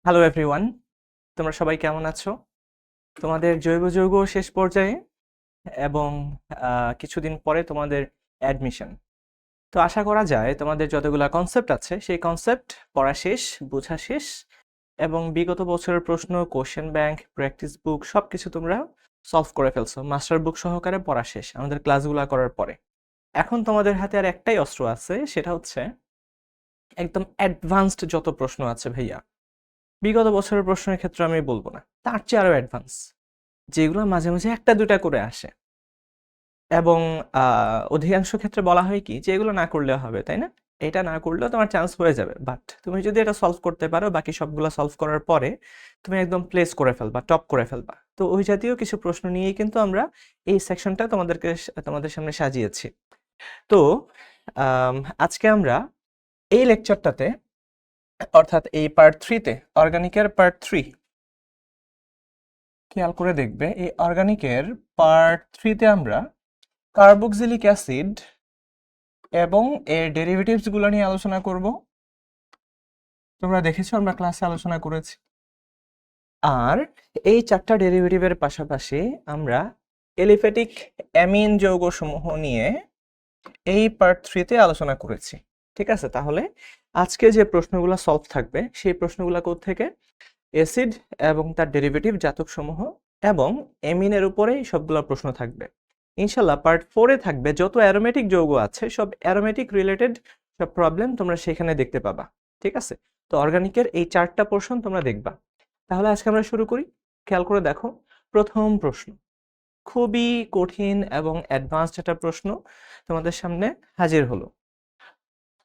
Hello everyone, তোমরা সবাই কেমন আছো? তোমাদের জৈব যৌগ শেষ পর্যায়ে এবং কিছুদিন পরে তোমাদের অ্যাডমিশন। তো আশা করা যায় তোমাদের যতগুলা কনসেপ্ট আছে সেই কনসেপ্ট পড়া শেষ, বোঝা শেষ এবং বিগত বছরের প্রশ্ন, কোশ্চেন ব্যাংক, প্র্যাকটিস বুক সবকিছু তোমরা সলভ করে ফেলছো। মাস্টার বুক সহকারে পড়া শেষ আমাদের ক্লাসগুলো করার পরে। এখন তোমাদের হাতে আর একটাই অস্ত্র আছে, সেটা হচ্ছে একদম অ্যাডভান্সড যত প্রশ্ন আছে ভাইয়া। বিগত বছরের প্রশ্নের ক্ষেত্রে আমি বলবো না, তার চেয়ে আরো অ্যাডভান্স, যেগুলো মাঝে মাঝে একটা দুটা করে আসে এবং অধিকাংশ ক্ষেত্রে বলা হয় কি যে এগুলো না করলেও হবে, তাই না? এটা না করলেও তোমার চান্স হয়ে যাবে, বাট তুমি যদি এটা সলভ করতে পারো বাকি সবগুলো সলভ করার পরে তুমি একদম প্লেস করে ফেলবা, টপ করে ফেলবা। তো ওই জাতীয় কিছু প্রশ্ন নিয়েই কিন্তু আমরা এই সেকশনটা তোমাদের সামনে সাজিয়েছি। তো আজকে আমরা এই লেকচারটাতে, অর্থাৎ এই পার্ট 3-তে, অর্গানিকের পার্ট 3, খেয়াল করে দেখবে এই অর্গানিকের পার্ট 3-তে আমরা কার্বক্সিলিক অ্যাসিড এবং এর ডেরিভেটিভস গুলো নিয়ে আলোচনা করব। তোমরা দেখেছো আমরা ক্লাসে আলোচনা করেছি। আর এই চারটা ডেরিভেটিভের পাশাপাশি আমরা এলিফ্যাটিক অ্যামিন যৌগসমূহ নিয়ে এই পার্ট 3-তে আলোচনা করেছি। ঠিক আছে, তাহলে আজকে যে প্রশ্নগুলো সলভ থাকবে সেই প্রশ্নগুলো কোথা থেকে? অ্যাসিড এবং তার ডেরিভেটিভ জাতকসমূহ এবং অ্যামিনের উপরেই সবগুলো প্রশ্ন থাকবে। ইনশাল্লাহ পার্ট 4-এ থাকবে যত অ্যারোমেটিক যৌগ আছে সব অ্যারোমেটিক রিলেটেড সব প্রবলেম তোমরা সেখানে দেখতে পাবা। ঠিক আছে, তো অর্গানিকের এই চারটা পোর্শন তোমরা দেখবা। তাহলে আজকে আমরা শুরু করি। খেয়াল করে দেখো, প্রথম প্রশ্ন খুবই কঠিন এবং অ্যাডভান্সড একটা প্রশ্ন তোমাদের সামনে হাজির হলো।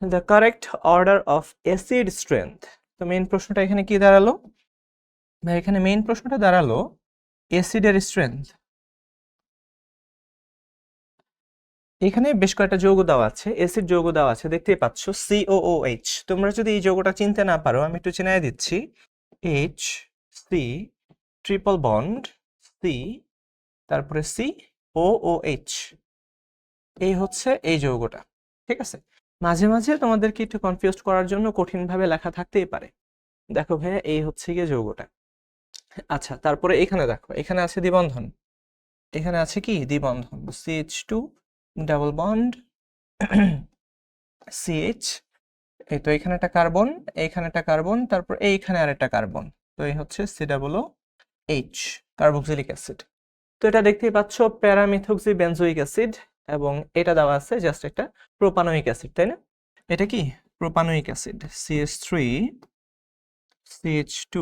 The correct order of acid strength. তো মেইন প্রশ্নটা এখানে কি দাঁড়ালো ভাই? এখানে মেইন প্রশ্নটা দাঁড়ালো অ্যাসিডের স্ট্রেংথ। এখানে বেশ কয়েকটা যৌগ দেওয়া আছে, অ্যাসিড যৌগ দেওয়া আছে, দেখতেই পাচ্ছ COOH। তোমরা যদি এই যৌগটা চিনতে না পারো আমি একটু চিনাই দিচ্ছি। H C triple bond C, তারপরে COOH, এই হচ্ছে এই যৌগটা। ঠিক আছে, মাঝে মাঝে তোমাদেরকে একটু কনফিউজ করার জন্য কঠিনভাবে লেখা থাকতেই পারে। দেখো ভাইয়া, এই হচ্ছে গিয়ে যৌগটা। আচ্ছা, তারপরে এখানে দেখো, এখানে আছে দ্বিবন্ধন, এখানে আছে কি দ্বিবন্ধন, CH2 ডাবল বন্ড CH, এই তো এখানে একটা কার্বন, এইখানে একটা কার্বন, তারপর এইখানে আরেকটা কার্বন, তো এই হচ্ছে COOH, কার্বক্সিলিক অ্যাসিড। তো এটা দেখতেই পাচ্ছ প্যারামিথক্সি বেনজোইক অ্যাসিড এবং এটা দেওয়া আছে জাস্ট একটা প্রোপানোইক অ্যাসিড, তাই না? এটা কি propanoic acid, CH3 CH2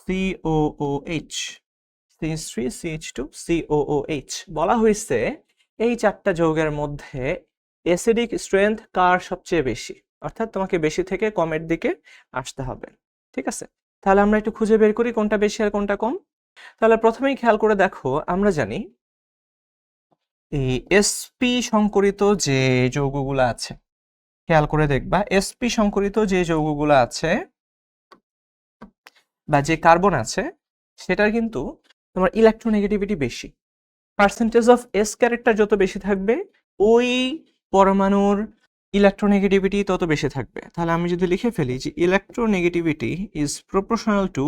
COOH, CH3 CH2 COOH। বলা হয়েছে এই চারটা যৌগের মধ্যে অ্যাসিডিক স্ট্রেংথ কার সবচেয়ে বেশি, অর্থাৎ তোমাকে বেশি থেকে কমের দিকে আসতে হবে। ঠিক আছে, তাহলে আমরা একটু খুঁজে বের করি কোনটা বেশি আর কোনটা কম। তাহলে প্রথমেই খেয়াল করে দেখো, আমরা জানি এই sp সংকরিত যে যৌগগুলো আছে, খেয়াল করে দেখবা sp সংকরিত যে যৌগগুলো আছে বা যে কার্বন আছে সেটার কিন্তু তোমার ইলেকট্রোনেগেটিভিটি বেশি। পার্সেন্টেজ অফ এস ক্যারেক্টার যত বেশি থাকবে ওই পরমাণুর ইলেকট্রোনেগেটিভিটি তত বেশি থাকবে। তাহলে আমি যদি লিখে ফেলি যে electronegativity is proportional to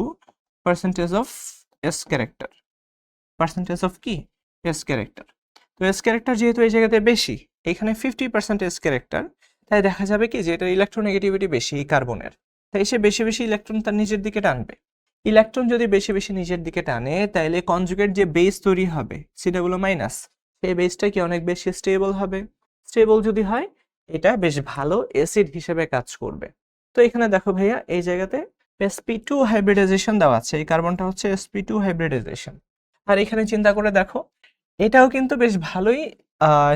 percentage of S character. Percentage of কি? S character. তো এস ক্যারেক্টার যেহেতু এই জায়গাতে বেশি, এখানে 50% এস ক্যারেক্টার, তাই দেখা যাবে কি যে এটা ইলেকট্রোনেগেটিভিটি বেশি এই কার্বনের, তাই সে বেশি বেশি ইলেকট্রন তার নিজের দিকে টানবে। ইলেকট্রন যদি বেশি বেশি নিজের দিকে টানে তাহলে কনজুগেট যে বেস তৈরি হবে CW মাইনাস, সেই বেসটা কি অনেক বেশি স্টেবল হবে। স্টেবল যদি হয় এটা বেশ ভালো অ্যাসিড হিসেবে কাজ করবে। তো এখানে দেখো ভাইয়া, এই জায়গাতে sp2 হাইব্রিডাইজেশন দেওয়া আছে, এই কার্বনটা হচ্ছে sp2 হাইব্রিডাইজেশন। আর এখানে চিন্তা করে দেখো, এটাও কিন্তু বেশ ভালোই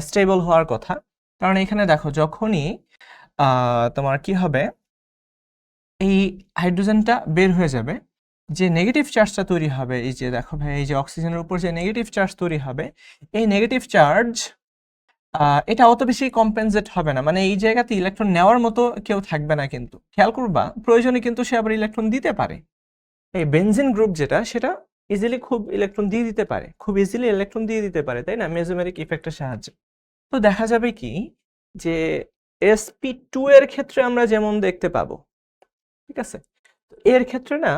স্টেবল হওয়ার কথা, কারণ এখানে দেখো যখনই তোমার কি হবে, এই হাইড্রোজেনটা বের হয়ে যাবে, যে নেগেটিভ চার্জটা তৈরি হবে, এই যে দেখো ভাই, এই যে অক্সিজেনের উপর যে নেগেটিভ চার্জ তৈরি হবে, এই নেগেটিভ চার্জ এটা অত বেশি কম্পেনসেট হবে না, মানে এই জায়গাতে ইলেকট্রন নেওয়ার মতো কেউ থাকবে না। কিন্তু খেয়াল করবা প্রয়োজনে কিন্তু সে আবার ইলেকট্রন দিতে পারে। এই বেনজিন গ্রুপ যেটা, সেটা ইজিলি খুব ইলেকট্রন দিয়ে দিতে পারে, খুব ইজিলি ইলেকট্রন দিয়ে দিতে পারে, তাই না, মেসোমেরিক ইফেক্টের সাহায্যে। তো দেখা যাবে কি যে sp2 এর ক্ষেত্রে আমরা যেমন দেখতে পাবো, ঠিক আছে, এর ক্ষেত্রে না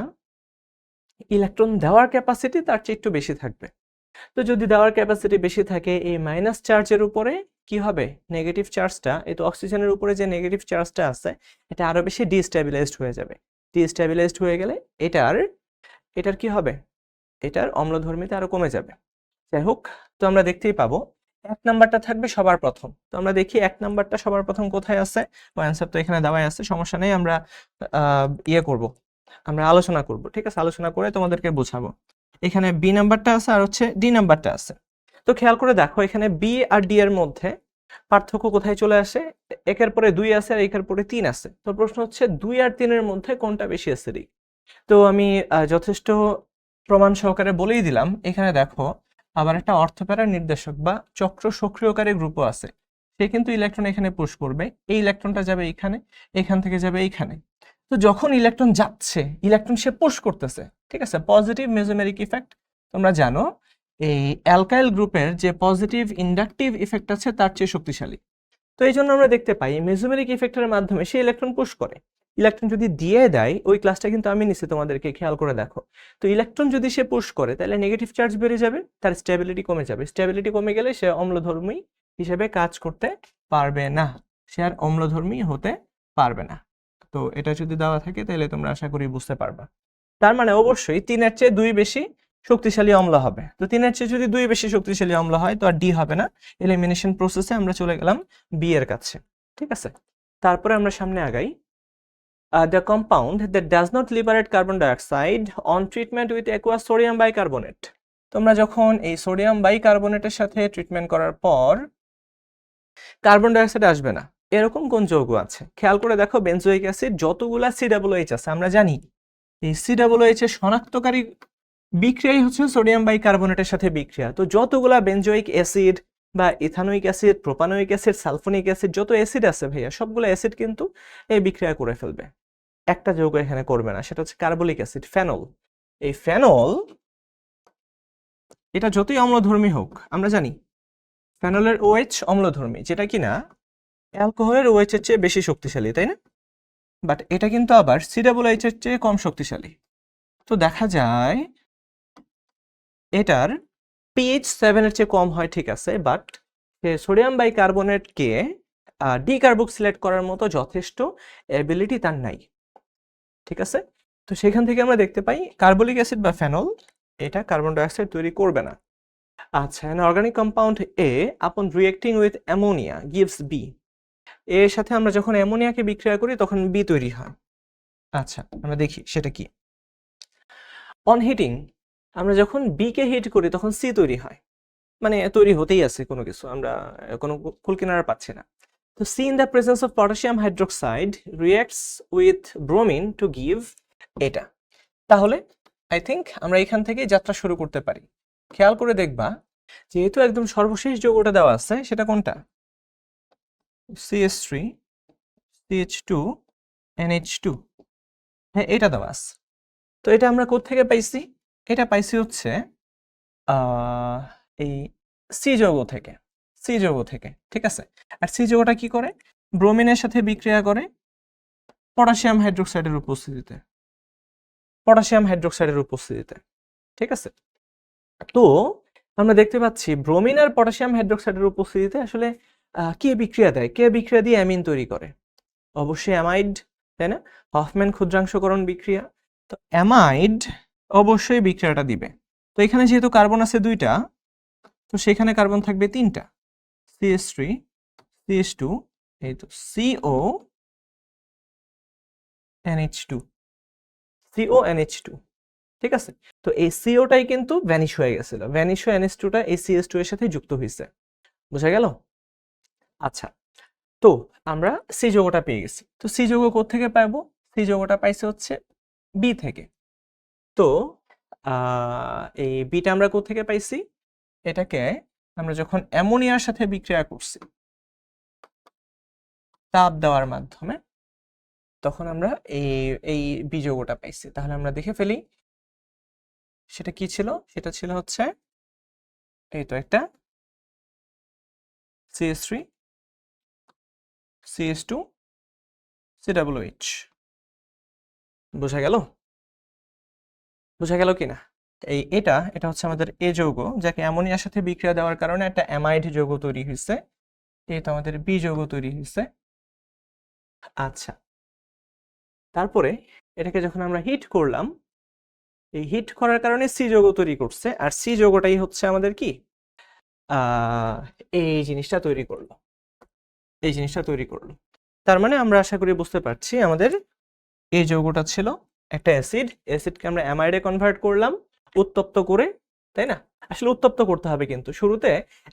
ইলেকট্রন দেওয়ার ক্যাপাসিটি তার চেয়ে একটু বেশি থাকবে। তো যদি দেওয়ার ক্যাপাসিটি বেশি থাকে, এই মাইনাস চার্জের উপরে কি হবে, নেগেটিভ চার্জটা, এই তো অক্সিজেনের উপরে যে নেগেটিভ চার্জটা আছে এটা আরো বেশি ডিস্টেবিলাইজড হয়ে যাবে। ডিস্টেবিলাইজড হয়ে গেলে এটার এটার কি হবে, এটার অম্লধর্মিতা আরো কমে যাবে। যাই হোক, তো আমরা দেখতেই পাবো 1 নাম্বারটা থাকবে সবার প্রথম। তো আমরা দেখি 1 নাম্বারটা সবার প্রথম কোথায় আছে। অ্যান্সার তো এখানে দেওয়াই আছে, সমস্যা নেই, আমরা ইয়ে করব, আমরা আলোচনা করব, ঠিক আছে, আলোচনা করে তোমাদেরকে বোঝাবো। এখানে বি নাম্বারটা আছে আর হচ্ছে ডি নাম্বারটা আছে। তো খেয়াল করে দেখো এখানে বি আর ডি এর মধ্যে পার্থক্য কোথায় চলে আসে, একের পরে 2 আছে আর একের পরে 3 আছে। তো প্রশ্ন হচ্ছে 2 আর 3 এর মধ্যে কোনটা বেশি অ্যাসিডিক। তো আমি যথেষ্ট প্রমাণ সহকারে বলেই দিলাম। এখানে দেখো আবার একটা অর্থপ্যারা নির্দেশক বা চক্র সক্রিয়কারী গ্রুপও আছে, সে কিন্তু ইলেকট্রন এখানে পুশ করবে, এই ইলেকট্রনটা যাবে এইখানে, এখান থেকে যাবে এইখানে। তো যখন ইলেকট্রন যাচ্ছে, ইলেকট্রন সে পুশ করতেছে, ঠিক আছে, পজিটিভ মেসোমেরিক ইফেক্ট তোমরা জানো এই অ্যালকাইল গ্রুপের যে পজিটিভ ইন্ডাকটিভ ইফেক্ট আছে তার চেয়ে শক্তিশালী। তো এই জন্য আমরা দেখতে পাই মেসোমেরিক ইফেক্টের মাধ্যমে সে ইলেকট্রন পুশ করে। ইলেকট্রন যদি দিয়ে দেয়, ওই ক্লাসটা কিন্তু আমি নিছি, তোমাদেরকে খেয়াল করে দেখো। তো ইলেকট্রন যদি সে পুশ করে তাহলে নেগেটিভ চার্জ বেড়ে যাবে, তার স্টেবিলিটি কমে যাবে, স্টেবিলিটি কমে গেলে সে অম্লধর্মী হিসেবে কাজ করতে পারবে না, সে আর অম্লধর্মী হতে পারবে না। তো এটা যদি দেওয়া থাকে তাহলে তোমরা আশা করি বুঝতে পারবা। তার মানে অবশ্যই 3 এর চেয়ে 2 বেশি শক্তিশালী অম্ল হবে। তো 3 এর চেয়ে যদি 2 বেশি শক্তিশালী অম্ল হয় তো আর ডি হবে না। এলিমিনেশন প্রসেসে আমরা চলে গেলাম বি এর কাছে, ঠিক আছে। তারপরে আমরা সামনে আগাই। The compound that does not liberate carbon dioxide on treatment with aqueous sodium bicarbonate. তোমরা যখন এই সোডিয়াম বাইকার্বনেটের সাথে ট্রিটমেন্ট করার পর কার্বন ডাইঅক্সাইড আসবে না, এরকম কোন যৌগ আছে? খেয়াল করে দেখো বেনজোইক অ্যাসিড যতগুলা COOH আছে আমরা জানি এই COOH এর শনাক্তকারী বিক্রিয়াই হচ্ছে সোডিয়াম বাইকার্বনেটের সাথে বিক্রিয়া। তো যতগুলা বেনজোইক অ্যাসিড বা ethanoic acid, propanoic acid, sulphonic acid, যত অ্যাসিড আছে ভাইয়া সবগুলো অ্যাসিড কিন্তু এই বিক্রিয়া করে ফেলবে, একটা যৌগ এখানে করবে না, সেটা হচ্ছে কার্বলিক অ্যাসিড, ফেনল। এই ফেনল এটা যতই অম্লধর্মী হোক আমরা জানি ফেনলের OH অম্লধর্মী, যেটা কিনা অ্যালকোহলের OH এর চেয়ে বেশি শক্তিশালী, তাই না? বাট এটা কিন্তু আবার COOH এর চেয়ে কম শক্তিশালী। তো দেখা যায় এটার pH 7 এর চেয়ে কম হয়, ঠিক আছে, বাট সোডিয়াম বাইকার্বনেটকে ডিকার্বক্সিলেট করার মতো যথেষ্ট এবিলিটি তার নাই, ঠিক আছে। তো সেখান থেকে আমরা দেখতে পাই কার্বলিক অ্যাসিড বা ফেনল এটা কার্বন ডাইঅক্সাইড তৈরি করবে না। আচ্ছা, an organic compound A upon reacting with ammonia gives B। এর সাথে আমরা যখন অ্যামোনিয়াকে বিক্রিয়া করি তখন বি তৈরি হয়। আচ্ছা, আমরা দেখি সেটা কি। অন হিটিং আমরা যখন বি কে হিট করি তখন সি তৈরি হয়, মানে তৈরি হতেই আছে কোনো কিছু, আমরা কোনো কুলকিনারা পাচ্ছি না। তো C in the presence of potassium hydroxide reacts with bromine to give এটা। তাহলে আই থিঙ্ক আমরা এখান থেকে যাত্রা শুরু করতে পারি। খেয়াল করে দেখবা যেহেতু একদম সর্বশেষ যৌগটা দেওয়া আছে সেটা কোনটা, CH3 CH2 NH2, হ্যাঁ এটা দেওয়া আছে। তো এটা আমরা কোত্থেকে পাইছি, এটা পাইছি হচ্ছে এই সি যৌগ থেকে, সি যৌগ থেকে, ঠিক আছে। আর সি যৌগটা কি করে, ব্রোমিনের সাথে বিক্রিয়া করে পটাশিয়াম হাইড্রোক্সাইডের উপস্থিতিতে, পটাশিয়াম হাইড্রোক্সাইডের উপস্থিতিতে, ঠিক আছে। তো আমরা দেখতে পাচ্ছি ব্রোমিন আর পটাশিয়াম হাইড্রোক্সাইডের উপস্থিতিতে আসলে কে বিক্রিয়া দেয়, কে বিক্রিয়া দিয়ে অ্যামিন তৈরি করে, অবশ্যই অ্যামাইড, তাই না, হফম্যান ক্ষুদ্রাংশকরণ বিক্রিয়া। তো অ্যামাইড অবশ্যই বিক্রিয়াটা দিবে। তো এখানে যেহেতু কার্বন আছে 2টা, তো সেখানে কার্বন থাকবে 3টা, CH3 CH2, এই তো CO NH2, CO NH2, ঠিক আছে। তো এই COটাই কিন্তু ভ্যানিশ হয়ে গেছিল, ভ্যানিশ হয়ে NH2টা এই CH2 এর সাথে যুক্ত হয়েছে, বোঝা গেল? আচ্ছা, তো আমরা সি যৌগটা পেয়ে গেছি। তো সি যৌগ কোত্থেকে পাবো, সি যৌগটা পাইছে হচ্ছে বি থেকে। তো এই বিটা আমরা কোত্থেকে পাইছি, এটাকে আমরা যখন অ্যামোনিয়ার সাথে বিক্রিয়া করছি তাপ দেওয়ার মাধ্যমে, তখন আমরা এই এই বি যৌগটা পাইছি। তাহলে আমরা দেখে ফেলি সেটা কি ছিল, সেটা ছিল হচ্ছে এই তো একটা CH3 CH2 COOH, বোঝা গেল? বোঝা গেল কিনা? এটা হচ্ছে আমাদের এ যৌগ, যাকে অ্যামোনিয়ার সাথে বিক্রিয়া দেওয়ার কারণে একটা অ্যামাইড যৌগ তৈরি হয়েছে। এটা আমাদের বি যৌগ তৈরি হয়েছে। আচ্ছা, তারপরে এটাকে যখন আমরা হিট করলাম, এই হিট করার কারণে সি যৌগ তৈরি করছে, আর সি যৌগটাই হচ্ছে আমাদের কি আহ এই জিনিসটা তৈরি করলো, এই জিনিসটা তৈরি করলো। তার মানে আমরা আশা করি বুঝতে পারছি আমাদের এই যৌগটা ছিল একটা অ্যাসিড, অ্যাসিডকে আমরা অ্যামাইডে কনভার্ট করলাম উত্তপ্ত করে, তাই না? আসলে উত্তপ্ত করতে হবে, কিন্তু শুরুতে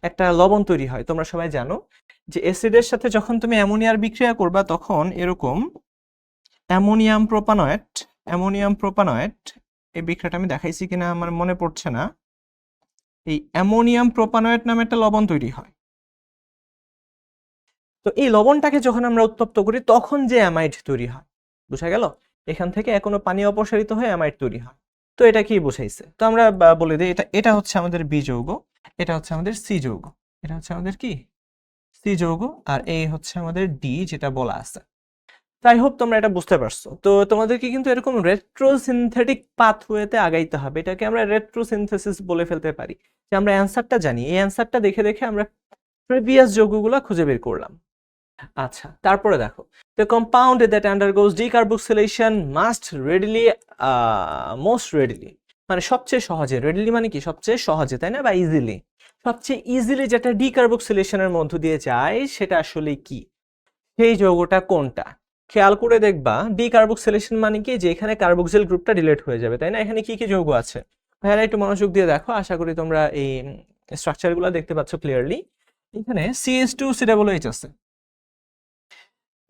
একটা লবণ তৈরি হয়। তোমরা সবাই জানো যে অ্যাসিডের সাথে যখন তুমি অ্যামোনিয়ার বিক্রিয়া করবা তখন এরকম অ্যামোনিয়াম প্রোপানয়েট, এই বিক্রিয়াটা আমি দেখাইছি কিনা আমার মনে পড়ছে না। এই অ্যামোনিয়াম প্রোপানয়েট নামে একটা লবণ তৈরি হয়। তো এই লবণটাকে যখন আমরা উত্তপ্ত করি তখন যে অ্যামাইড তৈরি হয়, বুঝা গেল? এখান থেকে এখনো পানি অপসারিত হয়ে অ্যামাইড তৈরি হয়। তো এটা কি বুঝাইছে? তো আমরা বলে দিই, এটা হচ্ছে আমাদের বি যৌগ, এটা হচ্ছে আমাদের সি যৌগ, এটা হচ্ছে আমাদের কি সি যৌগ, আর এই হচ্ছে আমাদের ডি, যেটা বলা আছে। তাই হোপ তোমরা এটা বুঝতে পারছো। তো তোমাদেরকে কিন্তু এরকম রেট্রোসিনথেটিক পাথওয়েতে আগাইতে হবে, এটাকে আমরা রেট্রোসিনথেসিস বলে ফেলতে পারি, যে আমরা অ্যান্সারটা জানি, এই অ্যান্সারটা দেখে দেখে আমরা প্রিভিয়াস যৌগগুলো খুঁজে বের করলাম। আচ্ছা, তারপরে দেখো, the compound that undergoes decarboxylation must readily most readily, মানে সবচেয়ে সহজে, readily মানে কি সবচেয়ে সহজে, তাই না? বা ইজিলি, সবচেয়ে ইজিলি যেটা ডিকার্বক্সিলেশনের মধ্য দিয়ে যায় সেটা আসলে কি, সেই যৌগটা কোনটা? খেয়াল করে দেখবা, ডিকার্বক্সিলেশন মানে কি, যে এখানে কার্বক্সিল গ্রুপটা ডিলিট হয়ে যাবে, তাই না? এখানে কি কি যৌগ আছে ভাইয়ারা একটু মনোযোগ দিয়ে দেখো, আশা করি তোমরা এই স্ট্রাকচারগুলো দেখতে পাচ্ছ ক্লিয়ারলি। এখানে CH2COOH আছে,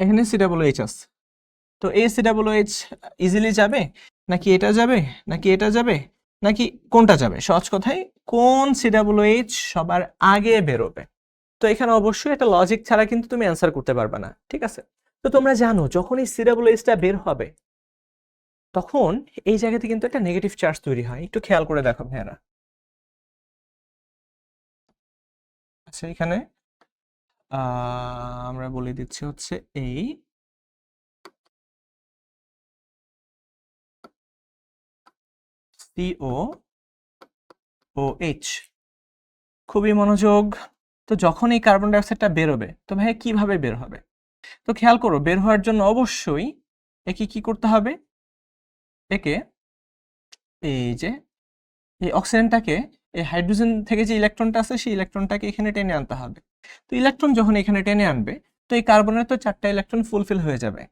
এখানে COOH আছে। তো এই COOH ইজিলি যাবে, নাকি এটা যাবে, নাকি এটা যাবে, নাকি কোনটা যাবে? সহজ কথায়, কোন COOH সবার আগে বেরোবে? তো এখানে অবশ্যই একটা লজিক ছাড়া কিন্তু তুমি অ্যান্সার করতে পারবে না, ঠিক আছে? তো তোমরা জানো যখন এই COOHটা বের হবে তখন এই জায়গাতে কিন্তু একটা নেগেটিভ চার্জ তৈরি হয়, একটু খেয়াল করে দেখো ভাইয়ারা। আচ্ছা, এখানে আমরা বলে দিচ্ছি হচ্ছে এই COOH, খুবই মনোযোগ। তো যখন এই কার্বন ডাইঅক্সাইডটা বেরোবে, তো ভাই কিভাবে বের হবে? তো খেয়াল করো, বের হওয়ার জন্য অবশ্যই একে কি করতে হবে, একে এই যে এই অক্সিজেনটাকে, এই হাইড্রোজেন থেকে যে ইলেকট্রনটা আছে সেই ইলেকট্রনটাকে এখানে টেনে আনতে হবে। তো ইলেকট্রন যখন এখানে টেনে আনবে, তো এই কার্বনের তো 4টা ইলেকট্রন ফুলফিল হয়ে যাবে,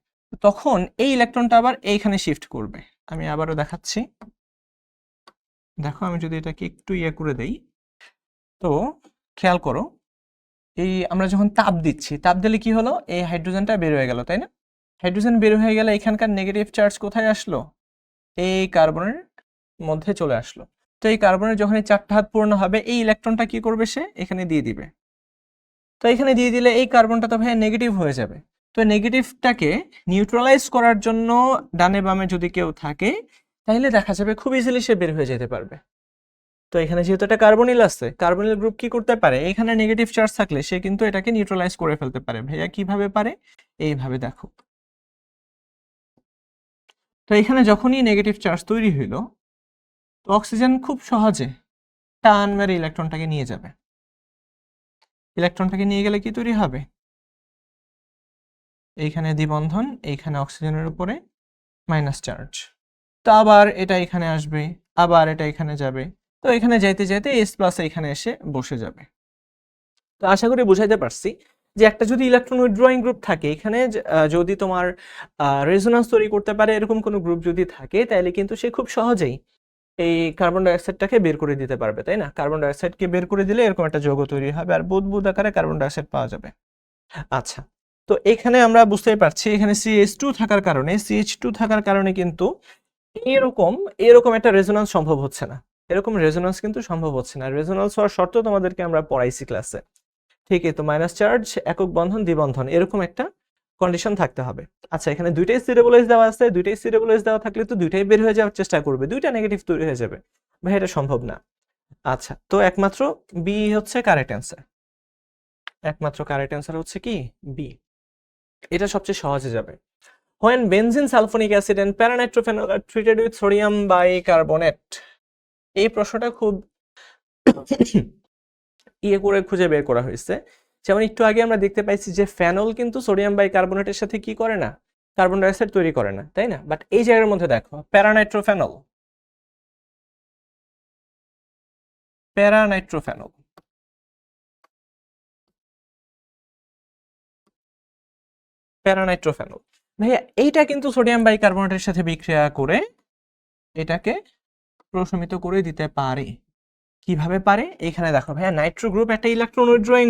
তখন এই ইলেকট্রনটা আবার এইখানে শিফট করবে। আমি আবারও দেখাচ্ছি, দেখো আমি যদি এটাকে একটু করে দেই, তো খেয়াল করো, এই আমরা যখন তাপ দিচ্ছি, তাপ দিলে কি হলো, এই হাইড্রোজেনটা বের হয়ে গেল, তাই না? হাইড্রোজেন বের হয়ে গেলে এখানকার নেগেটিভ চার্জ কোথায় আসলো, এই কার্বনের মধ্যে চলে আসলো। তো এই কার্বনের যখন এই 4টা হাত পূর্ণ হবে, এই ইলেকট্রনটা কি করবে, সে এখানে দিয়ে দিবে। তো এখানে দিয়ে দিলে এই কার্বনটা তো ভাই নেগেটিভ হয়ে যাবে। তো নেগেটিভটাকে নিউট্রালাইজ করার জন্য ডানে বামে যদি কেউ থাকে, তাহলে দেখা যাবে খুব ইজিলি সে বের হয়ে যেতে পারবে। তো এখানে যেহেতু একটা কার্বনিল আছে, কার্বনিল গ্রুপ কি করতে পারে, এখানে নেগেটিভ চার্জ থাকলে সে কিন্তু এটাকে নিউট্রালাইজ করে ফেলতে পারে। ভাইয়া কিভাবে পারে, এইভাবে দেখো। তো এখানে যখনই নেগেটিভ চার্জ তৈরি হইল, তো অক্সিজেন খুব সহজে টান মেরে ইলেকট্রনটাকে নিয়ে যাবে। ইলেকট্রনটাকে নিয়ে গেলে কি তৈরি হবে, এইখানে দ্বিবন্ধন, এইখানে অক্সিজেনের উপরে মাইনাস চার্জ। তো আবার এটা এখানে আসবে, আবার এটা এখানে যাবে, তো এখানে যাইতে যাইতে এস প্লাস এখানে এসে বসে যাবে। তো আশা করি বুঝাইতে পারছি যে একটা যদি ইলেকট্রন উইথড্রয়িং গ্রুপ থাকে, এখানে যদি তোমার রেজোন্যান্স তৈরি করতে পারে এরকম কোনো গ্রুপ যদি থাকে, তাহলে কিন্তু সে খুব সহজেই এই কার্বন ডাইঅক্সাইডটাকে বের করে দিতে পারবে, তাই না? কার্বন ডাইঅক্সাইডকে বের করে দিলে এরকম একটা যৌগ তৈরি হবে, আর বুদবুদ আকারে কার্বন ডাইঅক্সাইড পাওয়া যাবে। আচ্ছা, তো এখানে আমরা বুঝতেই পারছি এখানে CH2 থাকার কারণে, CH2 থাকার কারণে কিন্তু এরকম এরকম একটা রেজোন্যান্স সম্ভব হচ্ছে না। এরকম রেজোন্যান্স কিন্তু সম্ভব হচ্ছে না। রেজোন্যান্স হওয়ার শর্ত তোমাদেরকে আমরা পড়াইছি ক্লাসে, ঠিকই তো, মাইনাস চার্জ, একক বন্ধন, দ্বিবন্ধন, এরকম একটা কন্ডিশন থাকতে হবে। আচ্ছা, এখানে দুইটাই সিরেবলাইজ দেওয়া আছে, দুইটাই সিরেবলাইজ দেওয়া থাকলে তো দুইটাই বের হয়ে যাওয়ার চেষ্টা করবে, দুইটা নেগেটিভ তৈরি হয়ে যাবে, ভাই এটা সম্ভব না। আচ্ছা, তো একমাত্র বি হচ্ছে কারেক্ট অ্যান্সার, একমাত্র কারেক্ট অ্যান্সার হচ্ছে কি বি, এটা সবচেয়ে সহজে যাবে। when benzene sulfonic acid and paranitrophenol are treated with sodium bicarbonate এই প্রশ্নটা খুব ইয়ে করে খুঁজে বের করা হয়েছে। যেমন একটু আগে আমরা দেখতে পাইছি যে ফেনল কিন্তু সোডিয়াম বাইকার্বনেটের সাথে কি করে না, কার্বন ডাইঅক্সাইড তৈরি করে না, তাই না? বাট এই জায়গার মধ্যে দেখো প্যারানাইট্রোফেনল, প্যারানাইট্রোফেনল প্যারানাইট্রোফেনল ভাইয়া এইটা কিন্তু সোডিয়াম বাইকার্বনেটের সাথে বিক্রিয়া করে এটাকে প্রশমিত করে দিতে পারে। কিভাবে পারে? এখানে দেখো ভাইয়া নাইট্রো গ্রুপ একটা ইলেকট্রন উইথড্রয়িং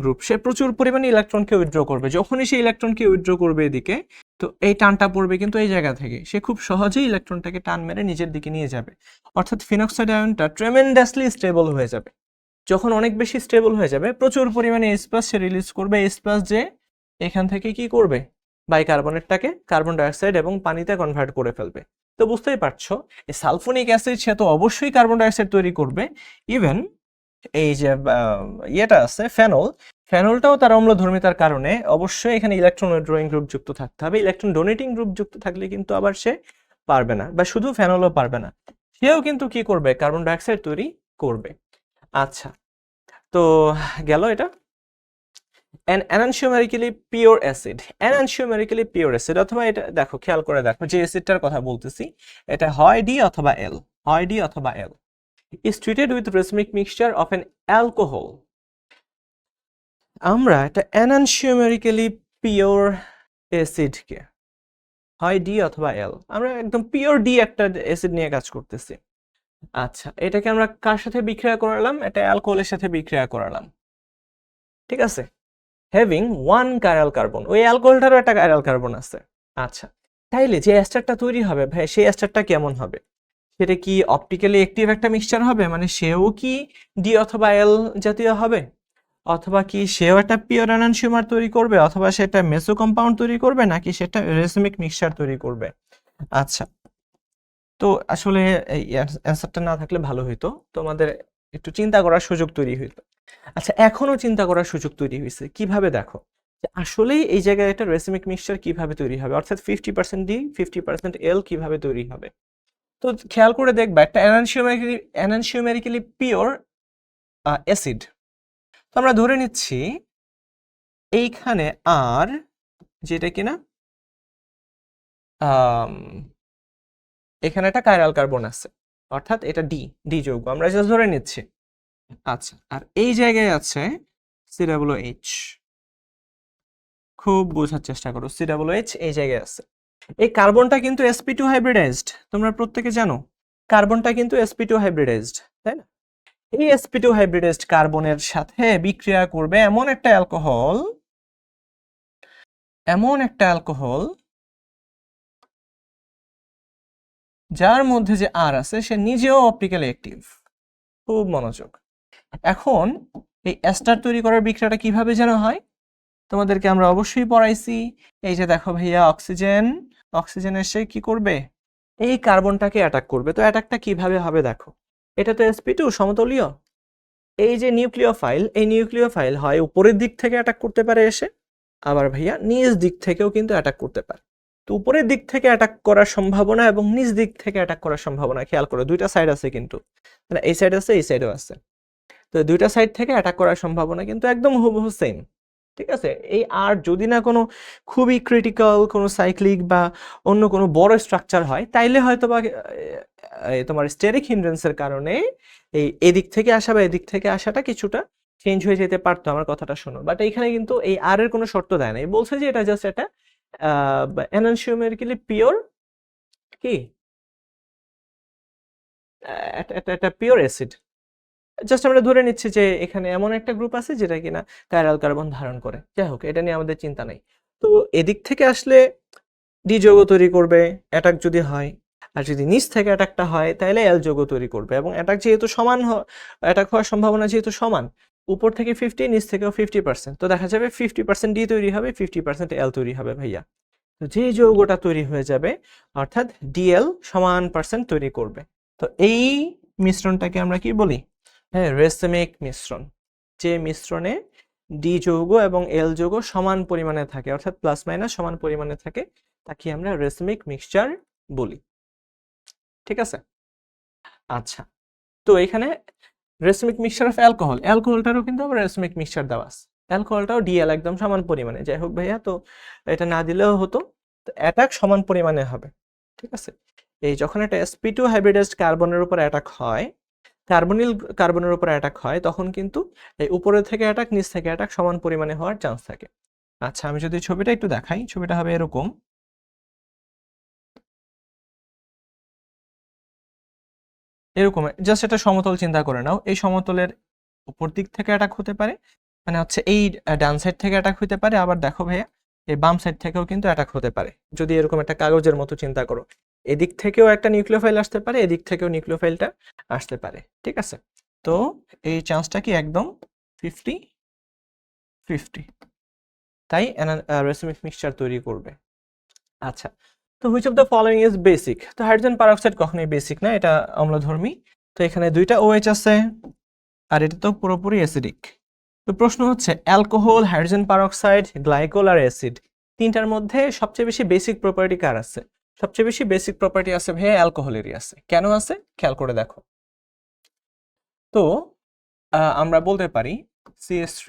গ্রুপ, সে প্রচুর পরিমাণে ইলেকট্রনকে উইথড্র করবে। যখনই সে ইলেকট্রনকে উইথড্র করবে এদিকে, তো এই টানটা পড়বে কিন্তু এই জায়গা থেকে, সে খুব সহজেই ইলেকট্রনটাকে টান মেরে নিজের দিকে নিয়ে যাবে। অর্থাৎ ফিনক্সাইড আয়নটা ট্রেমেন্ডাসলি স্টেবল হয়ে যাবে। যখন অনেক বেশি স্টেবল হয়ে যাবে, প্রচুর পরিমাণে H+ সে রিলিজ করবে। H+ যে এখান থেকে কি করবে, বাইকার্বনেটটাকে কার্বন ডাইঅক্সাইড এবং পানিতে কনভার্ট করে ফেলবে। তো বুঝতেই পারছো এই সালফোনিক অ্যাসিড সে তো অবশ্যই কার্বন ডাইঅক্সাইড তৈরি করবে। ইভেন এই যে ইয়েটা আছে ফেনলটাও তার অম্লধর্মিতার কারণে অবশ্যই এখানে ইলেকট্রন উইথড্রয়িং গ্রুপ যুক্ত থাকতে হবে। ইলেকট্রন ডোনেটিং গ্রুপ যুক্ত থাকলে কিন্তু আবার সে পারবে না, বা শুধু ফেনলও পারবে না, সেও কিন্তু কি করবে, কার্বন ডাইঅক্সাইড তৈরি করবে। আচ্ছা, তো গেল এটা। an enantiomerically pure acid অথবা এটা দেখো খেয়াল করে দেখো যে অ্যাসিডটার কথা বলতেছি, এটা হয় ডি অথবা এল, is treated with racemic mixture of an alcohol। আমরা একটা enantiomerically pure অ্যাসিডকে হয় ডি অথবা এল, আমরা একদম পিওর ডি একটা অ্যাসিড নিয়ে কাজ করতেছি। আচ্ছা, এটাকে আমরা কার সাথে বিক্রিয়া করালাম? এটা অ্যালকোহলের সাথে বিক্রিয়া করালাম, ঠিক আছে, হ্যাভিং 1 কাইরাল কার্বন। ওই অ্যালকোহলটারও একটা কাইরাল কার্বন আছে। আচ্ছা, তাইলে যে এস্টারটা তৈরি হবে ভাই, সেই এস্টারটা কেমন হবে? সেটা কি অপটিক্যালি অ্যাক্টিভ একটা মিক্সচার হবে, মানে সেও কি ডি অথবা এল জাতীয় হবে, অথবা কি সেও একটা পিওর এনানশিওমার তৈরি করবে, অথবা সেটা মেসো কম্পাউন্ড তৈরি করবে, নাকি সেটা রেসমিক মিক্সচার তৈরি করবে? আচ্ছা, তো আসলে এই অ্যান্সারটা না থাকলে ভালো হইতো, তোমাদের একটু চিন্তা করার সুযোগ তৈরি হইতো। আচ্ছা, এখনো চিন্তা করার সুযোগ তৈরি হয়েছে কিভাবে? দেখো যে আসলেই এই জায়গায় একটা রেসিমিক মিক্সচার কিভাবে তৈরি হবে, অর্থাৎ 50% ডি 50% এল কিভাবে তৈরি হবে। তো খেয়াল করে দেখবা একটা এনানশিওমেরিক্যালি পিওর অ্যাসিড, তো আমরা ধরে নিচ্ছি এইখানে আর যেটা কিনা এখানে একটা কাইরাল কার্বন আছে, অর্থাৎ এটা ডি যৌগ, আমরা জাস্ট ধরে নিচ্ছি। আচ্ছা, আর এই জায়গায় আছে COOH, খুব বোঝার চেষ্টা করো, COOH এই জায়গায় আছে। এই কার্বনটা কিন্তু sp2 হাইব্রিডাইজড, তোমরা প্রত্যেকে জানো কার্বনটা কিন্তু sp2 হাইব্রিডাইজড, তাই না? এই sp2 হাইব্রিডাইজড কার্বনের সাথে বিক্রিয়া করবে এমন একটা অ্যালকোহল যার মধ্যে যে আর আছে সে নিজেও অপটিক্যালি অ্যাক্টিভ। খুব মনোযোগ। এখন এই এস্টার তৈরি করার বিক্রিয়াটা কিভাবে যেন হয়, তোমাদেরকে আমরা অবশ্যই পড়াইছি। এই যে দেখো ভাইয়া, অক্সিজেন এসে কি করবে, এই কার্বনটাকে অ্যাটাক করবে। তো অ্যাটাকটা কিভাবে হবে দেখো, এটা তো sp2 সমতলীয়, এই যে নিউক্লিওফাইল, এই নিউক্লিওফাইল হয় উপরের দিক থেকে অ্যাটাক করতে পারে এসে, আবার ভাইয়া নিচ দিক থেকেও কিন্তু অ্যাটাক করতে পারে। তো উপরের দিক থেকে অ্যাটাক করার সম্ভাবনা এবং নিচ দিক থেকে অ্যাটাক করার সম্ভাবনা, খেয়াল করো দুইটা সাইড আছে কিন্তু, মানে এই সাইড আছে এই সাইডও আছে, তো দুইটা সাইড থেকে অ্যাটাক করার সম্ভাবনা কিন্তু একদম হুবহু সেম, ঠিক আছে। এই আর যদি না কোনো খুবই ক্রিটিক্যাল কোনো সাইক্লিক বা অন্য কোনো বড় স্ট্রাকচার হয়, তাইলে হয়তো বা তোমার স্টেরিক হিন্ড্রেন্সের কারণে এই এদিক থেকে আসা বা এদিক থেকে আসাটা কিছুটা চেঞ্জ হয়ে যেতে পারতো, আমার কথাটা শোনো। বাট এইখানে কিন্তু এই আর এর কোনো শর্ত দেয় না, বলছে যে এটা জাস্ট একটা এনানশিওমেরিক্যালি পিওর কি একটা পিওর অ্যাসিড। জাস্ট আমরা ধরে নিচ্ছি যে এখানে এমন একটা গ্রুপ আছে যেটা কিনা কাইরাল কার্বন ধারণ করে, যাই হোক এটা নিয়ে আমাদের চিন্তা নাই। তো এদিক থেকে আসলে ডি যৌগ তৈরি করবে অ্যাটাক যদি হয়, আর যদি নিচ থেকে অ্যাটাকটা হয় তাহলে এল যৌগ তৈরি করবে, এবং অ্যাটাক যেহেতু সমান, অ্যাটাক হওয়ার সম্ভাবনা যেহেতু সমান, উপর থেকে 50 নিচ থেকেও 50%, তো দেখা যাবে 50% ডি তৈরি হবে, 50% এল তৈরি হবে ভাইয়া। তো যে যৌগটা তৈরি হয়ে যাবে অর্থাৎ ডিএল সমান পার্সেন্ট তৈরি করবে, তো এই মিশ্রণটাকে আমরা কি বলি, হ্যাঁ রেসিমিক মিশ্রণ। যে মিশ্রণে ডি যৌগ এবং এল যৌগ সমান পরিমাণে থাকে, অর্থাৎ প্লাস মাইনাস সমান পরিমাণে থাকে, তাকে আমরা রেসমিক মিক্সচার বলি। ঠিক আছে? আচ্ছা, তো এখানে রেসমিক মিক্সচার অফ অ্যালকোহল, অ্যালকোহলটারও কিন্তু আবার রেসমিক মিক্সচার দেওয়া আছে, অ্যালকোহলটাও ডিএল একদম সমান পরিমাণে। যাই হোক ভাইয়া, তো এটা না দিলেও হতো, তো অ্যাটাক সমান পরিমাণে হবে। ঠিক আছে? এই যখন একটা sp2 হাইব্রিডাইজড কার্বনের উপর অ্যাটাক হয়, কার্বনিল কার্বনের উপর অ্যাটাক হয়, তখন কিন্তু এই উপরের থেকে অ্যাটাক, নিচ থেকে অ্যাটাক সমান পরিমাণে হওয়ার চান্স থাকে। আচ্ছা, আমি যদি ছবিটা একটু দেখাই, ছবিটা হবে এরকম। এরকম জাস্ট একটা সমতল চিন্তা করে নাও, এই সমতলের উপর দিক থেকে অ্যাটাক হতে পারে, মানে হচ্ছে এই ডান সাইড থেকে অ্যাটাক হতে পারে, আবার দেখো ভাইয়া এই বাম সাইড থেকেও কিন্তু অ্যাটাক হতে পারে। যদি এরকম একটা কাগজের মতো চিন্তা করো, এদিক থেকেও একটা নিউক্লিওফাইল আসতে পারে, এদিক থেকেও নিউক্লিওফাইলটা আসতে পারে। ঠিক আছে? তো এই চান্সটা কি একদম 50-50, তাই রেসমিক মিক্সচার তৈরি করবে। আচ্ছা, তো which of the following is basic? তো হাইড্রোজেন পারঅক্সাইড কখনোই বেসিক না, এটা অম্লধর্মী। তো এখানে দুইটা OH আছে, আর এটা তো পুরোপুরি অ্যাসিডিক। তো প্রশ্ন হচ্ছে অ্যালকোহল, হাইড্রোজেন পারঅক্সাইড, গ্লাইকোল আর অ্যাসিড, তিনটার মধ্যে সবচেয়ে বেশি বেসিক প্রপার্টি কার আছে? সবচেয়ে বেশি বেসিক প্রপার্টি আছে ভাইয়া অ্যালকোহলেরই আছে। কেন আছে খেয়াল করে দেখো। তো আমরা বলতে পারি CH3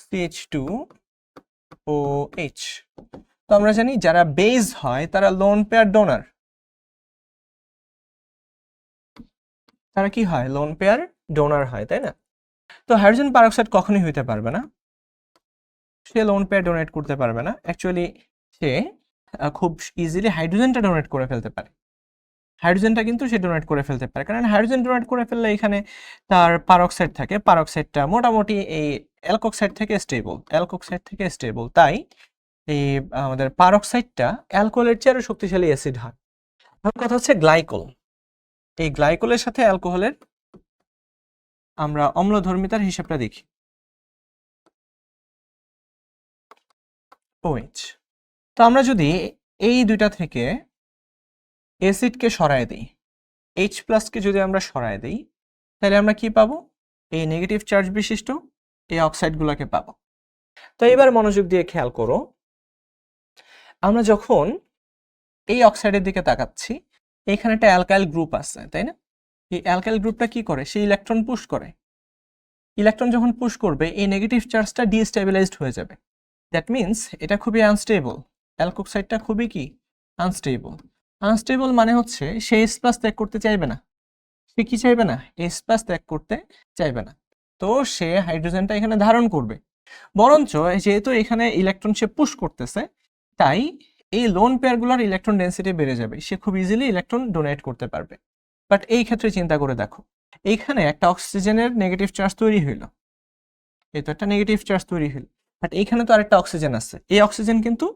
CH2OH। তো আমরা জানি যারা বেজ হয় তারা লোন পেয়ার ডোনার, তারা কি হয়? লোন পেয়ার ডোনার হয়, তাই না? তো হাইড্রোজেন পারঅক্সাইড কখনোই হইতে পারবে না, সে লোন পেয়ার ডোনেট করতে পারবে না। অ্যাকচুয়ালি সে খুব ইজিলি হাইড্রোজেনটা ডোনেট করে ফেলতে পারে, হাইড্রোজেনটা কিন্তু সে ডোনেট করে ফেলতে পারে, কারণ হাইড্রোজেন ডোনেট করে ফেললে এখানে তার পারঅক্সাইড থাকে, পারঅক্সাইডটা মোটামুটি এই অ্যালকোক্সাইড থেকে স্টেবল, অ্যালকোক্সাইড থেকে স্টেবল, তাই এই আমাদের পারঅক্সাইডটা অ্যালকোহলের চেয়ে আরো শক্তিশালী অ্যাসিড হয়। এখন কথা হচ্ছে গ্লাইকোল, এই গ্লাইকোলের সাথে অ্যালকোহলের আমরা অম্লধর্মিতার হিসাবটা দেখি। OH। তো আমরা যদি এই দুইটা থেকে অ্যাসিডকে সরায় দিই, H+ কে যদি আমরা সরায় দিই, তাহলে আমরা কি পাবো? এই নেগেটিভ চার্জ বিশিষ্ট এই অক্সাইডগুলোকে পাবো। তো এবার মনোযোগ দিয়ে খেয়াল করো, আমরা যখন এই অক্সাইডের দিকে তাকাচ্ছি, এখানে একটা অ্যালকাইল গ্রুপ আছে, তাই না? এই অ্যালকাইল গ্রুপটা কি করে? সে ইলেকট্রন পুশ করে। ইলেকট্রন যখন পুশ করবে, এই নেগেটিভ চার্জটা ডিস্টেবিলাইজড হয়ে যাবে। দ্যাট মিনস এটা খুবই আনস্টেবল, অ্যালকোক্সাইডটা খুবই কি আনস্টেবল। আনস্টেবল মানে হচ্ছে সে H+ ত্যাগ করতে চাইবে না, সে কি চাইবে না? H+ ত্যাগ করতে চাইবে না। তো সে হাইড্রোজেনটা এখানে ধারণ করবে, বরঞ্চ যেহেতু এখানে ইলেকট্রন সে পুশ করতেছে, তাই এই লোন পেয়ারগুলোর ইলেকট্রন ডেন্সিটি বেড়ে যাবে, সে খুব ইজিলি ইলেকট্রন ডোনেট করতে পারবে। বাট এই ক্ষেত্রে চিন্তা করে দেখো, এইখানে একটা অক্সিজেনের নেগেটিভ চার্জ তৈরি হইল, এই তো একটা নেগেটিভ চার্জ তৈরি হইল, বাট এইখানে তো আরেকটা অক্সিজেন আছে, এই অক্সিজেন কিন্তু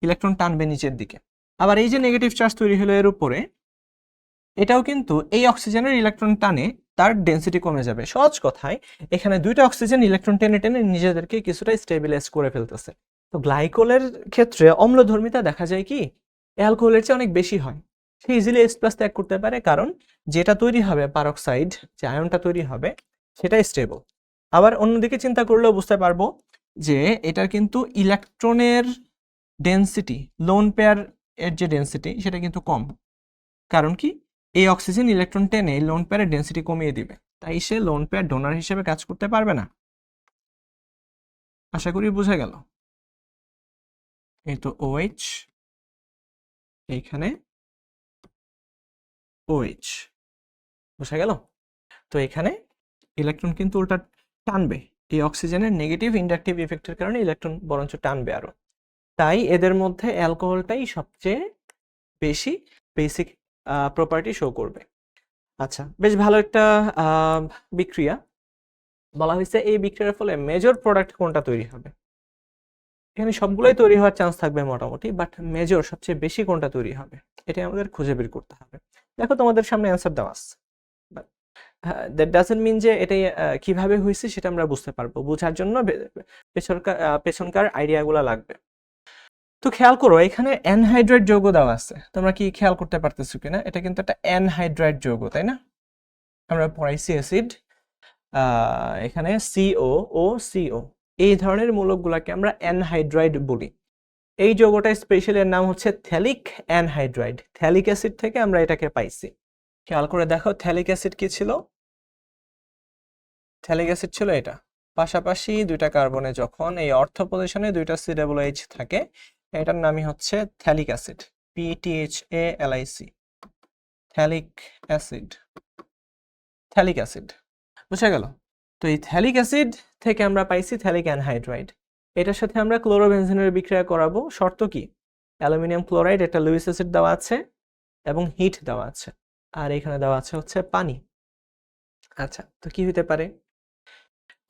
ইলেকট্রন টানবে নিচের দিকে। আবার এই যে নেগেটিভ চার্জ তৈরি হলো এর উপরে, এটাও কিন্তু এই অক্সিজেনের ইলেকট্রন টানে তার ডেন্সিটি কমে যাবে। সহজ কথায় এখানে দুইটা অক্সিজেন ইলেকট্রন টেনে টেনে নিজেদেরকে কিছুটা স্টেবিলাইজ করে ফেলতেছে। তো গ্লাইকোলের ক্ষেত্রে অম্লধর্মিতা দেখা যায় কি অ্যালকোহলের চেয়ে অনেক বেশি হয়, সে ইজিলি H+ ত্যাগ করতে পারে, কারণ যেটা তৈরি হবে পারঅক্সাইড, যে আয়নটা তৈরি হবে সেটা স্টেবল। আবার অন্যদিকে চিন্তা করলেও বুঝতে পারবো যে এটার কিন্তু ইলেকট্রনের ডেন্সিটি, লোন পেয়ার এর যে ডেন্সিটি সেটা কিন্তু কম, কারণ কি এই অক্সিজেন ইলেকট্রন টেনে লোন পেয়ারের ডেন্সিটি কমিয়ে দিবে, তাই সে লোন পেয়ার ডোনার হিসেবে কাজ করতে পারবে না। আশা করি বোঝা গেল। এই তো OH, এইখানে OH, বোঝা গেল? তো এখানে ইলেকট্রন কিন্তু উল্টা টানবে, এই অক্সিজেনের নেগেটিভ ইন্ডাকটিভ ইফেক্টের কারণে ইলেকট্রন বরঞ্চ টানবে আরো, তাই এদের মধ্যে অ্যালকোহলটাই সবচেয়ে বেশি বেসিক প্রপার্টি শো করবে। আচ্ছা, বেশ ভালো একটা বিক্রিয়া বলা হয়েছে। এই বিক্রিয়ার ফলে মেজর প্রোডাক্ট কোনটা তৈরি হবে? এখানে সবগুলোই তৈরি হওয়ার চান্স থাকবে মোটামুটি, বাট মেজর সবচেয়ে বেশি কোনটা তৈরি হবে এটা আমাদের খুঁজে বের করতে হবে। দেখো তোমাদের সামনে অ্যান্সার দেওয়া আছে, দ্যাট ডাজন্ট মিন যে এটাই কিভাবে হয়েছে সেটা আমরা বুঝতে পারবো, বোঝার জন্য পেছনকার আইডিয়াগুলো লাগবে। তো খেয়াল করো এখানে অ্যানহাইড্রাইড যৌগ দেওয়া আছে, তোমরা কি খেয়াল করতে পারতেছো কিনা? এটা কিন্তু একটা অ্যানহাইড্রাইড যৌগ, তাই না? আমরা পড়াইছি অ্যাসিড, এখানে সিও ও সিও, এই ধরনের মূলকগুলোকে আমরা অ্যানহাইড্রাইড বলি। এই যৌগটা স্পেশালি এর নাম হচ্ছে থ্যালিক অ্যানহাইড্রাইড। থ্যালিক অ্যাসিড থেকে আমরা এটাকে পাইছি। খেয়াল করে দেখো থ্যালিক অ্যাসিড কি ছিল? থ্যালিক অ্যাসিড ছিল এটা। পাশাপাশি দুইটা কার্বনে যখন এই অর্থ পজিশনে দুইটা COOH থাকে, এটার নামই হচ্ছে phthalic acid, PTHALIC, phthalic acid, phthalic acid. বুঝা গেল? তো এই থ্যালিক অ্যাসিড থেকে আমরা পাইছি থ্যালিক অ্যানহাইড্রাইড। এটার সাথে আমরা ক্লোরোবেনজিনের বিক্রিয়া করাবো। শর্ত কি? অ্যালুমিনিয়াম ক্লোরাইড, একটা লুইস অ্যাসিড দেওয়া আছে এবং হিট দেওয়া আছে, আর এখানে দেওয়া আছে হচ্ছে পানি। আচ্ছা, তো কি হতে পারে?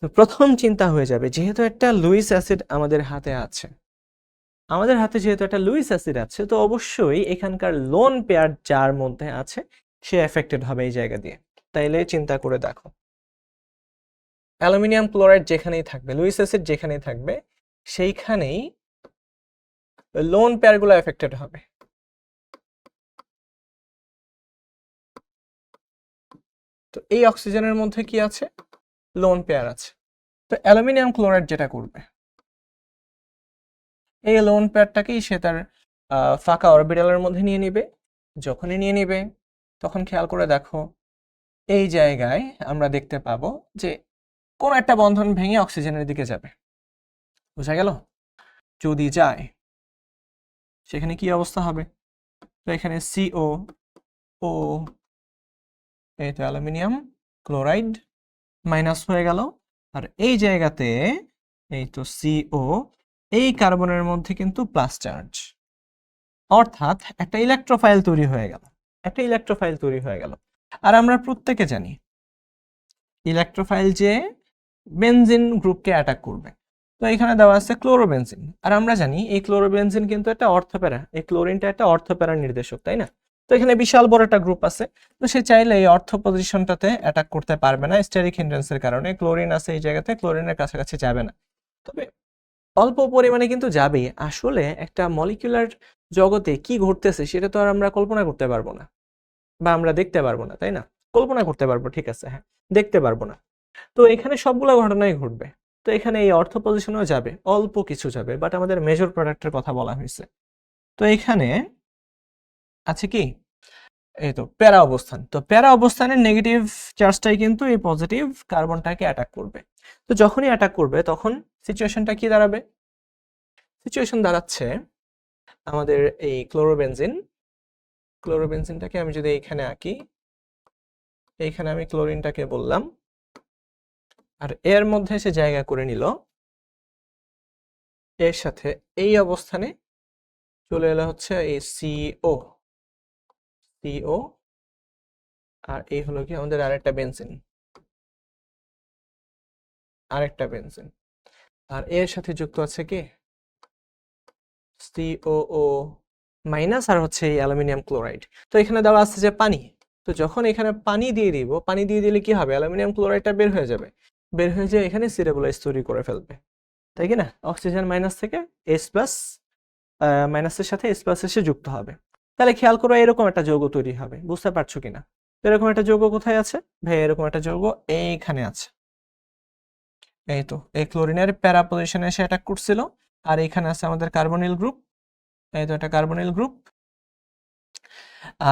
তো প্রথম চিন্তা হয়ে যাবে, যেহেতু একটা লুইস অ্যাসিড আমাদের হাতে আছে, যেহেতু একটা লুইস অ্যাসিড আছে, তো অবশ্যই এখানকার লোন পেয়ার যার মধ্যে আছে সে এফেক্টেড হবে এই জায়গা দিয়ে। তাইলে চিন্তা করে দেখো, অ্যালুমিনিয়াম ক্লোরাইড যেখানেই থাকবে, লুইস অ্যাসিড যেখানেই থাকবে, সেইখানেই লোন পেয়ারগুলো এফেক্টেড হবে। তো এই অক্সিজেনের মধ্যে কি আছে? লোন পেয়ার আছে। তো অ্যালুমিনিয়াম ক্লোরাইড যেটা করবে, এই লোন পেয়ারটাকেই সে তার ফাঁকা অরবিটালের মধ্যে নিয়ে নিবে। যখনই নিয়ে নিবে, তখন খেয়াল করে দেখো, এই জায়গায় আমরা দেখতে পাবো যে কোন একটা বন্ধন ভেঙে অক্সিজেনের দিকে যাবে। বোঝা গেল? যদি যায়, সেখানে কি অবস্থা হবে? তো এখানে CO ও, এই তো অ্যালুমিনিয়াম ক্লোরাইড মাইনাস হয়ে গেল, আর এই জায়গাতে এই তো CO, এই কার্বনের মধ্যে কিন্তু প্লাস চার্জ, অর্থাৎ একটা ইলেকট্রোফাইল তৈরি হয়ে গেল, আর আমরা প্রত্যেকে জানি ইলেকট্রোফাইল যে বেনজিন গ্রুপকে অ্যাটাক করবে। তো এখানে দেওয়া আছে ক্লোরোবেনজিন, আর আমরা জানি এই ক্লোরোবেনজিন কিন্তু একটা অর্থপ্যারা, এই ক্লোরিনটা একটা অর্থপ্যারা নির্দেশক, তাই না? তো এখানে বিশাল বড় একটা গ্রুপ আছে, তো সে চাইলে এই অর্থ পজিশনটাতে অ্যাটাক করতে পারবে না, স্টেরিক হিন্ড্রেন্সের কারণে। ক্লোরিন আছে এই জায়গাতে, ক্লোরিনের কাছাকাছি যাবে না, তবে অল্প পরিমাণে কিন্তু যাবেই। আসলে একটা মলিকুলার জগতে কি ঘটতেছে সেটা তো আর আমরা কল্পনা করতে পারবো না, বা আমরা দেখতে পারবো না, তাই না? কল্পনা করতে পারবো, ঠিক আছে, হ্যাঁ, দেখতে পারবো না। তো এখানে সবগুলো ঘটনাই ঘটবে। তো এখানে এই অর্থ পজিশনেও যাবে, অল্প কিছু যাবে, বাট আমাদের মেজর প্রোডাক্টের কথা বলা হয়েছে। তো এখানে আছে কি? এই তো প্যারা অবস্থান। তো প্যারা অবস্থানের নেগেটিভ চার্জটাই কিন্তু এই পজিটিভ কার্বনটাকে অ্যাটাক করবে। তো যখনই অ্যাটাক করবে, তখন সিচুয়েশনটা কি দাঁড়াবে? সিচুয়েশন দাঁড়াচ্ছে আমাদের এই ক্লোরোবেনজিনটাকে আমি যদি এইখানে আঁকি, এইখানে আমি ক্লোরিনটাকে বললাম, আর এর মধ্যে সে জায়গা করে নিল, এর সাথে এই অবস্থানে চলে এলো হচ্ছে এই CO, আর এই হলো কি আমাদের আরেকটা বেনজিন, আর এর সাথে যুক্ত আছে কি COO মাইনাস, আর হচ্ছে এই অ্যালুমিনিয়াম ক্লোরাইড। তো এখানে দেওয়া আছে যে পানি। তো যখন এখানে পানি দিয়ে দিব, পানি দিয়ে দিলে কি হবে? অ্যালুমিনিয়াম ক্লোরাইডটা বের হয়ে যাবে, এখানে সিরাবুলাইজ তৈরি করে ফেলবে, তাই কি না? অক্সিজেন মাইনাস থেকে H+, মাইনাসের সাথে H+ এসে যুক্ত হবে। তাহলে খেয়াল করো, এরকম একটা যৌগ তৈরি হবে। বুঝতে পারছো কিনা? এরকম একটা যৌগ কোথায় আছে ভাই? এরকম একটা যৌগ এইখানে আছে। এই তো এই ক্লোরিনের প্যারা পজিশনে এসে অ্যাটাক করছিল, আর এখানে আছে আমাদের কার্বনিল গ্রুপ, এই তো একটা কার্বনিল গ্রুপ,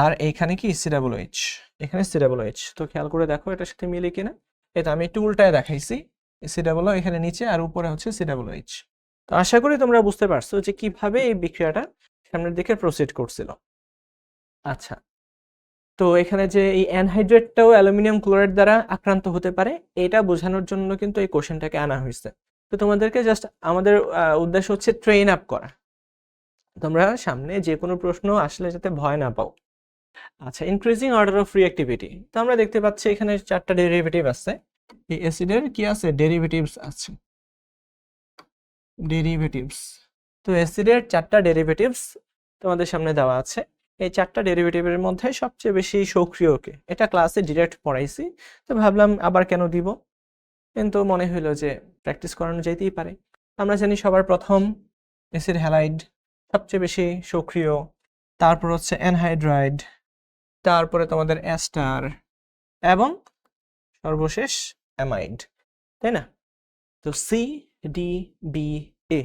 আর এইখানে কি COOH, এখানে COOH। তো খেয়াল করে দেখো এটার সাথে মিলে কিনা। এই তো আমি একটু উল্টায় দেখাইছি, COO এখানে নিচে, আর উপরে হচ্ছে COOH। তো আশা করি তোমরা বুঝতে পারছো যে কিভাবে এই বিক্রিয়াটা সামনের দিকে প্রসিড করছিল। আচ্ছা, তো এখানে যে এই অ্যানহাইড্রেটটাও অ্যালুমিনিয়াম ক্লোরাইড দ্বারা আক্রান্ত হতে পারে, এটা বোঝানোর জন্য কিন্তু এই কোশ্চেনটাকে আনা হয়েছে। তো তোমাদেরকে জাস্ট আমাদের উদ্দেশ্য হচ্ছে ট্রেন আপ করা, তোমরা সামনে যে কোনো প্রশ্ন আসলে যাতে ভয় না পাও। আচ্ছা, ইনক্রিজিং অর্ডার অফ রিঅ্যাক্টিভিটি। তো আমরা দেখতে পাচ্ছি এখানে 4টা ডেরিভেটিভ আছে। এই অ্যাসিডের কি আছে? ডেরিভেটিভস আছে, তো অ্যাসিডের 4টা ডেরিভেটিভস তোমাদের সামনে দেওয়া আছে। এই 4টা ডেরিভেটিভের মধ্যে সবচেয়ে বেশি সক্রিয়কে, এটা ক্লাসে ডিরেক্ট পড়াইছি, তো ভাবলাম আবার কেন দিব, কিন্তু মনে হইলো যে প্র্যাকটিস করানো যাইতেই পারে। আমরা জানি সবার প্রথম অ্যাসিড হ্যালাইড সবচেয়ে বেশি সক্রিয়, তারপর হচ্ছে অ্যানহাইড্রাইড, তারপরে তোমাদের অ্যাস্টার, এবং সর্বশেষ অ্যামাইড, তাই না? তো CDBA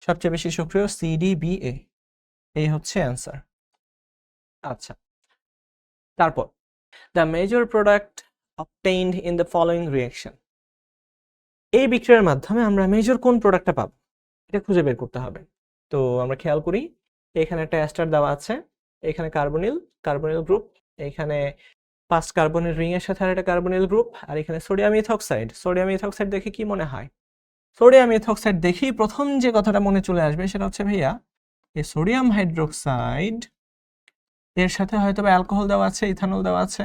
সবচেয়ে বেশি সক্রিয়, CDBA, এই হচ্ছে অ্যান্সার। আচ্ছা, তারপর the major product obtained in the following reaction, এই বিক্রিয়ার মাধ্যমে আমরা মেজর কোন প্রোডাক্টটা পাবো এটা খুঁজে বের করতে হবে। তো আমরা খেয়াল করি, এখানে একটা অ্যাস্টার দেওয়া আছে, এখানে কার্বনিল গ্রুপ, এখানে 5 কার্বনের রিং এর সাথে আরেকটা কার্বনিল গ্রুপ, আর এখানে সোডিয়াম ইথক্সাইড দেখে কি মনে হয়? সোডিয়াম ইথক্সাইড দেখেই প্রথম যে কথাটা মনে চলে আসবে সেটা হচ্ছে ভাইয়া এই সোডিয়াম হাইড্রোক্সাইড এর সাথে হয়তো বা অ্যালকোহল দেওয়া আছে, ইথানল দেওয়া আছে।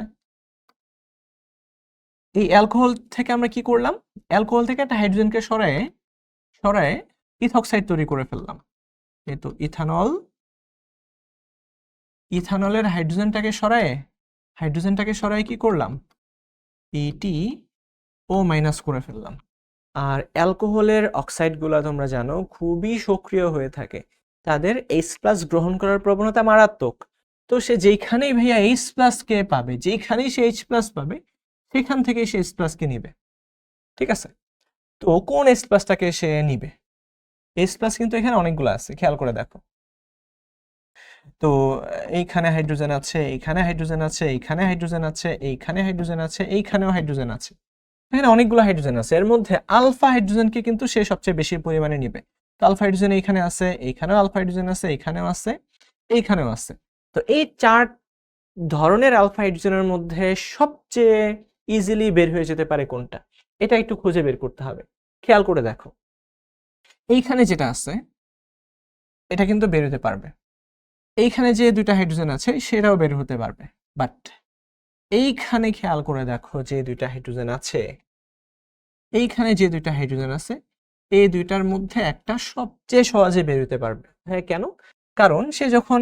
এই অ্যালকোহল থেকে আমরা কি করলাম? অ্যালকোহল থেকে একটা হাইড্রোজেনকে সরায়ে ইথক্সাইড তৈরি করে ফেললাম। এই তো ইথানলের হাইড্রোজেনটাকে সরায়ে কি করলাম? এটি ও মাইনাস করে ফেললাম। আর অ্যালকোহলের অক্সাইডগুলো তোমরা জানো খুবই সক্রিয় হয়ে থাকে, তাদের H+ গ্রহণ করার প্রবণতা মারাত্মক। তো সে যেখানেই ভাইয়া H+ কে পাবে, যেখানেই সে H+ পাবে সেখান থেকেই সে H+ কে নিবে, ঠিক আছে? তো কোন H+টাকে সে নিবে? H+ কিন্তু এখানে অনেকগুলো আছে, খেয়াল করে দেখো। তো এইখানে হাইড্রোজেন আছে, এইখানে হাইড্রোজেন আছে, এইখানে হাইড্রোজেন আছে, এইখানে হাইড্রোজেন আছে, এইখানেও হাইড্রোজেন আছে, এখানে অনেকগুলো হাইড্রোজেন আছে। এর মধ্যে আলফা হাইড্রোজেনকে কিন্তু সে সবচেয়ে বেশি পরিমাণে নিবে। তো আলফা হাইড্রোজেন এইখানে আছে, এইখানেও আলফা হাইড্রোজেন আছে, এইখানেও আছে, এইখানেও আছে। তো এই 4 ধরনের আলফা হাইড্রোজেনের মধ্যে সবচেয়ে ইজিলি বের হয়ে যেতে পারে কোনটা, এটা একটু খুঁজে বের করতে হবে। খেয়াল করে দেখো, এইখানে যেটা আছে এটা কিন্তু বের হতে পারবে, এইখানে যে 2টা হাইড্রোজেন আছে সেটাও বের হতে পারবে, বাট এইখানে খেয়াল করে দেখো যে 2টা হাইড্রোজেন আছে, এইখানে যে 2টা হাইড্রোজেন আছে এই 2টার মধ্যে একটা সবচেয়ে সহজে বের হতে পারবে। হ্যাঁ, কেন? কারণ সে যখন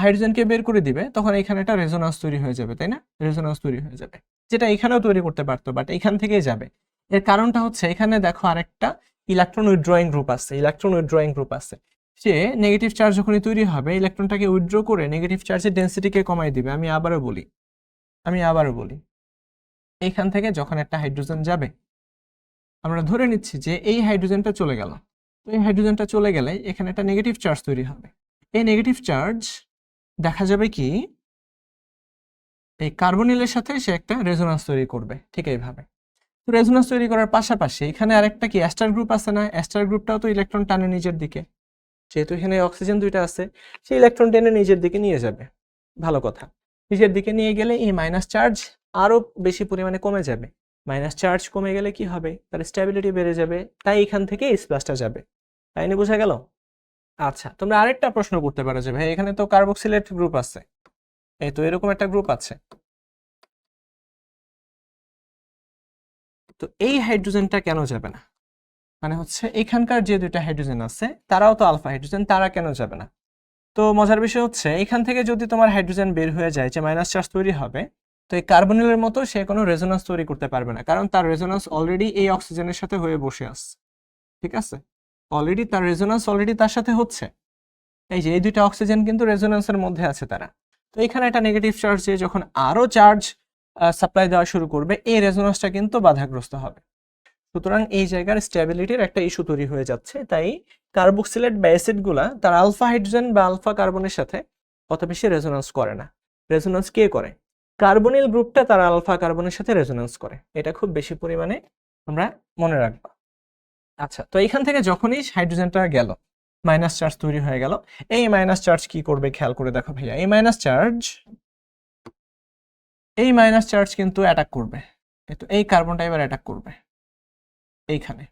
হাইড্রোজেনকে বের করে দিবে তখন এখানে একটা রেজোন্যান্স তৈরি হয়ে যাবে, তাই না? রেজোন্যান্স তৈরি হয়ে যাবে, যেটা এখানেও তৈরি করতে পারতো, বাট এখান থেকেই যাবে। এর কারণটা হচ্ছে এখানে দেখো আরেকটা ইলেকট্রন উইথড্রয়িং গ্রুপ আছে। সে নেগেটিভ চার্জ যখনই তৈরি হবে ইলেকট্রনটাকে উইথড্র করে নেগেটিভ চার্জের ডেন্সিটিকে কমাই দিবে। আমি আবারও বলি, এইখান থেকে যখন একটা হাইড্রোজেন যাবে আমরা ধরে নিচ্ছি যে এই হাইড্রোজেনটা চলে গেল, তো এই হাইড্রোজেনটা চলে গেলে এখানে একটা নেগেটিভ চার্জ তৈরি হবে। এই নেগেটিভ চার্জ দেখা যাবে কি এই কার্বনিলের সাথে সে একটা রেজোন্যান্স তৈরি করবে, ঠিক এইভাবে। তো রেজোন্যান্স তৈরি করার পাশাপাশি এখানে আরেকটা কি অ্যাস্টার গ্রুপ আছে না? অ্যাস্টার গ্রুপটাও তো ইলেকট্রন টানে নিজের দিকে, যেহেতু এখানে অক্সিজেন 2টা আছে সেই ইলেকট্রন টেনে নিজের দিকে নিয়ে যাবে। ভালো কথা, নিজের দিকে নিয়ে গেলে এই মাইনাস চার্জ আরো বেশি পরিমাণে কমে যাবে। মাইনাস চার্জ কমে গেলে কি হবে? তার স্ট্যাবিলিটি বেড়ে যাবে, তাই এখান থেকে H+টা যাবে। তাই না, বোঝা গেল? আচ্ছা, তোমরা আরেকটা প্রশ্ন করতে পারো যে ভাই এখানে তো কার্বক্সিলেট গ্রুপ আছে, এই তো এরকম একটা গ্রুপ আছে, তো এই হাইড্রোজেনটা কেন যাবে না? মানে হচ্ছে এখানকার যে 2টা হাইড্রোজেন আছে তারাও তো আলফা হাইড্রোজেন, তারা কেন যাবে না? তো মজার বিষয় হচ্ছে এখান থেকে যদি তোমার হাইড্রোজেন বের হয়ে যায় যে মাইনাস চার্জ তৈরি হবে, তো এই কার্বনিলের মতো সে কোনো রেজোন্যান্স তৈরি করতে পারবে না, কারণ তার রেজোন্যান্স অলরেডি এই অক্সিজেনের সাথে হয়ে বসে আছে, ঠিক আছে? তার রেজোন্যান্স অলরেডি তার সাথে হচ্ছে। এই যে এই 2টা অক্সিজেন কিন্তু রেজোন্যান্সের মধ্যে আছে তারা। তো এখানে একটা নেগেটিভ চার্জ যে যখন আরো চার্জ সাপ্লাই দেওয়া শুরু করবে এই রেজোন্যান্সটা কিন্তু বাধাগ্রস্ত হবে। সুতরাং এই জায়গার স্ট্যাবিলিটির একটা ইস্যু তৈরি হয়ে যাচ্ছে। তাই কার্বক্সিলেট বা অ্যাসিডগুলা তার আলফা হাইড্রোজেন বা আলফা কার্বনের সাথে অত বেশি রেজোন্যান্স করে না। রেজোন্যান্স কে করে? কার্বনিল গ্রুপটা তার আলফা কার্বনের সাথে রেজোন্যান্স করে, এটা খুব বেশি পরিমাণে আমরা মনে রাখবো। আচ্ছা, তো এখান থেকে যখনই হাইড্রোজেনটা গেল মাইনাস চার্জ তৈরি হয়ে গেল, এই মাইনাস চার্জ কি করবে খেয়াল করে দেখো ভাইয়া, এই মাইনাস চার্জ কিন্তু অ্যাটাক করবে, তো এই কার্বনটা এবার অ্যাটাক করবে এইখানে।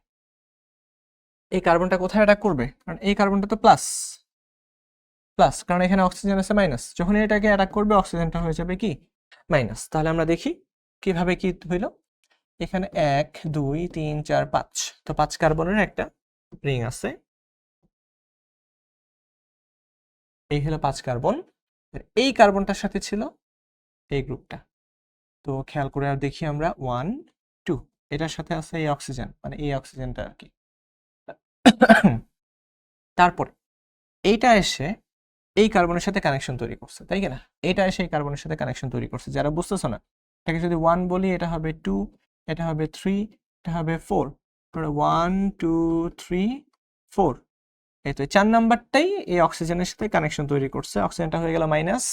এই কার্বনটা কোথায় অ্যাটাক করবে? কারণ এই কার্বনটা তো প্লাস, কারণ এখানে অক্সিজেন আছে মাইনাস, যখন এটাকে অ্যাটাক করবে অক্সিজেনটা হয়ে যাবে কি মাইনাস। তাহলে আমরা দেখি কিভাবে কি হইল। এখানে 1 2 3 4 5, তো 5 কার্বনের একটা রিং আছে, এই হলো 5 কার্বন। এই কার্বনটার সাথে ছিল এই গ্রুপটা, তো খেয়াল করে আর দেখি আমরা 1 2, এটার সাথে আছে এই অক্সিজেন, মানে এই অক্সিজেনটা আর কি। তারপর এইটা এসে এই কার্বনের সাথে কানেকশন তৈরি করছে, তাই কিনা? এটা এসে এই কার্বনের সাথে কানেকশন তৈরি করছে, যারা বুঝতেছো না এটাকে যদি 1 বলি এটা হবে 2, এটা হবে 3, এটা হবে 4। 1 2 3 4। এই তো 4 নাম্বারটাই এই অক্সিজেনের সাথে কানেকশন তৈরি করছে, অক্সিজেনটা হয়ে গেল মাইনাস।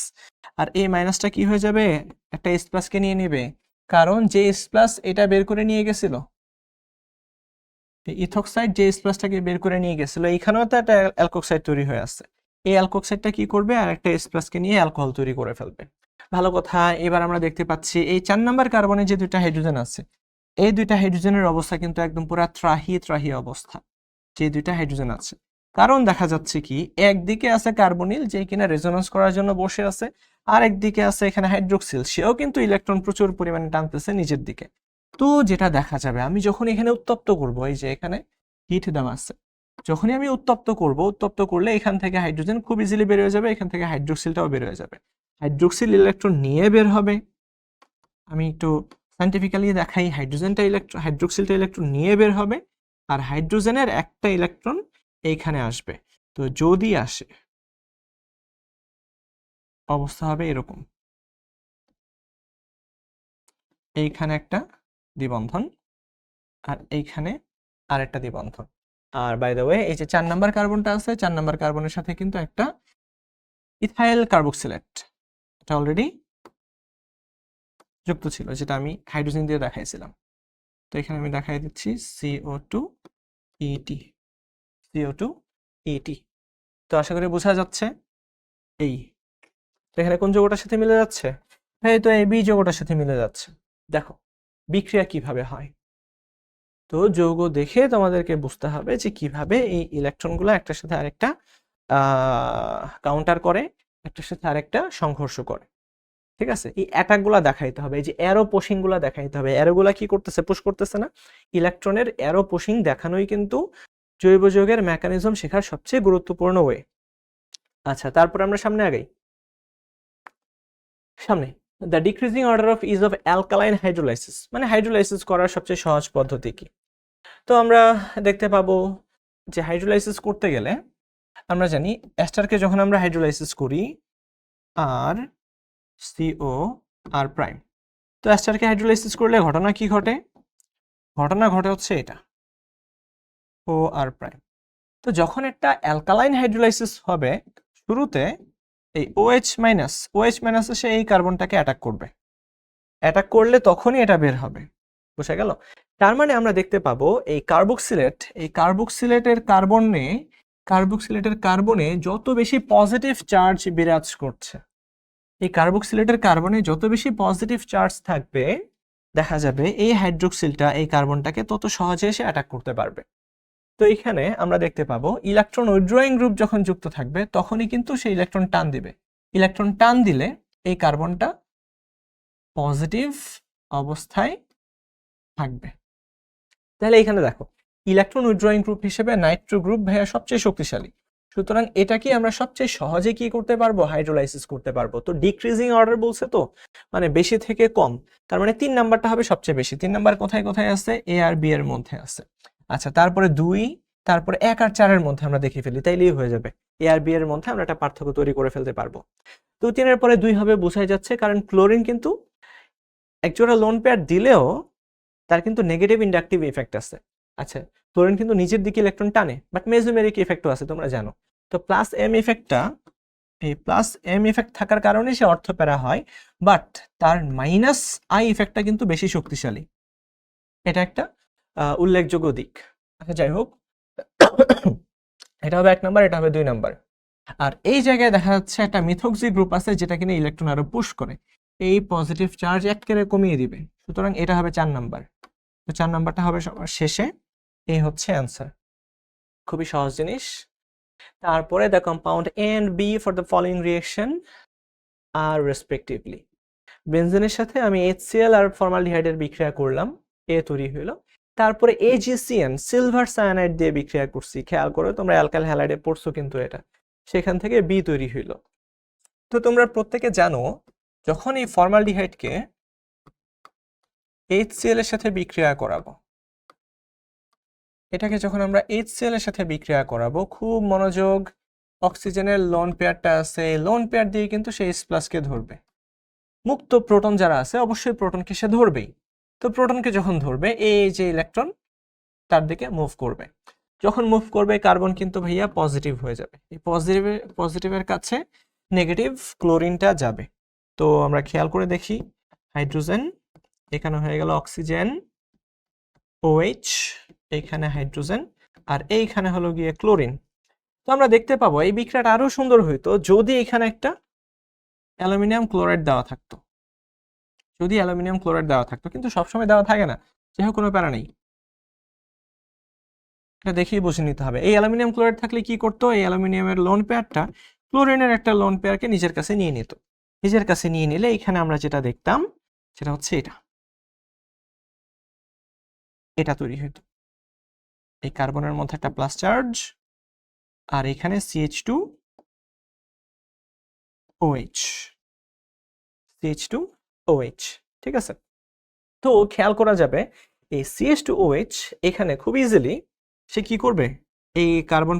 আর এই মাইনাসটা কি হয়ে যাবে, একটা H প্লাসকে নিয়ে নেবে, কারণ যে H প্লাস এটা বের করে নিয়ে গেছিল, ইথক্সাইড যে H প্লাসটাকে বের করে নিয়ে গেছিল, এইখানেও তো একটা অ্যালকোক্সাইড তৈরি হয়ে আছে। এই অ্যালকোক্সাইডটা কি করবে, আর একটা H প্লাসকে নিয়ে অ্যালকোহল তৈরি করে ফেলবে। ভালো কথা। এবার আমরা দেখতে পাচ্ছি এই 4 নাম্বার কার্বনে যে দুইটা হাইড্রোজেন আছে, এই দুইটা হাইড্রোজেনের অবস্থা কিন্তু একদম পুরা ত্রাহি অবস্থা, যে দুইটা হাইড্রোজেন আছে। কারণ দেখা যাচ্ছে কি, একদিকে আছে কার্বনিল যে কিনা রেজোন্যান্স করার জন্য বসে আছে, আর একদিকে আছে এখানে হাইড্রোক্সিল, সেও কিন্তু ইলেকট্রন প্রচুর পরিমাণে টানতেছে নিজের দিকে। তো যেটা দেখা যাবে, আমি যখন এখানে উত্তপ্ত করব, এই যে এখানে হিট দেওয়া আছে, যখনই আমি উত্তপ্ত করব, উত্তপ্ত করলে এখান থেকে হাইড্রোজেন খুব ইজিলি বের হয়ে যাবে, এখান থেকে হাইড্রোক্সিলটাও বের হয়ে যাবে। হাইড্রোক্সিল ইলেকট্রন নিয়ে বের হবে, আমি একটু সায়েন্টিফিক্যালি দেখাই, হাইড্রোক্সিলটা ইলেকট্রন নিয়ে বের হবে, আর হাইড্রোজেনের একটা ইলেকট্রন এইখানে আসবে। তো যদি আসে, অবস্থা হবে এরকম, এইখানে একটা দ্বিবন্ধন আর এইখানে আরেকটা দ্বিবন্ধন। আর বাই দ্য ওয়ে, এই যে 4 নাম্বার কার্বনটা আছে, 4 নাম্বার কার্বনের সাথে কিন্তু একটা ইথাইল কার্বক্সিলেট, এটা অলরেডি যুক্ত ছিল, যেটা আমি হাইড্রোজেন দিয়ে দেখাইছিলাম। তো এখানে আমি দেখাই দিচ্ছি CO2 ET। তো আশা করি বোঝা যাচ্ছে। এই এখানে কোন যৌগটার সাথে মিলে যাচ্ছে, এই তো এই বি যৌগটার সাথে মিলে যাচ্ছে। দেখো বিক্রিয়া কিভাবে হয়। তো যৌগ দেখে তোমাদেরকে বুঝতে হবে যে কিভাবে এই ইলেকট্রনগুলো একটার সাথে আরেকটা কাউন্টার করে, একটার সাথে আরেকটা সংঘর্ষ করে। ঠিক আছে, এই অ্যাটাকগুলো দেখাইতে হবে, এই যে অ্যারো পুশিং গুলা দেখাইতে হবে। অ্যারোগুলা কি করতেছে, পুশ করতেছে না। ইলেকট্রনের অ্যারো পুশিং দেখানোই কিন্তু জৈব যৌগের মেকানিজম শেখার সবচেয়ে গুরুত্বপূর্ণ ওয়ে। আচ্ছা, তারপর আমরা সামনে আগাই। সামনে, the decreasing order of is of alkaline hydrolysis, মানে হাইড্রোলাইসিস করার সবচেয়ে সহজ পদ্ধতি কি। তো আমরা দেখতে পাবো যে হাইড্রোলাইসিস করতে গেলে আমরা জানি এস্টারকে যখন আমরা হাইড্রোলাইসিস করি আর COR প্রাইম, তো এস্টারকে হাইড্রোলাইসিস করলে ঘটনা কি ঘটে, ঘটনা ঘটে হচ্ছে এটা OR প্রাইম। তো যখন একটা অ্যালকালাইন হাইড্রোলাইসিস হবে, শুরুতে এই OH মাইনাস এসে এই কার্বনটাকে অ্যাটাক করবে, অ্যাটাক করলে তখনই এটা বের হবে। বুঝা গেল? তার মানে আমরা দেখতে পাবো এই কার্বক্সিলেটের কার্বনে যত বেশি পজিটিভ চার্জ বিরাজ করছে, এই কার্বক্সিলেটের কার্বনে যত বেশি পজিটিভ চার্জ থাকবে, দেখা যাবে এই হাইড্রোক্সিলটা এই কার্বনটাকে তত সহজে এসে অ্যাটাক করতে পারবে। তো এখানে আমরা দেখতে পাবো ইলেকট্রন উইথড্রয়িং গ্রুপ যখন যুক্ত থাকবে, তখনই কিন্তু সেই ইলেকট্রন টান দিবে। ইলেকট্রন টান দিলে এই কার্বনটা পজিটিভ অবস্থায় থাকবে। তাহলে এখানে দেখো, ইলেকট্রন উইথড্রয়িং গ্রুপ হিসেবে নাইট্রো গ্রুপ ভাইয়া সবচেয়ে শক্তিশালী, সুতরাং এটাকে আমরা সবচেয়ে সহজে কি করতে পারবো, হাইড্রোলাইসিস করতে পারবো। তো ডিক্রিজিং অর্ডার বলছে, তো মানে বেশি থেকে কম, তার মানে 3 নাম্বারটা হবে সবচেয়ে বেশি। 3 নাম্বার কোথায় কোথায় আছে, এ আর বি এর মধ্যে আছে। আচ্ছা, তারপরে 2, তারপরে 1 আর 4 এর মধ্যে আমরা দেখে ফেলি, তাইলেই হয়ে যাবে। এ আর বি এর মধ্যে আমরা একটা পার্থক্য তৈরি করে ফেলতে পারবো। তো 3 এর পরে 2 হবে, বোঝাই যাচ্ছে, কারণ ক্লোরিন কিন্তু একজোড়া লোন পেয়ার দিলেও তার কিন্তু নেগেটিভ ইন্ডাকটিভ ইফেক্ট আছে। আচ্ছা, ক্লোরিন কিন্তু নিচের দিকে ইলেকট্রন টানে, বাট মেসোমেরিক ইফেক্টও আছে, তোমরা জানো। তো প্লাস এম ইফেক্টটা, এই প্লাস এম ইফেক্ট থাকার কারণে সে অর্থপ্যারা হয়, বাট তার মাইনাস আই ইফেক্টটা কিন্তু বেশি শক্তিশালী। এটা একটা উল্লেখযোগ্য দিক। আচ্ছা, যাই হোক, এটা হবে 1 নাম্বার, এটা হবে 2 নাম্বার। আর এই জায়গায় দেখা যাচ্ছে একটা মিথক্সি গ্রুপ আছে, যেটা কিনা ইলেকট্রন আরো পুশ করে এই পজিটিভ চার্জ একেবারে কমিয়ে দিবে, সুতরাং এটা হবে 4 নাম্বার। তো 4 নাম্বারটা হবে সবার শেষে। এই হচ্ছে অ্যান্সার, খুবই সহজ জিনিস। তারপরে the compound A and B for the following reaction আর রেসপেক্টিভলি। বেনজেনের সাথে আমি HCl আর ফর্মালডিহাইডের বিক্রিয়া করলাম, A তৈরি হলো। তারপরে AgCN সিলভার সায়ানাইড দিয়ে বিক্রিয়া করছি, খেয়াল করো, তোমরা অ্যালকাইল হ্যালাইডে পড়ছো কিন্তু এটা, সেখান থেকে B তৈরি হইলো। তো তোমরা প্রত্যেকে জানো, যখন এই ফর্মালডিহাইডকে HCl এর সাথে বিক্রিয়া করাবো, এটাকে যখন আমরা HCl এর সাথে বিক্রিয়া করাবো, খুব মনোযোগ, অক্সিজেনের লোন পেয়ারটা আছে, লোন পেয়ার দিয়ে কিন্তু সেই H+ কে ধরবে। মুক্ত প্রোটন যারা আছে অবশ্যই প্রোটনকে সে ধরবেই। তো প্রোটনকে যখন ধরবে এই যে ইলেকট্রন তার দিকে মুভ করবে, যখন মুভ করবে কার্বন কিন্তু ভাইয়া পজিটিভ হয়ে যাবে, এই পজিটিভের কাছে নেগেটিভ ক্লোরিনটা যাবে। তো আমরা খেয়াল করে দেখি, হাইড্রোজেন এখানে হয়ে গেল অক্সিজেন OH, এইখানে হাইড্রোজেন, আর এইখানে হলো গিয়ে ক্লোরিন। তো আমরা দেখতে পাবো এই বিক্রিয়াটা আরো সুন্দর হইতো যদি এখানে একটা অ্যালুমিনিয়াম ক্লোরাইড দেওয়া থাকতো, যদি অ্যালুমিনিয়াম ক্লোরাইড দেওয়া থাকতো, কিন্তু সবসময় দেওয়া থাকে না, যাই হোক কোনো প্যারা নেই, এটা দেখেই বুঝে নিতে হবে। এই অ্যালুমিনিয়াম ক্লোরাইড থাকলে কি করতো, এই অ্যালুমিনিয়ামের লোন পেয়ারটা ক্লোরিনের একটা লোন পেয়ারকে নিজের কাছে নিয়ে নিত, নিজের কাছে নিয়ে নিলে এখানে আমরা যেটা দেখতাম সেটা হচ্ছে এটা তৈরি হইতো, এই কার্বনের মধ্যে একটা প্লাস চার্জ আর এখানে CH2OH, ঠিক আছে। তো খেয়াল করা যাবে এই CH2OH এখানে খুব ইজিলি সে কি করবে, এই কার্বন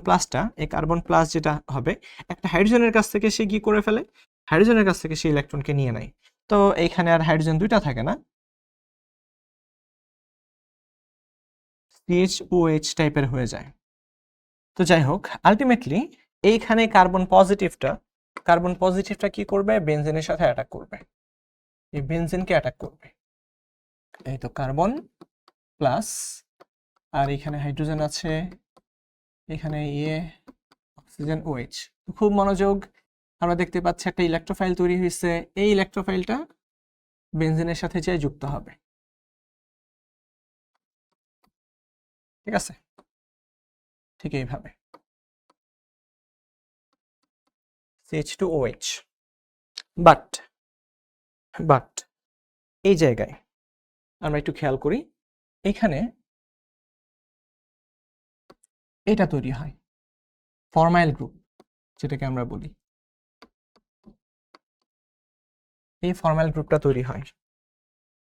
প্লাস যেটা হবে একটা হাইড্রোজেনের কাছ থেকে সে কি করে ফেলে, হাইড্রোজেনের কাছ থেকে সে ইলেকট্রনকে নিয়ে নেয়। তো এইখানে আর হাইড্রোজেন দুইটা থাকে না, CHOH টাইপের হয়ে যায়। তো যাই হোক, আলটিমেটলি এইখানে কার্বন পজিটিভটা কি করবে, বেনজিনের সাথে অ্যাটাক করবে, এই বেনজিনকে অ্যাটাক করবে। এই তো কার্বন প্লাস, আর এখানে হাইড্রোজেন আছে, এখানে অক্সিজেন OH। খুব মনোযোগ, আমরা দেখতে পাচ্ছি একটা ইলেকট্রোফাইল তৈরি হয়েছে, এই ইলেকট্রোফাইলটা বেনজিনের সাথে যেয়ে যুক্ত হবে, ঠিক আছে, ঠিক এইভাবে CH2OH। বাট এই জায়গায় আমরা একটু খেয়াল করি, এখানে এটা তৈরি হয় ফরমাইল গ্রুপ, যেটাকে আমরা বলি, এই ফরমাইল গ্রুপটা তৈরি হয়।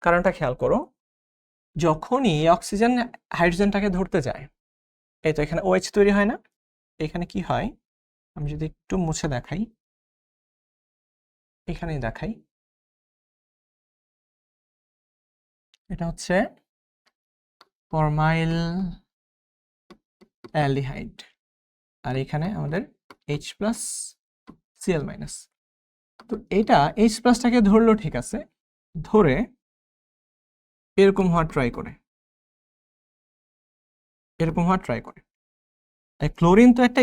কারণটা খেয়াল করো, যখনই অক্সিজেন হাইড্রোজেনটাকে ধরতে যায়, এই তো এখানে OH তৈরি হয় না, এখানে কি হয়, আমি যদি একটু মুছে দেখাই, এখানেই দেখাই, এটা হচ্ছে ফরমাইল অ্যালডিহাইড, আর এখানে আমাদের H+Cl-। তো এটা H+টাকে ধরলো, ঠিক আছে, ধরে এরকম হওয়ার ট্রাই করে, ক্লোরিন তো একটা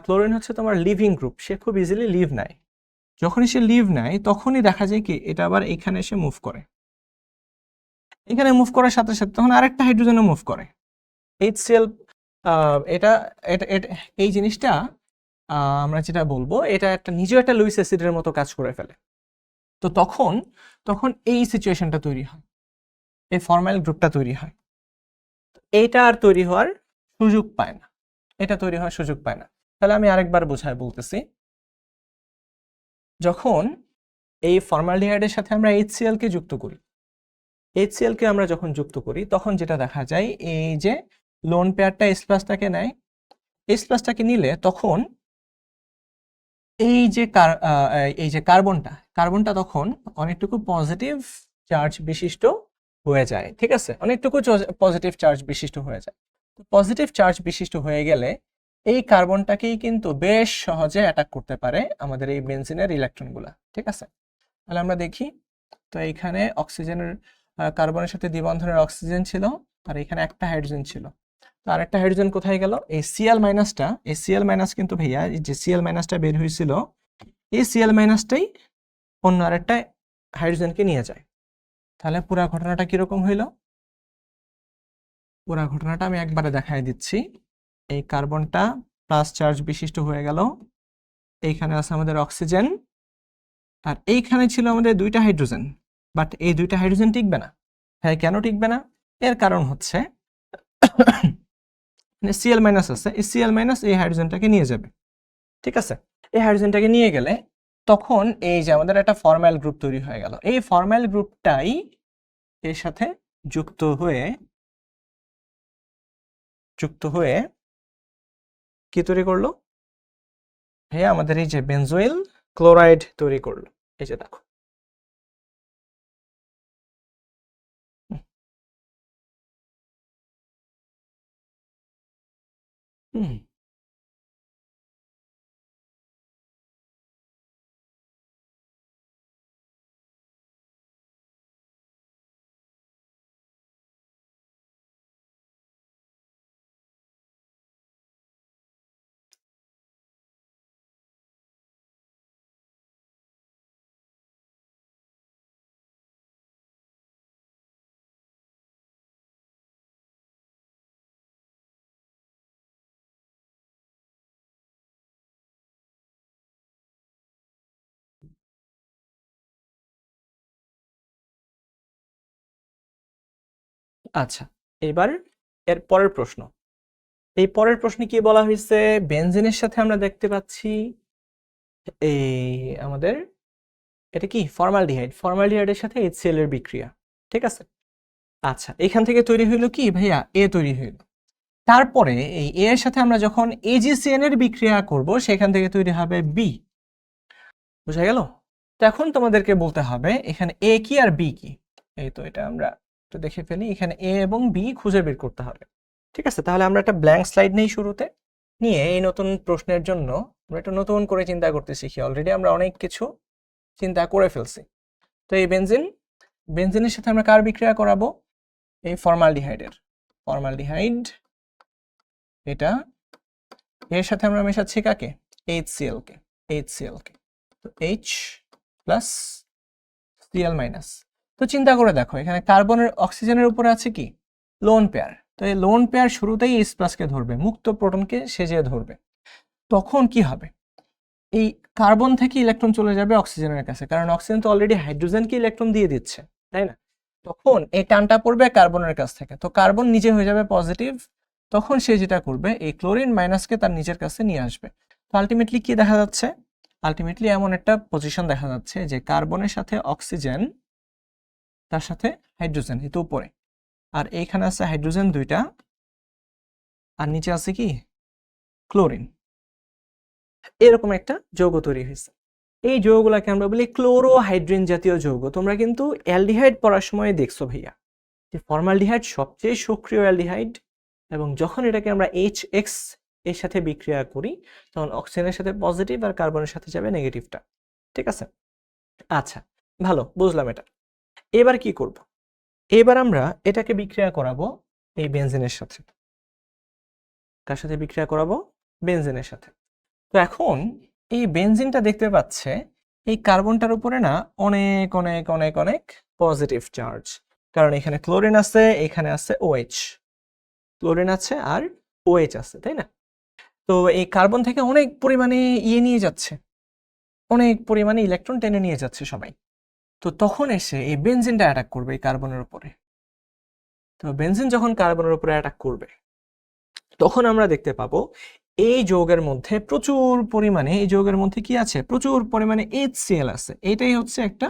ক্লোরিন হচ্ছে তোমার লিভিং গ্রুপ, সে খুব ইজিলি লিভ নেয়, যখনই সে লিভ নেয় তখনই দেখা যায় কি এটা আবার এখানে এসে মুভ করে, এখানে মুভ করার সাথে সাথে তখন আরেকটা হাইড্রোজেনও মুভ করে, HCl। এটা এই জিনিসটা আমরা যেটা বলবো, এটা নিজেও একটা লুইস অ্যাসিডের মতো কাজ করে ফেলে। তো তখন এই সিচুয়েশনটা তৈরি হয়, এই ফরমাইল গ্রুপটা তৈরি হয়, এইটা আর তৈরি হওয়ার সুযোগ পায় না, এটা তৈরি হওয়ার সুযোগ পায় না। তাহলে আমি আরেকবার বোঝায় বলতেছি, যখন এই ফর্মালডিহাইডের সাথে আমরা HCl কে যুক্ত করি, HCl কে আমরা যখন যুক্ত করি তখন যেটা দেখা যায়, এই যে লোন পেয়ারটা H+টাকে নেয়, H+টাকে নিলে তখন এই যে কার্বনটা তখন অনেকটুকু পজিটিভ চার্জ বিশিষ্ট হয়ে যায়, ঠিক আছে, অনেকটুকু পজিটিভ চার্জ বিশিষ্ট হয়ে যায়। পজিটিভ চার্জ বিশিষ্ট হয়ে গেলে এই কার্বনটাকেই কিন্তু বেশ সহজে অ্যাটাক করতে পারে আমাদের এই বেনজিনের ইলেকট্রনগুলা, ঠিক আছে। তাহলে আমরা দেখি, তো এইখানে অক্সিজেনের কার্বনের সাথে দ্বিবন্ধনের অক্সিজেন ছিল, আর এখানে একটা হাইড্রোজেন ছিল, তো আরেকটা হাইড্রোজেন কোথায় গেল, এই Cl- কিন্তু ভাইয়া এই যে Cl- বের হয়েছিল, এই Cl- অন্য আরেকটা হাইড্রোজেনকে নিয়ে যায়। তাহলে পুরা ঘটনাটা কিরকম হইল, পুরা ঘটনাটা আমি একবারে দেখাই দিচ্ছি। এই কার্বনটা প্লাস চার্জ বিশিষ্ট হয়ে গেল, এইখানে আছে আমাদের অক্সিজেন, আর এইখানে ছিল আমাদের দুইটা হাইড্রোজেন, বাট এই দুইটা হাইড্রোজেন টিকবে না। হ্যাঁ, কেন টিকবে না, এর কারণ হচ্ছে Cl- আছে, এই Cl- এই হাইড্রোজেনটাকে নিয়ে যাবে, ঠিক আছে। এই হাইড্রোজেনটাকে নিয়ে গেলে তখন এই যে আমাদের একটা ফরমাইল গ্রুপ তৈরি হয়ে গেল, এই ফরমাইল গ্রুপটাই এর সাথে যুক্ত হয়ে কি তৈরি করলো, হ্যাঁ আমাদের এই যে বেনজোইল ক্লোরাইড তৈরি করলো, এই যে দেখো, হুম, আচ্ছা, এবার এর পরের প্রশ্ন। এই পরের প্রশ্নে কি বলা হয়েছে, বেনজিনের সাথে আমরা দেখতে পাচ্ছি এই আমাদের এটা কি ফর্মালডিহাইড, ফর্মালডিহাইডের সাথে HCl এর বিক্রিয়া, ঠিক আছে। আচ্ছা, এখান থেকে তৈরি হইলো কি ভাইয়া, এ তৈরি হইলো। তারপরে এই এ এর সাথে আমরা যখন AgCN এর বিক্রিয়া করব, সেখান থেকে তৈরি হবে বি। বুঝা গেল? তো এখন তোমাদেরকে বলতে হবে এখানে এ কি আর বি কি। এই তো এটা আমরা একটু দেখে ফেলি, এখানে এ এবং বি খুঁজে বের করতে হবে, ঠিক আছে। তাহলে আমরা একটা ব্ল্যাঙ্ক স্লাইড নেই শুরুতে, নিয়ে এই নতুন প্রশ্নের জন্য আমরা একটু নতুন করে চিন্তা করতে শিখি। অলরেডি আমরা অনেক কিছু চিন্তা করে ফেলছি। তো এই বেনজিনের সাথে আমরা কার বিক্রিয়া করাবো, এই ফর্মালডিহাইডের, ফর্মালডিহাইড এটা, এর সাথে আমরা মেশাচ্ছি কাকে, HCl কে, HCl কে। তো H প্লাস Cl মাইনাস। তো চিন্তা করে দেখো, এখানে কার্বনের অক্সিজেনের উপরে আছে কি লোন পেয়ার। তো এই লোন পেয়ার শুরুতেই H প্লাসকে ধরবে, মুক্ত প্রোটনকে সেজে ধরবে। তখন কি হবে, এই কার্বন থেকে ইলেকট্রন চলে যাবে অক্সিজেনের কাছে, কারণ অক্সিজেন তো অলরেডি হাইড্রোজেনকে ইলেকট্রন দিয়ে দিচ্ছে, তাই না। তখন এই টানটা পড়বে কার্বনের কাছ থেকে, তো কার্বন নিজে হয়ে যাবে পজিটিভ। তখন সে যেটা করবে, এই ক্লোরিন মাইনাসকে তার নিজের কাছে নিয়ে আসবে। তো আলটিমেটলি কি দেখা যাচ্ছে, আলটিমেটলি এমন একটা পজিশন দেখা যাচ্ছে যে কার্বনের সাথে অক্সিজেন, তার সাথে হাইড্রোজেন এই তো উপরে, আর এইখানে আছে হাইড্রোজেন দুইটা, আর নিচে আছে কি ক্লোরিন। এরকম একটা যৌগ তৈরি হয়েছে। এই যৌগগুলোকে আমরা বলি ক্লোরোহাইড্রিন জাতীয় যৌগ। তোমরা কিন্তু অ্যালডিহাইড পড়ার সময় দেখছো ভাইয়া, যে ফর্মালডিহাইড সবচেয়ে সক্রিয় অ্যালডিহাইড, এবং যখন এটাকে আমরা HX এর সাথে বিক্রিয়া করি, তখন অক্সিজেনের সাথে পজিটিভ আর কার্বনের সাথে যাবে নেগেটিভটা, ঠিক আছে। আচ্ছা, ভালো, বুঝলাম এটা। এবার কি করব, এবার আমরা এটাকে বিক্রিয়া করাবো এই বেনজিনের সাথে। কার সাথে বিক্রিয়া করাবো, বেনজিনের সাথে। তো এখন এই বেনজিনটা দেখতে পাচ্ছে এই কার্বনটার উপরে না অনেক অনেক অনেক অনেক পজিটিভ চার্জ, কারণ এখানে ক্লোরিন আছে, এখানে আছে OH, ক্লোরিন আছে আর OH আছে, তাই না। তো এই কার্বন থেকে অনেক পরিমাণে নিয়ে যাচ্ছে, অনেক পরিমাণে ইলেকট্রন টেনে নিয়ে যাচ্ছে সবাই। তো তখন এসে এই বেনজিনটা অ্যাটাক করবে এই কার্বনের উপরে। তো বেনজিন যখন কার্বনের উপরে অ্যাটাক করবে, তখন আমরা দেখতে পাবো এই যৌগের মধ্যে প্রচুর পরিমাণে, এই যৌগের মধ্যে কি আছে, প্রচুর পরিমাণে HCl আছে। এটাই হচ্ছে একটা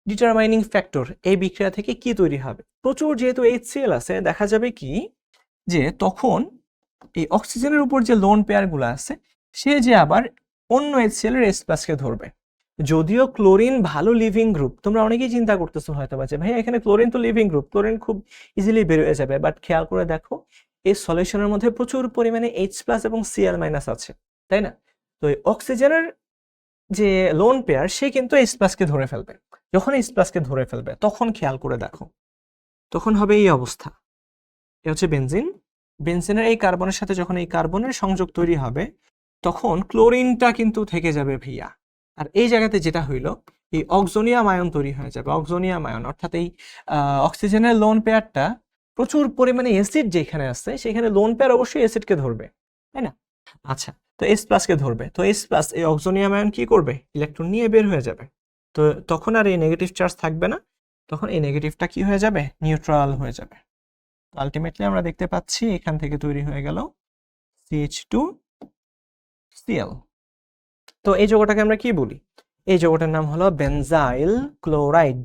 ডিটারমাইনিং ফ্যাক্টর এই বিক্রিয়া থেকে কি তৈরি হবে। প্রচুর যেহেতু HCl আছে, দেখা যাবে কি যে তখন এই অক্সিজেনের উপর যে লোন পেয়ারগুলো আছে, সে যে আবার অন্য HCl এর H+ কে ধরবে। যদিও ক্লোরিন ভালো লিভিং গ্রুপ, তোমরা অনেকেই চিন্তা করতেছো হয়তো যে ভাই এখানে ক্লোরিন তো লিভিং গ্রুপ, ক্লোরিন খুব ইজিলি বের হয়ে যাবে, বাট খেয়াল করে দেখো এই সলিউশনের মধ্যে প্রচুর পরিমাণে H+ এবং Cl- আছে, তাই না। তো এই অক্সিজেনের যে লোন পেয়ার, সে কিন্তু H+ কে ধরে ফেলবে। যখন H+ কে ধরে ফেলবে, তখন খেয়াল করে দেখো, তখন হবে এই অবস্থা। এটা হচ্ছে বেনজিন। বেনজিনের এই কার্বনের সাথে যখন এই কার্বনের সংযোগ তৈরি হবে, তখন ক্লোরিনটা কিন্তু থেকে যাবে ভাইয়া। আর এই জায়গাতে যেটা হইলো, এই অক্সোনিয়াম আয়ন তৈরি হয়ে যাবে, অক্সোনিয়াম আয়ন, অর্থাৎ এই অক্সিজেনের লোন পেয়ারটা প্রচুর পরিমাণে অ্যাসিড যেখানে আছে, সেখানে লোন পেয়ার অবশ্যই অ্যাসিডকে ধরবে, তাই না। আচ্ছা, তো H+ কে ধরবে, তো H+ এই অক্সোনিয়াম আয়ন কি করবে, ইলেকট্রন নিয়ে বের হয়ে যাবে। তো তখন আর এই নেগেটিভ চার্জ থাকবে না, তখন এই নেগেটিভটা কি হয়ে যাবে, নিউট্রাল হয়ে যাবে। আলটিমেটলি আমরা দেখতে পাচ্ছি এখান থেকে তৈরি হয়ে গেল CH2Cl। তো এই যৌগটাকে আমরা কি বলি, এই যৌগটার নাম হলো বেনজাইল ক্লোরাইড।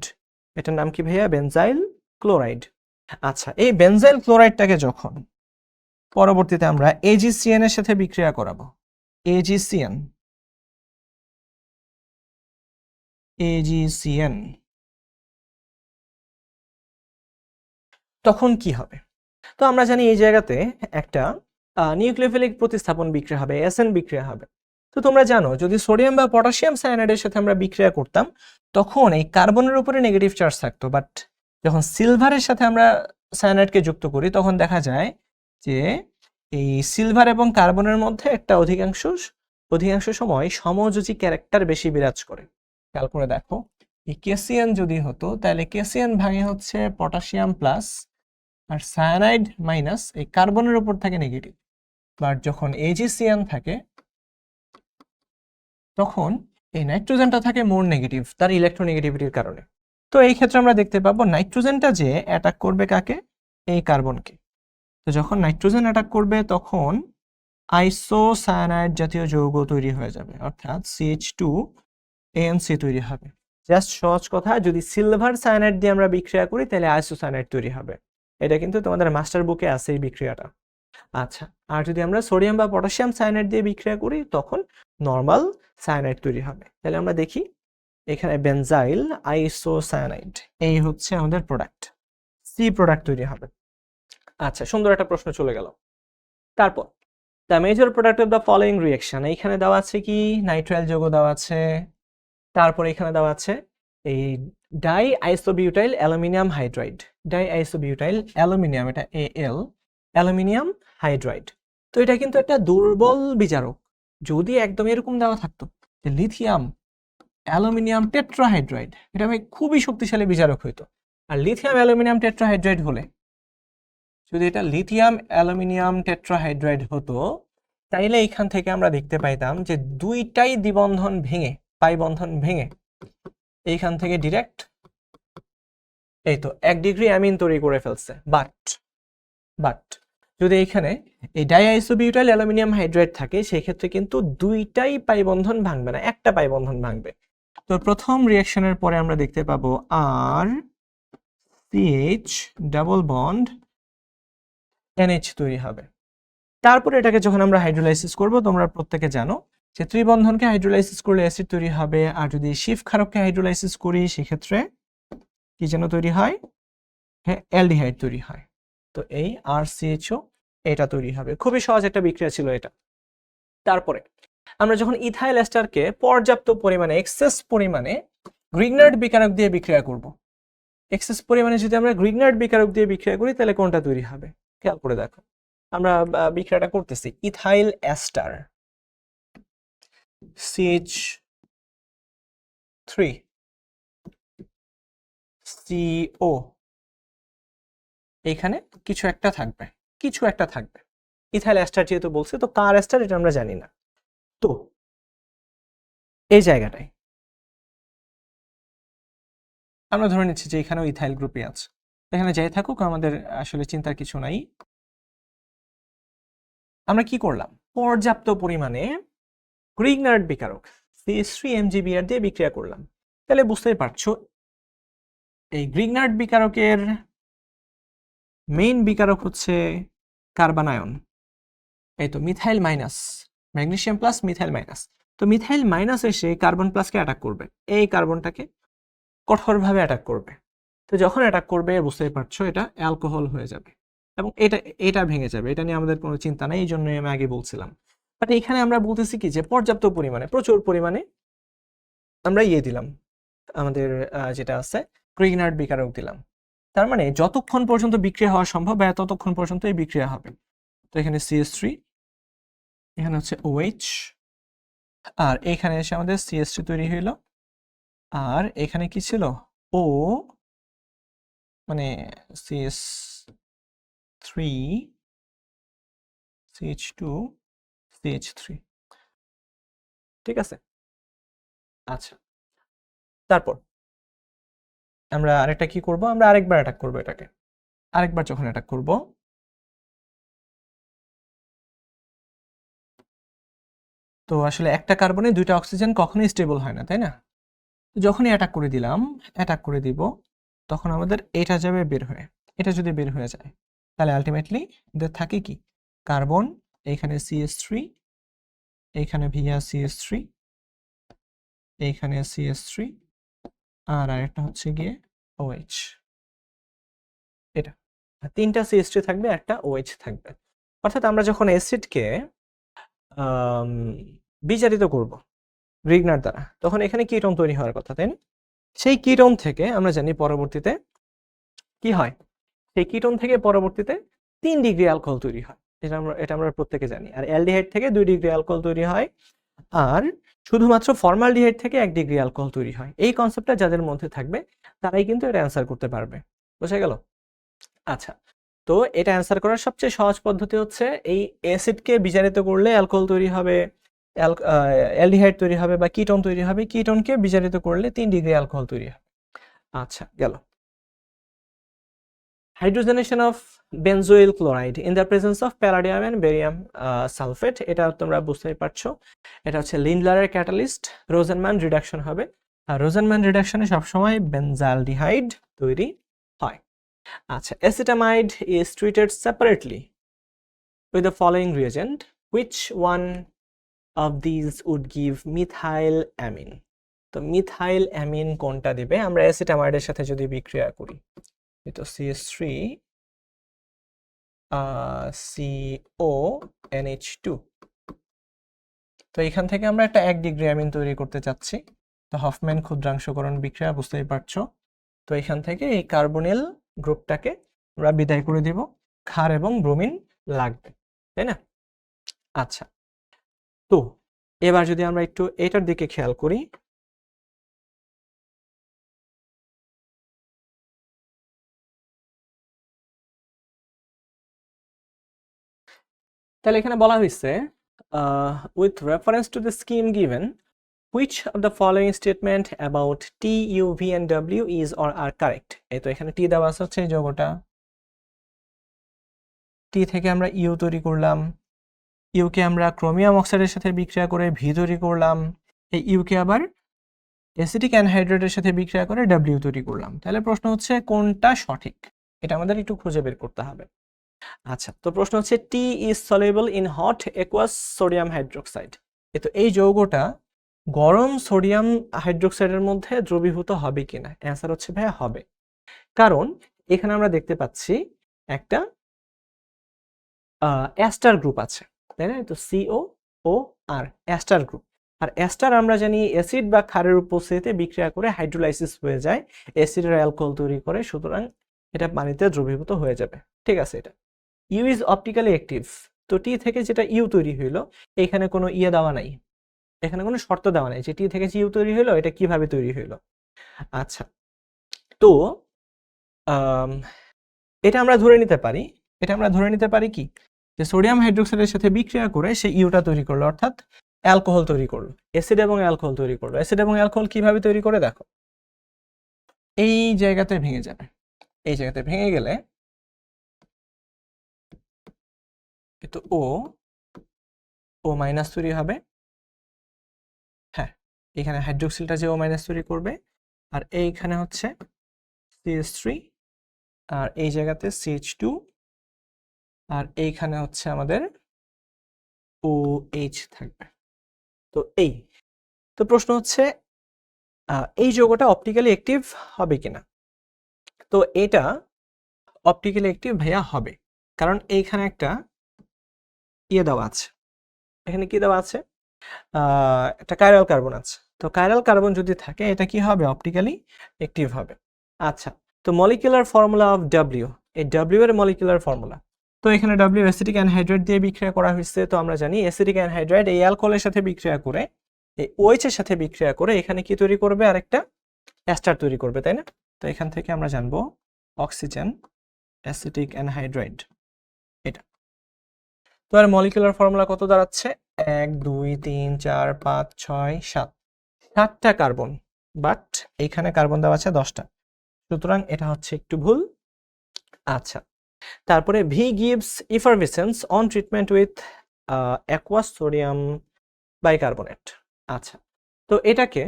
এটার নাম কি ভাইয়া, বেনজাইল ক্লোরাইড। আচ্ছা, এই বেনজাইল ক্লোরাইডটাকে যখন পরবর্তীতে আমরা AgCN এর সাথে বিক্রিয়া করাবো, AgCN, AgCN, তখন কি হবে? তো আমরা জানি এই জায়গাতে একটা নিউক্লিওফিলিক প্রতিস্থাপন বিক্রিয়া হবে, SN বিক্রিয়া হবে। তো তোমরা জানো যদি সোডিয়াম বা পটাশিয়াম সায়ানাইডের সাথে আমরা বিক্রিয়া করতাম তখন এই কার্বনের উপরে নেগেটিভ চার্জ থাকতো, বাট যখন সিলভারের সাথে আমরা সায়ানাইডকে যুক্ত করি তখন দেখা যায় যে এই সিলভার এবং কার্বনের মধ্যে একটা অধিকাংশ সময় সমযোজী ক্যারেক্টার বেশি বিরাজ করে। খেয়াল করে দেখো, এই কেসিএন যদি হতো তাহলে কেসিএন ভাঙে হচ্ছে পটাশিয়াম প্লাস, আর সায়ানাইড মাইনাস এই কার্বনের উপর থাকে নেগেটিভ। বাট যখন AgCN থাকে তখন এই নাইট্রোজেনটা থাকে মোর নেগেটিভ তার ইলেকট্রোনেগেটিভিটির কারণে। তো এই ক্ষেত্রে আমরা দেখতে পাবো নাইট্রোজেনটা যে অ্যাটাক করবে কাকে? এই কার্বনকে। তো যখন নাইট্রোজেন অ্যাটাক করবে তখন আইসোসায়ানাইড জাতীয় যৌগ তৈরি হয়ে যাবে, অর্থাৎ CH2ANC তৈরি হবে। জাস্ট সহজ কথা, যদি সিলভার সায়ানাইড দিয়ে আমরা বিক্রিয়া করি তাহলে আইসোসায়ানাইড তৈরি হবে। এটা কিন্তু তোমাদের মাস্টার বুকে আছে এই বিক্রিয়াটা। আচ্ছা, আর যদি আমরা সোডিয়াম বা পটাশিয়াম সায়ানাইড দিয়ে বিক্রিয়া করি তখন নর্মাল সায়ানাইড তৈরি হবে। তাহলে আমরা দেখি এখানে বেনজাইল আইসোসায়ানাইড, এই হচ্ছে আমাদের প্রোডাক্ট, সি প্রোডাক্ট তৈরি হবে। আচ্ছা, সুন্দর একটা প্রশ্ন চলে গেল। তারপর the major product of the following reaction, এইখানে দেওয়া আছে কি নাইট্রাইল যৌগ দেওয়া আছে, তারপর এখানে দেওয়া আছে এই die isobutyl aluminium hydride, die isobutyl aluminium, এটা Al অ্যালুমিনিয়াম হাইড্রাইড। তো এটা কিন্তু একটা দুর্বল বিজারক। যদি একদম এরকম দেওয়া থাকতো যে লিথিয়াম অ্যালুমিনিয়াম টেট্রাহাইড্রাইড, এটা খুবই শক্তিশালী বিজারক হইতো। আর লিথিয়াম অ্যালুমিনিয়াম টেট্রাহাইড্রাইড হলে, যদি এটা লিথিয়াম অ্যালুমিনিয়াম টেট্রাহাইড্রাইড হতো তাইলে এইখান থেকে আমরা দেখতে পাইতাম যে দুইটাই দ্বিবন্ধন ভেঙে, পাই বন্ধন ভেঙে এইখান থেকে ডিরেক্ট এই তো 1 ডিগ্রি অ্যামিন তৈরি করে ফেলছে। বাট যদি এখানে এই ডাইআইসোবিউটাইল অ্যালুমিনিয়াম হাইড্রাইড থাকে সেই ক্ষেত্রে কিন্তু দুইটাই পাই বন্ধন ভাঙবে না, একটা পাই বন্ধন ভাঙবে। তো প্রথম রিঅ্যাকশনের পরে আমরা দেখতে পাবো আর CH ডাবল বন্ড NH তৈরি হবে। তারপরে এটাকে যখন আমরা হাইড্রোলাইসিস করব, তোমরা প্রত্যেকে জানো যে ত্রিবন্ধনকে হাইড্রোলাইসিস করলে অ্যাসিড তৈরি হবে, আর যদি শিফ ক্ষারককে হাইড্রোলাইসিস করি সেক্ষেত্রে কি যেন তৈরি হয়? হ্যাঁ, অ্যালডিহাইড তৈরি হয়। তো এই RCHO এটা তৈরি হবে। খুবই সহজ একটা বিক্রিয়া ছিল এটা। তারপরে আমরা যখন ইথাইল এস্টারকে পর্যাপ্ত পরিমাণে এক্সেস পরিমাণে গ্রিগনার্ড বিকারক দিয়ে বিক্রিয়া করব, এক্সেস পরিমাণে যদি আমরা গ্রিগনার্ড বিকারক দিয়ে বিক্রিয়া করি তাহলে কোনটা তৈরি হবে? খেয়াল করে দেখো, আমরা বিক্রিয়াটা করতেছি ইথাইল এস্টার CH3 CO, এইখানে কিছু একটা থাকবে, ইথাইল এস্টার যেহেতু বলছে, তো কার এস্টার এটা আমরা জানি না। তো এই জায়গাটায় আমরা ধরে নিচ্ছি যে এখানেও ইথাইল গ্রুপই আছে, এখানে যাই থাকুক আমাদের আসলে চিন্তার কিছু নাই। আমরা কি করলাম? পর্যাপ্ত পরিমাণে গ্রিগনার্ড বিকারক CH3MgBr দিয়ে বিক্রিয়া করলাম। তাহলে বুঝতেই পারছো এই গ্রিগনার্ড বিকারকের মেইন বিকারক হচ্ছে কার্বন আয়ন, এই তো methyl minus, magnesium plus methyl minus. তো মিথাইল মাইনাস এসে কার্বন প্লাসকে অ্যাটাক করবে, এই কার্বনটাকে কঠোরভাবে অ্যাটাক করবে। তো যখন অ্যাটাক করবে বুঝতেই পারছো এটা অ্যালকোহল হয়ে যাবে এবং এটা ভেঙে যাবে। এটা নিয়ে আমাদের কোনো চিন্তা নেই, এই জন্যই আমি আগে বলছিলাম। বাট এখানে আমরা বলতেছি কি যে পর্যাপ্ত পরিমাণে, প্রচুর পরিমাণে আমরা দিলাম, আমাদের যেটা আছে গ্রিগনার্ড বিকারক দিলাম। তার মানে যতক্ষণ পর্যন্ত বিক্রিয়া হওয়া সম্ভব ততক্ষণ পর্যন্ত এই বিক্রিয়া হবে। তো এখানে CH3, এখানে হচ্ছে OH, আর এখানে এসে আমাদের CH3 তৈরি হইল, আর এখানে কি ছিল? O, মানে CH3 CH2 CH3, ঠিক আছে। আচ্ছা, তারপর আমরা আরেকটা কি করব? আমরা আরেকবার অ্যাটাক করব এটাকে। আরেকবার যখন অ্যাটাক করব তো আসলে একটা কার্বনে দুইটা অক্সিজেন কখনোই স্টেবল হয় না, তাই না? যখনই অ্যাটাক করে দিলাম, অ্যাটাক করে দিব, তখন আমাদের এটা যাবে বের হয়ে। এটা যদি বের হয়ে যায় তাহলে আলটিমেটলি এদের থাকে কি? কার্বন, এইখানে CH3, এইখানে ViA CH3, এইখানে CH3, আর আরেকটা হচ্ছে গিয়ে OH। এটা 3টা CH3 থাকবে, একটা OH থাকবে। অর্থাৎ আমরা যখন অ্যাসিডকে বিজারিত করব রিগনার দ্বারা, তখন এখানে কিটোন তৈরি হওয়ার কথা, তাই না? সেই কিটোন থেকে আমরা জানি পরবর্তীতে কি হয়, সেই কিটোন থেকে পরবর্তীতে 3 ডিগ্রি অ্যালকোহল তৈরি হয়। এটা আমরা প্রত্যেকে জানি। আর অ্যালডিহাইড থেকে 2 ডিগ্রি অ্যালকোহল তৈরি হয়, আর শুধুমাত্র ফর্মালডিহাইড থেকে 1 ডিগ্রি অ্যালকোহল তৈরি হয়। এই কনসেপ্টটা যাদের মধ্যে থাকবে তারাই কিন্তু এটা অ্যান্সার করতে পারবে। বোঝা গেল? আচ্ছা, তো এটা অ্যান্সার করার সবচেয়ে সহজ পদ্ধতি হচ্ছে এই অ্যাসিডকে বিজারিত করলে অ্যালকোহল তৈরি হবে, অ্যালডিহাইড তৈরি হবে বা কিটোন তৈরি হবে। কিটোনকে বিজারিত করলে 3 ডিগ্রি অ্যালকোহল তৈরি হবে। আচ্ছা, গেল। Hydrogenation of benzoyl chloride in the presence of palladium and barium sulphate, এটা তোমরা বুঝতেই পারছো। এটা হচ্ছে লিন্ডলারের ক্যাটালিস্ট। রোজেনম্যান রিডাকশন হবে, আর রোজেনম্যান রিডাকশনে সবসময় বেনজালডিহাইড তৈরি হয়। আচ্ছা, অ্যাসিটামাইড is treated separately with the following reagent. Which one of these would give methyl amine? তো মিথাইল অ্যামিন কোনটা দিবে? আমরা অ্যাসিটামাইডের সাথে যদি বিক্রিয়া করি, তো CH3 CONH2, তো এখান থেকে আমরা একটা 1 ডিগ্রি অ্যামিন তৈরি করতে চাচ্ছি। তো হফম্যান ক্ষুদ্রাংশকরণ বিক্রিয়া, বুঝতেই পারছো। তো এখান থেকে এই কার্বনিল গ্রুপটাকে আমরা বিদায় করে দিব, ক্ষার এবং ব্রোমিন লাগবে, তাই না? আচ্ছা, তো এবার যদি আমরা একটু এটার দিকে খেয়াল করি, তাহলে এখানে বলা হয়েছে with reference to the scheme given which of the following statement about T, U, V and W is or are correct? এই তো এখানে টি দেওয়া আছে হচ্ছে এই যৌগটা, টি থেকে আমরা ইউ তৈরি করলাম, ইউকে আমরা ক্রোমিয়াম অক্সাইডের সাথে বিক্রিয়া করে ভি তৈরি করলাম, এই ইউকে আবার অ্যাসিটিক অ্যানহাইড্রেটের সাথে বিক্রিয়া করে ডাব্লিউ তৈরি করলাম। তাহলে প্রশ্ন হচ্ছে কোনটা সঠিক, এটা আমাদের একটু খুঁজে বের করতে হবে। আচ্ছা, তো প্রশ্ন হচ্ছে T is soluble in hot aqueous sodium hydroxide. তো এই যৌগটা গরম সোডিয়াম হাইড্রোক্সাইডের মধ্যে দ্রবীভূত হবে কিনা? অ্যান্সার হচ্ছে ভাইয়া হবে, কারণ এখানে আমরা দেখতে পাচ্ছি একটা অ্যাস্টার গ্রুপ আছে, তাই না? তো COOR অ্যাস্টার গ্রুপ। আর অ্যাস্টার আমরা জানি অ্যাসিড বা ক্ষারের উপস্থিতিতে বিক্রিয়া করে হাইড্রোলাইসিস হয়ে যায়, অ্যাসিডের অ্যালকোহল তৈরি করে, সুতরাং এটা পানিতে দ্রবীভূত হয়ে যাবে। ঠিক আছে, এটা ইউ ইজ অপটিক্যালি অ্যাক্টিভ। তো টি থেকে যেটা ইউ তৈরি হইলো, এখানে কোনো ইয়ে দেওয়া নাই, এখানে কোনো শর্ত দেওয়া নাই যে টি থেকে যে ইউ তৈরি হইলো এটা কিভাবে তৈরি হইলো। আচ্ছা, তো এটা আমরা ধরে নিতে পারি, কি যে সোডিয়াম হাইড্রোক্সাইডের সাথে বিক্রিয়া করে সে ইউটা তৈরি করলো, অর্থাৎ অ্যালকোহল তৈরি করলো, অ্যাসিড এবং অ্যালকোহল তৈরি করলো। অ্যাসিড এবং অ্যালকোহল কিভাবে তৈরি করে দেখো, এই জায়গাতে ভেঙে যাবে, এই জায়গাতে ভেঙে গেলে তো ও মাইনাস তৈরি হবে। হ্যাঁ, এখানে হাইড্রোক্সিলটা যে ও মাইনাস তৈরি করবে, আর এইখানে হচ্ছে CH3, আর এই জায়গাতে CH2, আর এইখানে হচ্ছে আমাদের OH থাকবে। তো তো প্রশ্ন হচ্ছে এই যৌগটা অপটিক্যালি অ্যাক্টিভ হবে কিনা? তো এটা অপটিক্যালি অ্যাক্টিভ ভাইয়া হবে, কারণ এইখানে একটা ইয়ে দেওয়া আছে, এখানে কি দেওয়া আছে, একটা কাইরাল কার্বন আছে। তো কাইরাল কার্বন যদি থাকে এটা কি হবে, অপটিক্যালি অ্যাক্টিভ হবে। আচ্ছা, তো মলিকুলার ফর্মুলা অফ ডাব্লিউ, এই ডাব্লিউ এর মলিকুলার ফর্মুলা, তো এখানে ডাব্লিউ অ্যাসিটিক অ্যানহাইড্রাইড দিয়ে বিক্রিয়া করা হয়েছে। তো আমরা জানি অ্যাসিটিক অ্যানহাইড্রাইড এই অ্যালকোহলের সাথে বিক্রিয়া করে, এই OH এর সাথে বিক্রিয়া করে এখানে কি তৈরি করবে, আরেকটা অ্যাস্টার তৈরি করবে, তাই না? তো এখান থেকে আমরা জানবো অক্সিজেন অ্যাসিটিক অ্যানহাইড্রাইড, এটা। তো আর মলিকুলার ফর্মুলা কত দাঁড়াচ্ছে, 1 2 3 4 5 6 7, 7টা কার্বন, বাট এইখানে কার্বন দেওয়া আছে 10টা, সুতরাং এটা হচ্ছে একটু ভুল। আচ্ছা, তারপরে V gives effervescence on treatment with aqueous sodium bicarbonate. আচ্ছা, তো এটাকে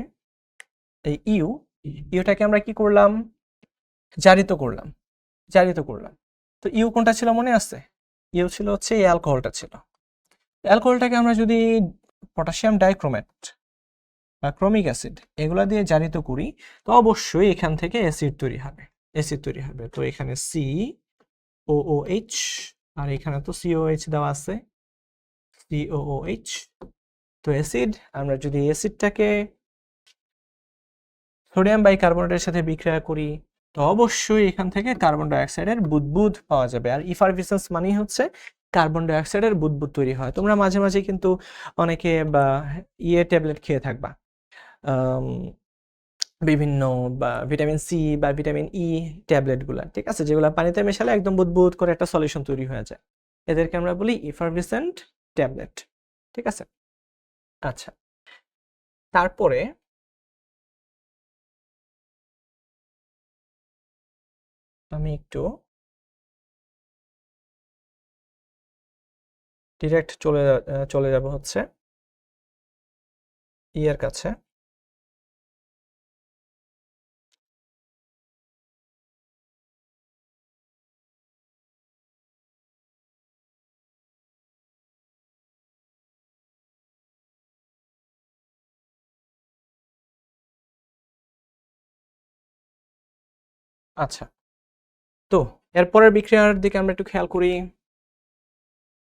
এই ইউটাকে আমরা কি করলাম, জারিত করলাম। তো ইউ কোনটা ছিল মনে আছে, ইউ ছিল হচ্ছে এই অ্যালকোহলটা ছিল। অ্যালকোহলটাকে আমরা যদি পটাশিয়াম ডাইক্রোমেট বা ক্রোমিক অ্যাসিড এগুলা দিয়ে জারিত করি, তো অবশ্যই এখান থেকে অ্যাসিড তৈরি হবে, তো এখানে COOH, আর এখানে তো COH দেওয়া আছে, COOH। তো অ্যাসিড, আমরা যদি অ্যাসিডটাকে সোডিয়াম বাইকার্বনেটের সাথে বিক্রিয়া করি, তো অবশ্যই এখান থেকে কার্বন ডাইঅক্সাইডের বুদবুদ পাওয়া যাবে। আর ইফারভিসেন্স মানেই হচ্ছে কার্বন ডাইঅক্সাইডের বুদবুদ তৈরি হয়। তোমরা মাঝে মাঝে কিন্তু অনেকে বা ট্যাবলেট খেয়ে থাকবা, বিভিন্ন বা ভিটামিন সি বা ভিটামিন ই ট্যাবলেটগুলা, ঠিক আছে, যেগুলো পানিতে মেশালে একদম বুদবুদ করে একটা সলিউশন তৈরি হয়ে যায়, এদেরকে আমরা বলি ইফারভিসেন্ট ট্যাবলেট, ঠিক আছে। আচ্ছা, তারপরে আমি একটু ডিরেক্ট চলে যাব হচ্ছে ইয়ের কাছে। আচ্ছা, তো এরপরের বিক্রিয়ার দিকে আমরা একটু খেয়াল করি।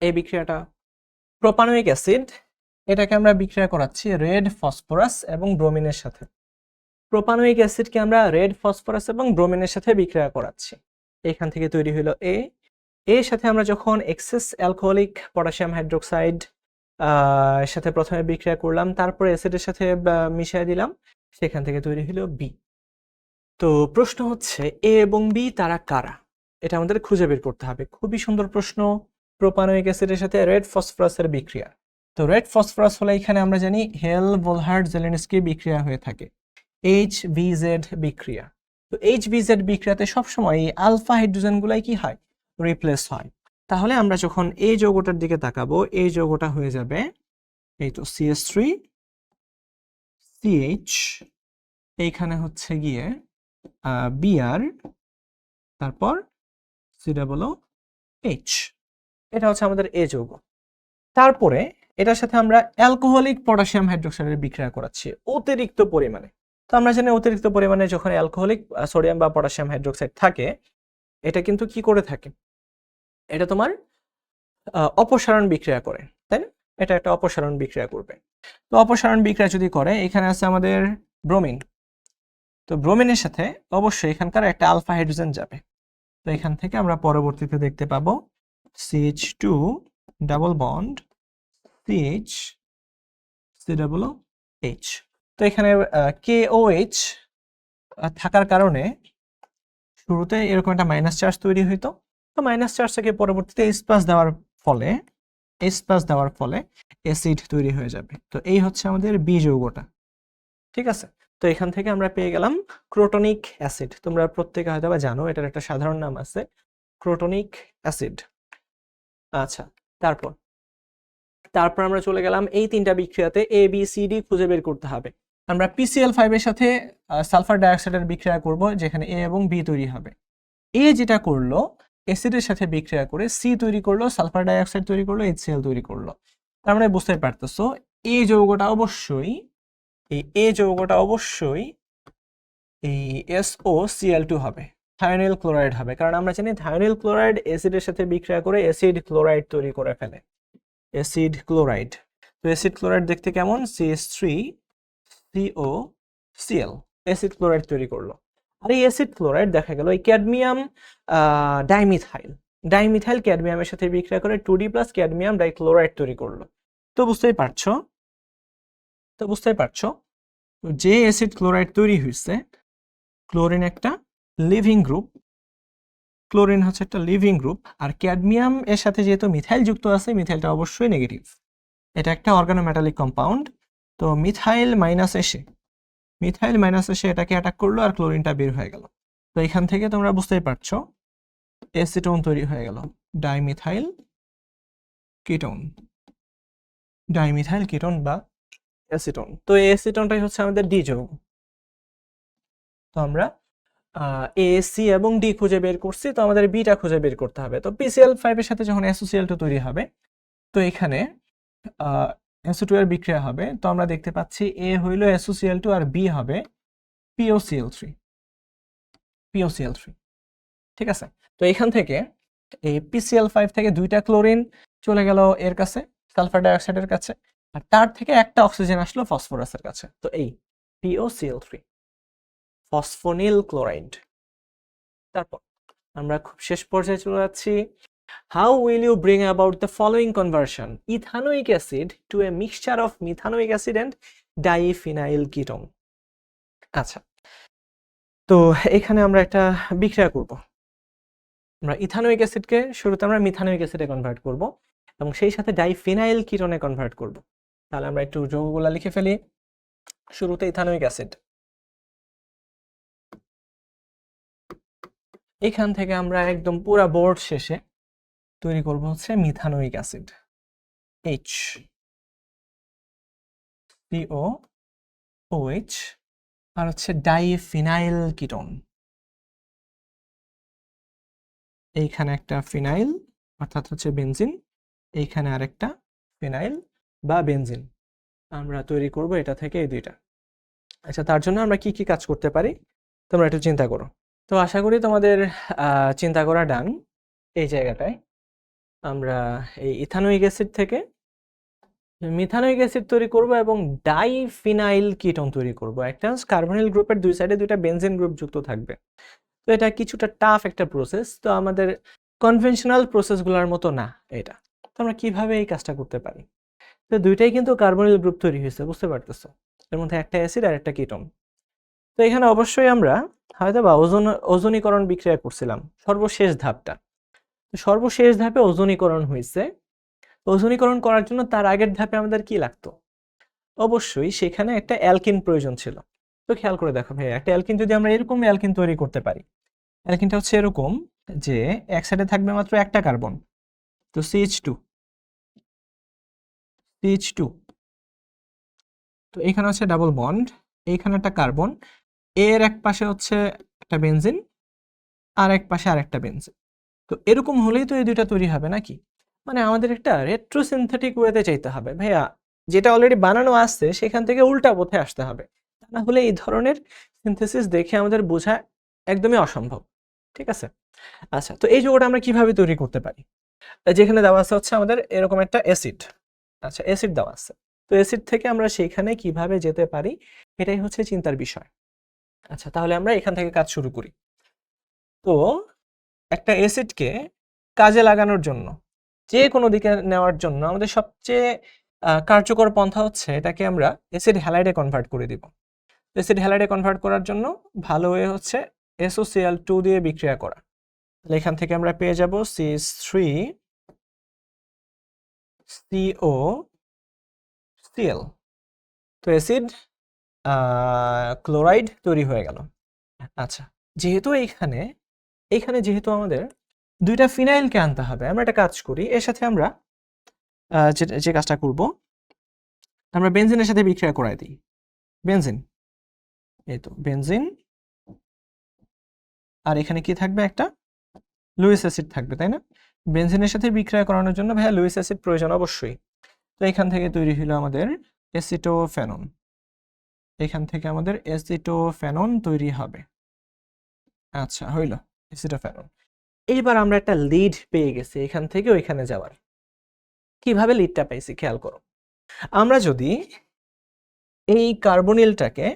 এই বিক্রিয়াটা প্রোপানোয়িক অ্যাসিড, এটাকে আমরা বিক্রিয়া করাচ্ছি রেড ফসফরাস এবং ব্রোমিনের সাথে। প্রোপানোয়িক অ্যাসিডকে আমরা রেড ফসফরাস এবং ব্রোমিনের সাথে বিক্রিয়া করাচ্ছি। এখান থেকে তৈরি হলো এর সাথে আমরা যখন এক্সেস অ্যালকোহলিক পটাশিয়াম হাইড্রোক্সাইড এর সাথে প্রথমে বিক্রিয়া করলাম, তারপরে অ্যাসিডের সাথে মিশিয়ে দিলাম, সেখান থেকে তৈরি হলো বি। তো প্রশ্ন হচ্ছে এ এবং বি তারা কারা, এটা আমাদের খুঁজে বের করতে হবে। খুবই সুন্দর প্রশ্ন। প্রোপানোয়িক অ্যাসিডের সাথে রেড ফসফরাসের বিক্রিয়া, তো রেড ফসফরাস হলে এখানে আমরা জানি হেল ভোলহার্ড জেলেনস্কি বিক্রিয়া হয়ে থাকে, HVZ বিক্রিয়া। তো HVZ বিক্রিয়াতে সবসময় এই আলফা হাইড্রোজেনগুলাই কি হয়, রিপ্লেস হয়। তাহলে আমরা যখন এই যৌগটার দিকে তাকাবো, এই যৌগটা হয়ে যাবে এই তো CH3 CH, এইখানে হচ্ছে গিয়ে Br, তারপর COOH, এটা হচ্ছে আমাদের এ যৌগ। তারপরে এটার সাথে আমরা অ্যালকোহলিক পটাশিয়াম হাইড্রোক্সাইডের বিক্রিয়া করাচ্ছি অতিরিক্ত পরিমাণে। তো আমরা জানি অতিরিক্ত পরিমাণে যখন অ্যালকোহলিক সোডিয়াম বা পটাশিয়াম হাইড্রোক্সাইড থাকে, এটা কিন্তু কি করে থাকে, এটা তোমার অপসারণ বিক্রিয়া করে, তাই না? এটা একটা অপসারণ বিক্রিয়া করবে। তো অপসারণ বিক্রিয়া যদি করে, এখানে আছে আমাদের ব্রোমিন, তো ব্রোমিনের সাথে অবশ্যই এখানকার একটা আলফা হাইড্রোজেন যাবে। তো এখান থেকে আমরা পরবর্তীতে দেখতে পাবো CH2 double bond CH COOH। তো এখানে KOH থাকার কারণে শুরুতে এরকম একটা মাইনাস চার্জ তৈরি হইতো, তো মাইনাস চার্জ থেকে পরবর্তীতে H+ দেওয়ার ফলে অ্যাসিড তৈরি হয়ে যাবে। তো এই হচ্ছে আমাদের বি যৌগটা, ঠিক আছে। তো এখান থেকে আমরা পেয়ে গেলাম ক্রোটনিক অ্যাসিড। তোমরা প্রত্যেকে হয়তো বা জানো এটার একটা সাধারণ নাম আছে, ক্রোটনিক অ্যাসিড। আচ্ছা, তারপর আমরা চলে গেলাম এই তিনটা বিক্রিয়াতে ABCD খুঁজে বের করতে হবে। আমরা PCl5 এর সাথে সালফার ডাইঅক্সাইডের বিক্রিয়া করব, যেখানে A এবং B তৈরি হবে। এ যেটা করলো, অ্যাসিডের সাথে বিক্রিয়া করে সি তৈরি করলো, সালফার ডাইঅক্সাইড তৈরি করলো, HCl তৈরি করলো। তার মানে বুঝতে পারতেছো এই যৌগটা অবশ্যই এই SOCl2 হবে, থায়োনিল ক্লোরাইড হবে। কারণ আমরা জানি থায়োনিল ক্লোরাইড অ্যাসিডের সাথে বিক্রিয়া করে অ্যাসিড ক্লোরাইড তৈরি করে ফেলে, অ্যাসিড ক্লোরাইড। তো অ্যাসিড ক্লোরাইড দেখতে কেমন, CH3COCl, অ্যাসিড ক্লোরাইড তৈরি করলো। আর এই অ্যাসিড ক্লোরাইড দেখা গেল এই ক্যাডমিয়াম ডাইমিথাইল ক্যাডমিয়ামের সাথে বিক্রিয়া করে 2D+ ক্যাডমিয়াম ডাইক্লোরাইড তৈরি করলো। তো বুঝতেই পারছো যে অ্যাসিড ক্লোরাইড তৈরি হয়েছে, ক্লোরিন একটা লিভিং গ্রুপ, ক্লোরিন হচ্ছে একটা লিভিং গ্রুপ, আর ক্যাডমিয়াম এর সাথে যেহেতু মিথাইল যুক্ত আছে, মিথাইলটা অবশ্যই নেগেটিভ, এটা একটা অর্গানোমেটালিক কম্পাউন্ড। তো মিথাইল মাইনাস এসে এটাকে অ্যাটাক করলো আর ক্লোরিনটা বের হয়ে গেল। তো এখান থেকে তোমরা বুঝতেই পারছো অ্যাসিটোন তৈরি হয়ে গেল, ডাইমিথাইল কিটোন বা অ্যাসিটোন। তো এই অ্যাসিটোনটাই হচ্ছে আমাদের ডি যৌগ। তো আমরা A, C এবং D খুঁজে বের করছি, তো আমাদের বিটা খুঁজে বের করতে হবে। তো PCl5 এর সাথে যখন SOCl2 তৈরি হবে, তো এখানে SO2 এর বিক্রিয়া হবে, তো আমরা দেখতে পাচ্ছি A হইল SOCl2 আর B হবে POCl3। ঠিক আছে, তো এখান থেকে এই PCl5 থেকে 2টা ক্লোরিন চলে গেল এর কাছে, সালফার ডাইঅক্সাইডের কাছে, আর তার থেকে একটা অক্সিজেন আসলো ফসফরাসের কাছে। তো এই POCl3, ফসফোনিল ক্লোরাইড। তারপর আমরা খুব শেষ পর্যায়ে চলে যাচ্ছি। How will you bring about the following conversion? Ethanoic acid to a mixture of methanoic acid and diphenyl ketone. আচ্ছা, তো এখানে আমরা একটা বিক্রিয়া করব। আমরা ইথানোইক অ্যাসিডকে শুরুতে আমরা মিথানোইক অ্যাসিডে কনভার্ট করব এবং সেই সাথে ডাইফিনাইল কিটোনে কনভার্ট করব। তাহলে আমরা একটু যৌগগুলো লিখে ফেলি। শুরুতে ইথানোইক অ্যাসিড, এখান থেকে আমরা একদম পুরো বোর্ড শেষে তৈরি করব হচ্ছে মিথানোইক অ্যাসিড, HCOOH, আর হচ্ছে ডাইফিনাইল কিটোন। এইখানে একটা ফিনাইল অর্থাৎ হচ্ছে বেনজিন, এইখানে আরেকটা ফিনাইল বা বেনজিন। আমরা তৈরি করব এটা থেকে এই দুইটা। আচ্ছা, তার জন্য আমরা কি কি কাজ করতে পারি তোমরা একটু চিন্তা করো। তো আশা করি তোমাদের চিন্তা করা ডান। এই জায়গাটায় আমরা এই ইথানোইক অ্যাসিড থেকে মিথানোইক অ্যাসিড তৈরি করব এবং ডাইফিনাইল কিটোন তৈরি করব। একটা কার্বনিল গ্রুপের দুই সাইডে দুইটা বেনজিন গ্রুপ যুক্ত থাকবে। তো এটা কিছুটা টাফ একটা প্রসেস, তো আমাদের কনভেনশনাল প্রসেসগুলোর মতো না এটা। তো আমরা কিভাবে এই কাজটা করতে পারি? তো দুইটাই কিন্তু কার্বনিল গ্রুপ তৈরি হয়েছে, বুঝতে পারতেছো? এর মধ্যে একটা অ্যাসিড আর একটা কিটোন। তো এখানে অবশ্যই আমরা হয়তো বা ওজনীকরণ বিক্রিয়া করছিলাম সর্বশেষ ধাপটা। তো সর্বশেষ ধাপে ওজনীকরণ হয়েছে। ওজনীকরণ করার জন্য তার আগের ধাপে আমাদের কি লাগতো? অবশ্যই সেখানে একটা অ্যালকিন প্রয়োজন ছিল। তো খেয়াল করে দেখো ভাই, একটা অ্যালকিন যদি আমরা এরকম অ্যালকিন তৈরি করতে পারি, অ্যালকিনটা হচ্ছে এরকম যে এক সাইডে থাকবে মাত্র একটা কার্বন, তো CH2, তো এখানে হচ্ছে ডাবল বন্ড, এইখানে একটা কার্বন, এর এক পাশে হচ্ছে একটা বেনজিন আর এক পাশে আরেকটা বেনজিন। তো এরকম হলেই তো এই দুইটা তৈরি হবে নাকি? মানে আমাদের একটা রেট্রোসিনথেটিক ওয়েতে চাইতে হবে ভাইয়া, যেটা অলরেডি বানানো আছে সেখান থেকে উল্টা পথে আসতে হবে, তা না হলে এই ধরনের সিনথেসিস দেখে আমাদের বোঝা একদমই অসম্ভব। ঠিক আছে, আচ্ছা, তো এই যৌগটা আমরা কিভাবে তৈরি করতে পারি? যেখানে দেওয়া আছে হচ্ছে আমাদের এরকম একটা অ্যাসিড, আচ্ছা অ্যাসিড দেওয়া আছে, তো অ্যাসিড থেকে আমরা সেইখানে কিভাবে যেতে পারি এটাই হচ্ছে চিন্তার বিষয়। আচ্ছা, তাহলে আমরা এখান থেকে কাজ শুরু করি। তো একটা অ্যাসিডকে কাজে লাগানোর জন্য, যে কোনো দিকে নেওয়ার জন্য আমাদের সবচেয়ে কার্যকর পন্থা হচ্ছে এটাকে আমরা অ্যাসিড হ্যালাইডে কনভার্ট করে দিব। অ্যাসিড হ্যালাইডে কনভার্ট করার জন্য ভালো ওয়ে হচ্ছে SOCl2 দিয়ে বিক্রিয়া করা। তাহলে এখান থেকে আমরা পেয়ে যাব CH3COCl, তো অ্যাসিড ক্লোরাইড তৈরি হয়ে গেল। আচ্ছা, যেহেতু এইখানে যেহেতু আমাদের দুইটা ফিনাইলকে আনতে হবে, আমরা একটা কাজ করি, এর সাথে আমরা যে কাজটা করব, আমরা বেনজিনের সাথে বিক্রিয়া করাই দিই। বেনজিন, এই তো বেনজিন, আর এখানে কি থাকবে? একটা লুইস অ্যাসিড থাকবে, তাই না? বেনজিনের সাথে বিক্রিয়া করানোর জন্য ভাইয়া লুইস অ্যাসিড প্রয়োজন অবশ্যই। তো এখান থেকে তৈরি হলো আমাদের অ্যাসিটোফেনন, এখান থেকে আমাদের অ্যাসিটোফেনন তৈরি হবে। আচ্ছা, হইল অ্যাসিটোফেনন। এইবার আমরা একটা লিড পেয়ে গেছি এখান থেকে ওইখানে যাওয়ার। কিভাবে লিডটা পাইছি খেয়াল করো। আমরা যদি এই কার্বনিলটাকে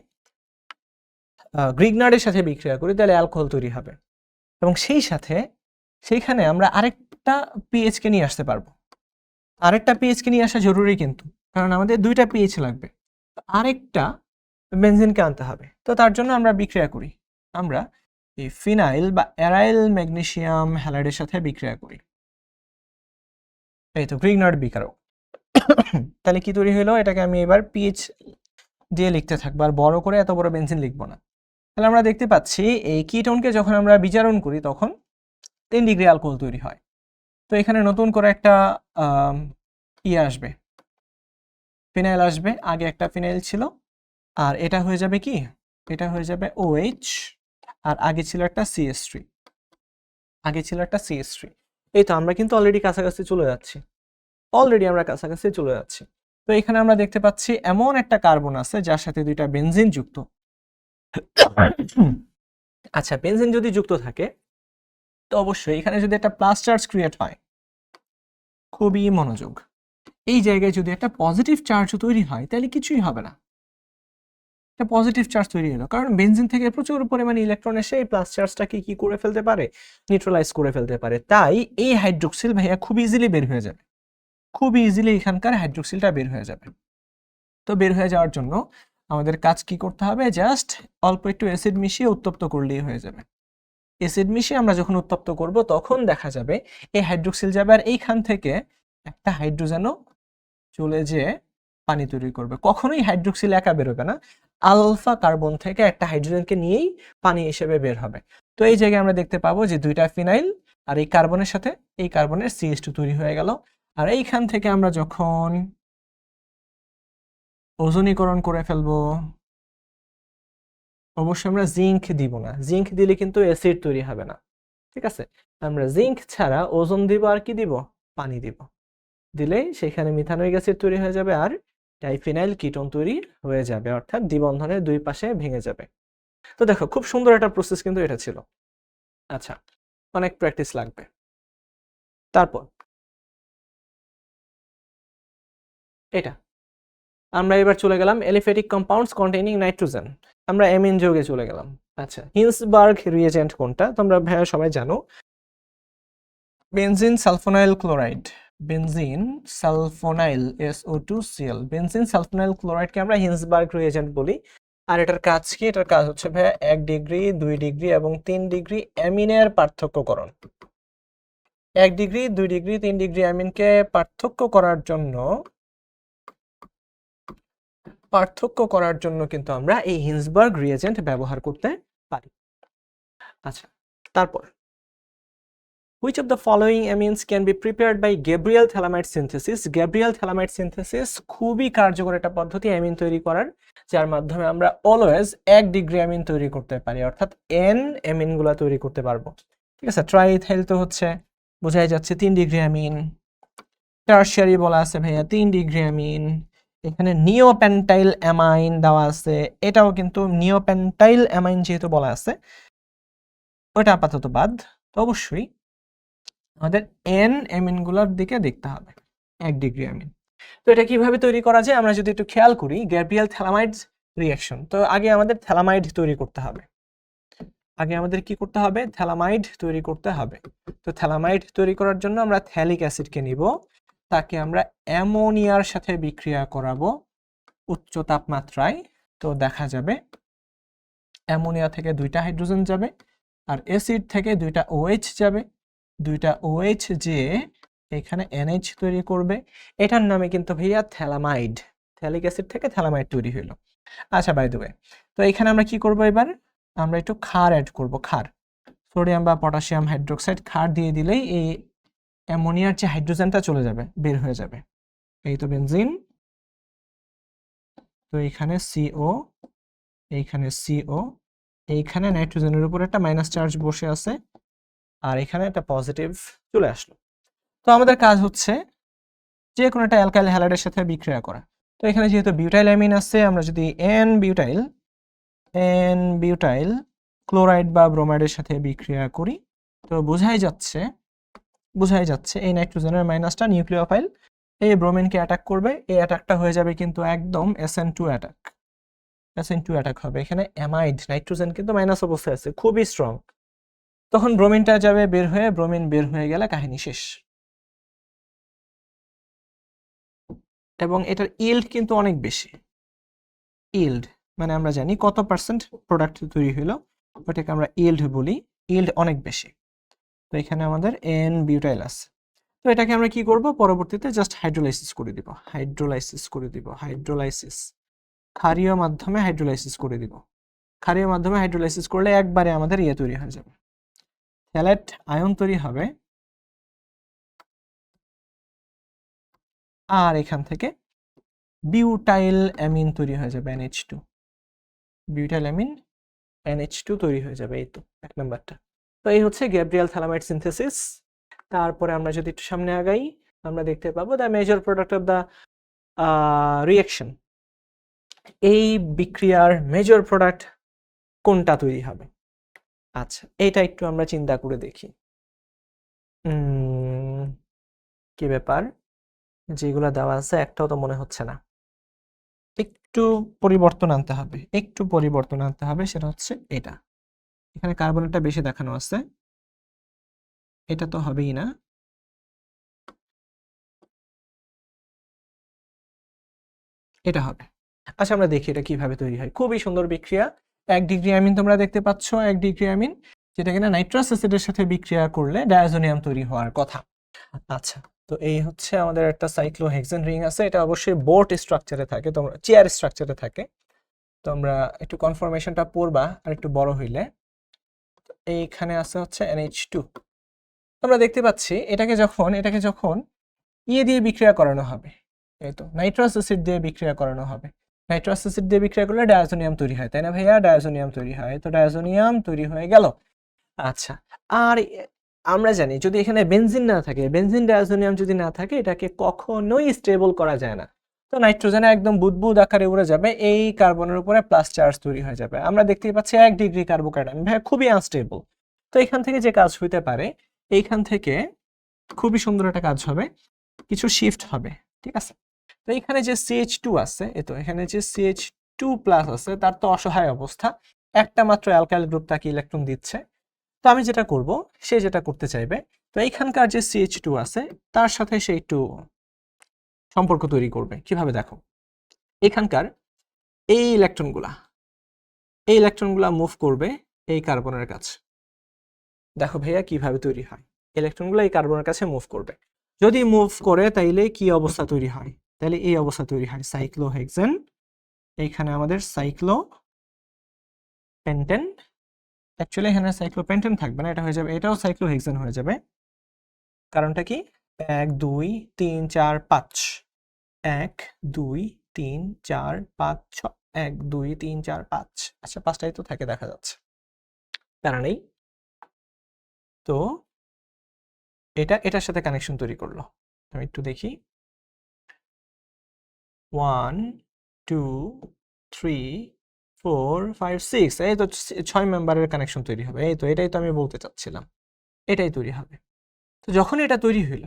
গ্রিগনার্ডের সাথে বিক্রিয়া করি তাহলে অ্যালকোহল তৈরি হবে, এবং সেইখানে আমরা আরেকটা পিএইচ কে নিয়ে আসতে পারবো। আরেকটা পিএইচ কে নিয়ে আসা জরুরি কিন্তু, কারণ আমাদের দুইটা পিএইচ লাগবে, আরেকটা বেনজিনকে আনতে হবে। তো তার জন্য আমরা বিক্রিয়া করি, আমরা এই ফিনাইল বা অ্যারাইল ম্যাগনেসিয়াম হ্যালাইডের সাথে বিক্রিয়া করি। এই তো গ্রিগনার্ড বিকারক। তাহলে কি তৈরি হলো? এটাকে আমি এবার পিএইচ দিয়ে লিখতে থাকবো, আর বড় করে এত বড় বেনজিন লিখবো না। তাহলে আমরা দেখতে পাচ্ছি এই কিটোনকে যখন আমরা বিজারণ করি তখন 3 ডিগ্রি অ্যালকোহল তৈরি হয়। তো এখানে নতুন করে একটা আসবে, ফিনাইল আসবে। আগে একটা ফিনাইল ছিল, আর এটা হয়ে যাবে কি? এটা হয়ে যাবে OH, আর আগে ছিল একটা CH3, এই তো আমরা কিন্তু অলরেডি কাছাকাছি চলে যাচ্ছি, তো এখানে আমরা দেখতে পাচ্ছি এমন একটা কার্বন আছে যার সাথে দুইটা বেনজিন যুক্ত। আচ্ছা, বেনজিন যদি যুক্ত থাকে তো অবশ্যই এখানে যদি একটা প্লাস চার্জ ক্রিয়েট হয়, খুবই মনোযোগ, এই জায়গায় যদি একটা পজিটিভ চার্জ তৈরি হয় তাহলে কিছুই হবে না, একটা পজিটিভ চার্জ তৈরি হলো, কারণ বেনজিন থেকে প্রচুর পরিমাণে ইলেকট্রন এসে এই প্লাস চার্জটাকে কি করে ফেলতে পারে, নিউট্রালাইজ করে ফেলতে পারে। তাই এই হাইড্রোক্সিল ভাইয়া খুব ইজিলি বের হয়ে যাবে, খুব ইজিলি এখানকার হাইড্রোক্সিলটা বের হয়ে যাবে। তো বের হয়ে যাওয়ার জন্য আমাদের কাজ কি করতে হবে, জাস্ট অল্প একটু অ্যাসিড মিশিয়ে উত্তপ্ত করলেই হয়ে যাবে। অ্যাসিড মিশিয়ে আমরা যখন উত্তপ্ত করব তখন দেখা যাবে এই হাইড্রোক্সিল যাবে আর এইখান থেকে একটা হাইড্রোজেনও চলে যেয়ে পানি তৈরি করবে। কখনোই হাইড্রোক্সিল একা বেরোবে না, আলফা কার্বন থেকে একটা হাইড্রোজেনকে নিয়েই পানি হিসেবে বের হবে। তো এই জায়গায় আমরা দেখতে পাবো যে দুইটা ফিনাইল আর এই কার্বনের সাথে এই কার্বনের CH2 তৈরি হয়ে গেল। আর এইখান থেকে আমরা যখন ওজোনীকরণ করে ফেলবো, অবশ্যই আমরা জিঙ্ক দিব না, জিঙ্ক দিলে কিন্তু অ্যাসিড তৈরি হবে না, ঠিক আছে। আমরা জিঙ্ক ছাড়া ওজোন দিব আর কি দিব, পানি দিব, দিলেই সেখানে মিথানোয়িক অ্যাসিড তৈরি হয়ে যাবে আর ডাইফিনাইল কিটোন তৈরি হয়ে যাবে, অর্থাৎ দ্বিবন্ধনের দুই পাশে ভেঙে যাবে। তো দেখো খুব সুন্দর একটা প্রসেস কিন্তু এটা ছিল। আচ্ছা, অনেক প্র্যাকটিস লাগবে। তারপর এটা আমরা এবার চলে গেলাম এলিফ্যাটিক কম্পাউন্ডস কন্টেইনিং নাইট্রোজেন, আমরা অ্যামিন যৌগে চলে গেলাম। আচ্ছা, হিন্সবার্গ রিয়েজেন্ট কোনটা তোমরা ভাইয়া সবাই জানো, benzene sulphonyl chloride, benzene sulphonyl SO2Cl, benzene sulphonyl ক্লোরাইডকে আমরা হিন্সবার্গ রিয়েজেন্ট বলি। আর এটার কাজ কি, এটার কাজ হচ্ছে ভাইয়া 1 ডিগ্রি 2 ডিগ্রি এবং 3 ডিগ্রি অ্যামিনের পার্থক্যকরণ। 1 ডিগ্রি 2 ডিগ্রি 3 ডিগ্রি অ্যামিনকে পার্থক্য করার জন্য কিন্তু আমরা এই হিন্সবার্গ রিয়েজেন্ট ব্যবহার করতে পারি। আচ্ছা, তারপর which of the following amines can be prepared by Gabriel Thalamide synthesis? Gabriel Thalamide synthesis খুবই কার্যকর একটা পদ্ধতি অ্যামিন তৈরি করার, যার মাধ্যমে আমরা অলওয়েজ 1 ডিগ্রি অ্যামিন তৈরি করতে পারি, অর্থাৎ N অ্যামিনগুলো তৈরি করতে পারবো, ঠিক আছে। ট্রাইইথাইল তো হচ্ছে বোঝাই যাচ্ছে 3 ডিগ্রি অ্যামিন, টারশিয়ারি বলা আছে ভাইয়া 3 ডিগ্রি অ্যামিন, এখানে নিওপেন্টাইল অ্যামাইন দেওয়া আছে, এটাও কিন্তু নিওপেন্টাইল অ্যামাইন যেহেতু বলা আছে ওটা আপাতত বাদ। তো অবশ্যই আমাদের N অ্যামিনগুলোর দিকে দেখতে হবে, 1 ডিগ্রি অ্যামিন। তো এটা কিভাবে তৈরি করা যায় আমরা যদি একটু খেয়াল করি, গ্যাব্রিয়েল থ্যালামাইড রিঅ্যাকশন। তো আগে আমাদের থ্যালামাইড তৈরি করতে হবে, আগে আমাদের কি করতে হবে, থ্যালামাইড তৈরি করতে হবে। তো থ্যালামাইড তৈরি করার জন্য আমরা থ্যালিক অ্যাসিডকে নিব, তাকে আমরা অ্যামোনিয়ার সাথে বিক্রিয়া করাবো উচ্চ তাপমাত্রায়। তো দেখা যাবে অ্যামোনিয়া থেকে 2টা হাইড্রোজেন যাবে আর অ্যাসিড থেকে 2টা OH যাবে, 2টা OH যে এখানে NH তৈরি করবে, এটার নামে কিন্তু ভাইয়া থ্যালামাইড, থ্যালিক অ্যাসিড থেকে থ্যালামাইড তৈরি হলো। আচ্ছা, বাই দ্য ওয়ে, তো এখানে আমরা কি করব, এবার আমরা একটু ক্ষার অ্যাড করব, ক্ষার, সোডিয়াম বা পটাশিয়াম হাইড্রোক্সাইড, ক্ষার দিয়ে দিলেই এই অ্যামোনিয়ার যে হাইড্রোজেনটা চলে যাবে, বের হয়ে যাবে। এই তো বেনজিন, তো এইখানে CO, এইখানে CO, এইখানে নাইট্রোজেনের উপর একটা মাইনাস চার্জ বসে আছে আর এখানে একটা পজিটিভ চলে আসলো। তো আমাদের কাজ হচ্ছে যে কোনো একটা অ্যালকাইল হ্যালাইডের সাথে বিক্রিয়া করা। তো এখানে যেহেতু বিউটাইল অ্যামিন আছে, আমরা যদি N বিউটাইল ক্লোরাইড বা ব্রোমাইডের সাথে বিক্রিয়া করি, তো বোঝাই যাচ্ছে এই নাইট্রোজেনের মাইনাসটা নিউক্লিওফাইল এই ব্রোমিনকে অ্যাটাক করবে, এই অ্যাটাকটা হয়ে যাবে কিন্তু একদম SN2 অ্যাটাক হবে। এখানে অ্যামাইড নাইট্রোজেন কিন্তু মাইনাস অবস্থায় আছে, খুবই স্ট্রং, তখন ব্রোমিনটা যাবে বের হয়ে, ব্রোমিন বের হয়ে গেলে কাহিনী শেষ। এবং এটার ইল্ড কিন্তু অনেক বেশি, ইল্ড মানে আমরা জানি কত পার্সেন্ট প্রোডাক্ট তৈরি হলো, ওটাকে আমরা ইল্ড বলি, ইল্ড অনেক বেশি। তো এখানে আমাদের N বিউটাইল আছে, তো এটাকে আমরা কি করব, পরবর্তীতে জাস্ট হাইড্রোলাইসিস করে দিব, হাইড্রোলাইসিস ক্ষারীয় মাধ্যমে হাইড্রোলাইসিস করে দিব। ক্ষারীয় মাধ্যমে হাইড্রোলাইসিস করলে একবারে আমাদের ইয়ে তৈরি হয়ে যাবে, থ্যালেট আয়ন তৈরি হবে, আর এখান থেকে বিউটাইল অ্যামিন তৈরি হয়ে যাবে, NH2, বিউটাইল অ্যামিন NH2 তৈরি হয়ে যাবে। এই তো 1 নাম্বারটা। তো এই হচ্ছে গ্যাব্রিয়েল থ্যালামাইড সিনথেসিস। তারপরে আমরা যদি একটু সামনে আগাই, আমরা দেখতে পাবো the major product of the reaction, এই বিক্রিয়ার মেজর প্রোডাক্ট কোনটা তৈরি হবে? আচ্ছা, এটা একটু আমরা চিন্তা করে দেখি। কি ব্যাপার, যেগুলো দেওয়া আছে একটাও তো মনে হচ্ছে না। একটু পরিবর্তন আনতে হবে, একটু পরিবর্তন আনতে হবে, সেটা হচ্ছে এটা। এখানে কার্বনটা বেশি দেখানো আছে, এটা তো হবেই না। এটা হবে। আচ্ছা, আমরা দেখি এটা কিভাবে তৈরি হয়। খুবই সুন্দর বিক্রিয়া। 1 ডিগ্রি অ্যামিন তোমরা দেখতে পাচ্ছ, 1 ডিগ্রি অ্যামিন, যেটা কিনা নাইট্রাস অ্যাসিডের সাথে বিক্রিয়া করলে ডায়াজোনিয়াম তৈরি হওয়ার কথা। আচ্ছা, তো এই হচ্ছে আমাদের একটা সাইক্লোহেক্সেন রিং আছে। এটা অবশ্যই বোট স্ট্রাকচারে থাকে, তোমরা চেয়ার স্ট্রাকচারে থাকে। তোমরা একটু কনফরমেশনটা পড়বা আর একটু বড় হইলে। এইখানে আছে হচ্ছে NH2। আমরা দেখতে পাচ্ছি এটাকে যখন দিয়ে বিক্রিয়া করানো হবে, এই তো নাইট্রাস অ্যাসিড দিয়ে বিক্রিয়া করানো হবে। নাইট্রাস অ্যাসিড দিয়ে বিক্রিয়া করলে ডায়াজোনিয়াম তৈরি হয়, তাই না ভাইয়া? ডায়াজোনিয়াম তৈরি হয়, তো ডায়াজোনিয়াম তৈরি হয়ে গেল। আচ্ছা, আর আমরা জানি যদি এখানে বেনজিন না থাকে, বেনজিন ডায়াজোনিয়াম যদি না থাকে, এটাকে কখনোই স্টেবল করা যায় না। তো নাইট্রোজেনে একদম বুদবুদ আকারে উড়ে যাবে, এই কার্বনের উপরে প্লাস চার্জ তৈরি হয়ে যাবে। আমরা দেখতেই পাচ্ছি 1 ডিগ্রি কার্বোক্যাটায়ন ভাইয়া খুবই আনস্টেবল। তো এখান থেকে যে কাজ হইতে পারে, এইখান থেকে খুবই সুন্দর একটা কাজ হবে, কিছু শিফট হবে, ঠিক আছে? তো এখানে যে CH2 আছে, এখানে যে CH2 প্লাস আছে, তার তো অসহায় অবস্থা, একটা মাত্র অ্যালকাইল গ্রুপ তাকে ইলেকট্রন দিচ্ছে। তো আমি যেটা করব, সে যেটা করতে চাইবে, তো এইখানকার যে CH2 আছে তার সাথে সে একটু সম্পর্ক তৈরি করবে। কিভাবে দেখো, এখানকার এই ইলেকট্রনগুলা মুভ করবে এই কার্বনের কাছে। দেখো ভাইয়া কিভাবে তৈরি হয়, ইলেকট্রনগুলো এই কার্বনের কাছে মুভ করবে। যদি মুভ করে তাইলে কি অবস্থা তৈরি হয়? তাহলে এই অবস্থা তৈরি হয়, সাইক্লোহেক্সেন। এইখানে আমাদের সাইক্লোপেন্টেন, অ্যাকচুয়ালি এখানে সাইক্লোপেন্টেন থাকবে না, এটা হয়ে যাবে, এটাও সাইক্লোহেক্সেন হয়ে যাবে। কারণটা কি? 1 2 3 4 5, 1 2 3 4 5 6, 1 2 3 4 5। আচ্ছা, 5টাই তো থাকে দেখা যাচ্ছে, প্যারা নেই। তো এটার সাথে কানেকশন তৈরি করলো। আমি একটু দেখি, 1 2 3 4 5 6, এই তো 6 মেম্বারের কানেকশন তৈরি হবে। এই তো এটাই তো আমি বলতে চাচ্ছিলাম, এটাই তৈরি হবে। তো যখন এটা তৈরি হইল,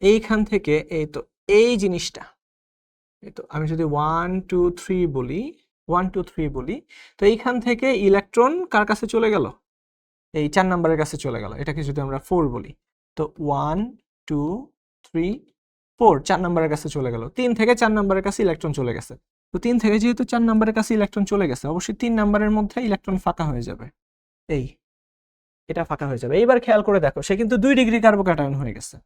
এইখান থেকে এই জিনিসটা, এই তো আমি যদি 1 2 3 বলি, 1 2 3 বলি, তো এইখান থেকে ইলেকট্রন কার কাছে চলে গেল? এই 4 নাম্বারের কাছে চলে গেল। এটাকে যদি আমরা 4 বলি, তো 1 2 3 4, 4 নাম্বারের কাছে চলে গেল। 3 থেকে 4 নাম্বারের কাছে ইলেকট্রন চলে গেছে। তো 3 থেকে যেহেতু 4 নাম্বারের কাছে ইলেকট্রন চলে গেছে, অবশ্যই 3 নাম্বারের মধ্যে ইলেকট্রন ফাঁকা হয়ে যাবে। এটা ফাঁকা হয়ে যাবে। এইবার খেয়াল করে দেখো, সে কিন্তু 2 ডিগ্রি কার্বোক্যাটায়ন হয়ে গেছে,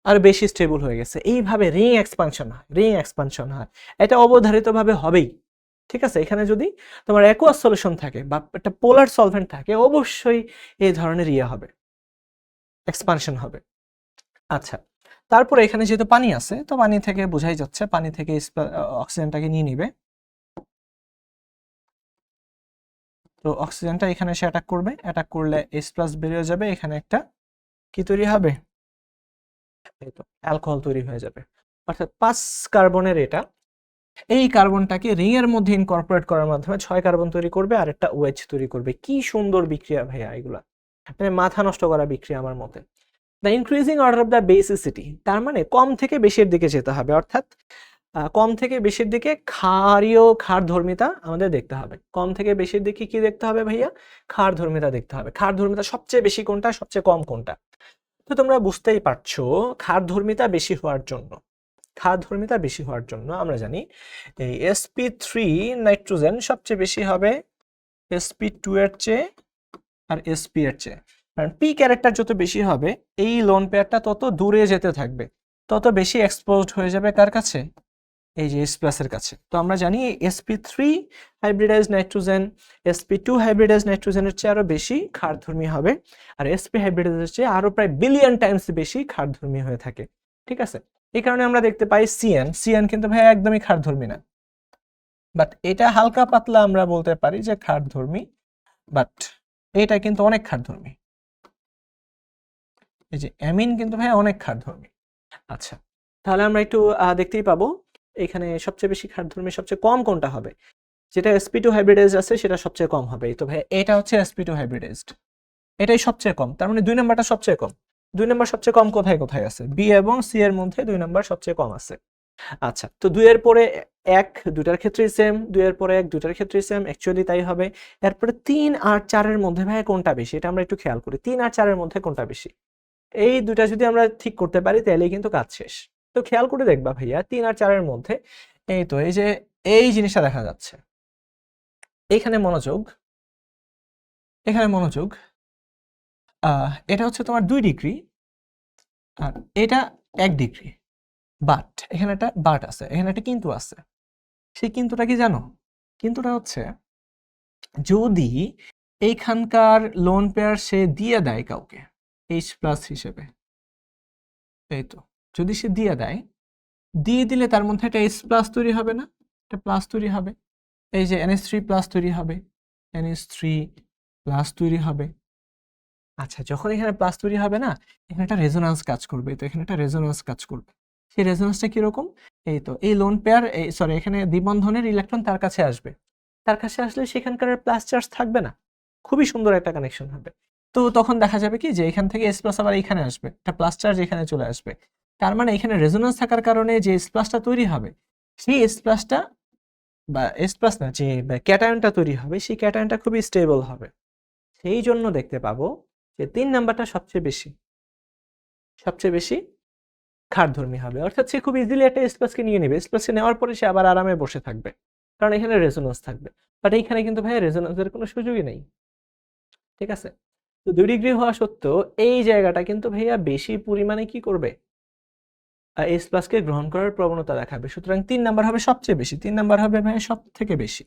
আর বেশি স্টেবল হয়ে গেছে। এইভাবে রিং এক্সপানশন হয়, এটা অবধারিতভাবে হবেই, ঠিক আছে? এখানে যদি তোমার অ্যাকুয়াস সলিউশন থাকে বা একটা পোলার সলভেন্ট থাকে, অবশ্যই এই ধরনের হবে, এক্সপানশন হবে। আচ্ছা, তারপরে এখানে যেহেতু পানি আছে, তো পানি থেকে বোঝাই যাচ্ছে, পানি থেকে অক্সিজেনটাকে নিয়ে নিবে। তো অক্সিজেনটা এখানে এসে অ্যাটাক করবে, অ্যাটাক করলে H+ বেরিয়ে যাবে, এখানে একটা কি তৈরি হবে? এই তো অ্যালকোহল তৈরি হয়ে যাবে। অর্থাৎ 5 কার্বনের এই কার্বনটাকে রিং এর মধ্যে ইনকর্পোরেট করার মাধ্যমে 6 কার্বন তৈরি করবে আর একটা OH তৈরি করবে। কি সুন্দর বিক্রিয়া ভাইয়া এগুলা, মানে মাথা নষ্ট করা বিক্রিয়া আমার মতে। The increasing order of the basicity, তার মানে কম থেকে বেশির দিকে যেতে হবে, অর্থাৎ কম থেকে বেশির দিকে ক্ষারধর্মিতা আমাদের দেখতে হবে। কম থেকে বেশির দিকে কি দেখতে হবে ভাইয়া? ক্ষারধর্মিতা দেখতে হবে। ক্ষারধর্মিতা সবচেয়ে বেশি কোনটা, সবচেয়ে কম কোনটা? তো তোমরা বুঝতেই পারছো, ক্ষারধর্মিতা বেশি হওয়ার জন্য আমরা জানি এই sp3 নাইট্রোজেন সবচেয়ে বেশি হবে sp2 এর চেয়ে আর sp এর চেয়ে। কারণ p ক্যারেক্টার যত বেশি হবে, এই লোন পেয়ারটা তত দূরে যেতে থাকবে, তত বেশি এক্সপোজড হয়ে যাবে কার কাছে? এই যে H+ এর কাছে। তো আমরা জানি sp3 hybridised nitrogen sp2 hybridised নাইট্রোজেনের চেয়ে আরো বেশি ক্ষারধর্মী হবে, আর sp হাইব্রিডাইজের চেয়ে আরো প্রায় বিলিয়ন টাইমস বেশি ক্ষারধর্মী হয়ে থাকে, ঠিক আছে? এই কারণে আমরা দেখতে পাই CN কিন্তু ভাই একদমই ক্ষারধর্মী না, বাট এটা হালকা পাতলা আমরা বলতে পারি যে ক্ষারধর্মী, বাট এটা কিন্তু অনেক ক্ষারধর্মী। এই যে অ্যামিন কিন্তু ভাই অনেক ক্ষারধর্মী। আচ্ছা, তাহলে আমরা একটু দেখতেই পাবো এখানে সবচেয়ে বেশি ক্ষারধর্মী সবচেয়ে কম কোনটা হবে, যেটা sp2 হাইব্রিডাইজড আছে সেটা সবচেয়ে কম হবে। তো ভাই এটা হচ্ছে sp2 হাইব্রিডাইজড, এটাই সবচেয়ে কম, তার মানে 2 নাম্বারটা সবচেয়ে কম। 2 নাম্বার সবচেয়ে কম কোথায় কোথায় আছে, বি এবং সি এর মধ্যে 2 নাম্বার সবচেয়ে কম আছে। আচ্ছা, তো 2 এর পরে 1 দুটার ক্ষেত্রেই সেম, 2 এর পরে 1 দুটার ক্ষেত্রেই সেম, অ্যাকচুয়ালি তাই হবে। এরপরে 3 আর 4 এর মধ্যে ভাই কোনটা বেশি, এটা আমরা একটু খেয়াল করি, 3 আর 4 এর মধ্যে কোনটা বেশি। এই দুটা যদি আমরা ঠিক করতে পারি তাহলেই কিন্তু কাজ শেষ। তো খেয়াল করে দেখবা ভাইয়া 3 আর 4 এর মধ্যে এই তো এই যে এই জিনিসটা দেখা যাচ্ছে, এইখানে মনোযোগ, এখানে মনোযোগ। এটা হচ্ছে তোমার 2 ডিগ্রি আর এটা 1 ডিগ্রি, বাট এখানে একটা বাট আছে, এখানে একটা কিন্তু আছে। সেই কিন্তুটা কি জানো? কিন্তুটা হচ্ছে যদি এইখানকার লোন পেয়ার সে দিয়ে দেয় কাউকে H প্লাস হিসেবে, এই তো যদি সে দিয়ে দেয়, দিয়ে দিলে তার মধ্যে একটা H প্লাস তৈরি হবে না, একটা প্লাস তৈরি হবে, এই যে NH3 প্লাস তৈরি হবে, NH3 প্লাস তৈরি হবে। আচ্ছা, যখন এখানে প্লাস তৈরি হবে না, এখানে একটা রেজোন্যান্স কাজ করবে, তো এখানে একটা রেজোন্যান্স কাজ করবে। সেই রেজোন্যান্সটা কিরকম, এই তো এই লোন পেয়ার, এই সরি এখানে দ্বিবন্ধনের ইলেকট্রন তার কাছে আসবে, তার কাছে আসলে সেখানকার প্লাস চার্জ থাকবে না, খুবই সুন্দর একটা কানেকশন হবে। তো তখন দেখা যাবে কি যে এখান থেকে এস প্লাস আবার এখানে আসবে, একটা প্লাস চার্জ এখানে চলে আসবে, তার মানে এখানে রেজোন্যান্স থাকার কারণে যে এস প্লাসটা তৈরি হবে, সেই এস প্লাসটা বা এস প্লাস না, যে ক্যাটায়নটা তৈরি হবে, সেই ক্যাটায়নটা খুবই স্টেবল হবে। সেই জন্য দেখতে পাবো যে 3 নাম্বারটা সবচেয়ে বেশি ক্ষারধর্মী হবে, অর্থাৎ সে খুব ইজিলি একটা এস প্লাসকে নিয়ে নেবে, এস প্লাসকে নেওয়ার পরে সে আবার আরামে বসে থাকবে, কারণ এখানে রেজোন্যান্স থাকবে। বাট এইখানে কিন্তু ভাই রেজোন্যান্সের কোনো সুযোগই নেই, ঠিক আছে? তো 2 ডিগ্রি হওয়া সত্ত্বেও এই জায়গাটা কিন্তু ভাইয়া বেশি পরিমাণে কি করবে, এস প্লাসকে গ্রহণ করার প্রবণতা দেখাবে। সুতরাং 3 নাম্বার হবে সবচেয়ে বেশি, 3 নাম্বার হবে ভাই সব থেকে বেশি,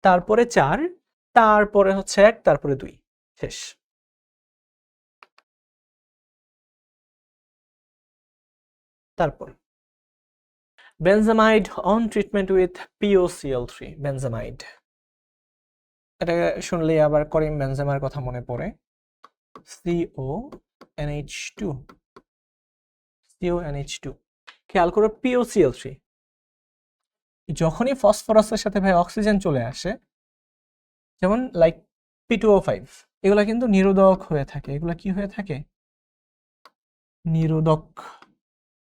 তারপরে 4, তারপরে হচ্ছে 1, তারপরে 2, শেষ। তারপর বেনজামাইড অন ট্রিটমেন্ট উইথ POCl3, বেনজামাইড, এটা শুনলেই আবার করিম বেনজেমার কথা মনে পড়ে, CONH2, CONH2। খেয়াল করো POCl3, যখনই ফসফরাসের সাথে ভাই অক্সিজেন চলে আসে, যেমন লাইক P2O5, এগুলা কিন্তু নিরোধক হয়ে থাকে, এগুলা কি হয়ে থাকে, নিরোধক,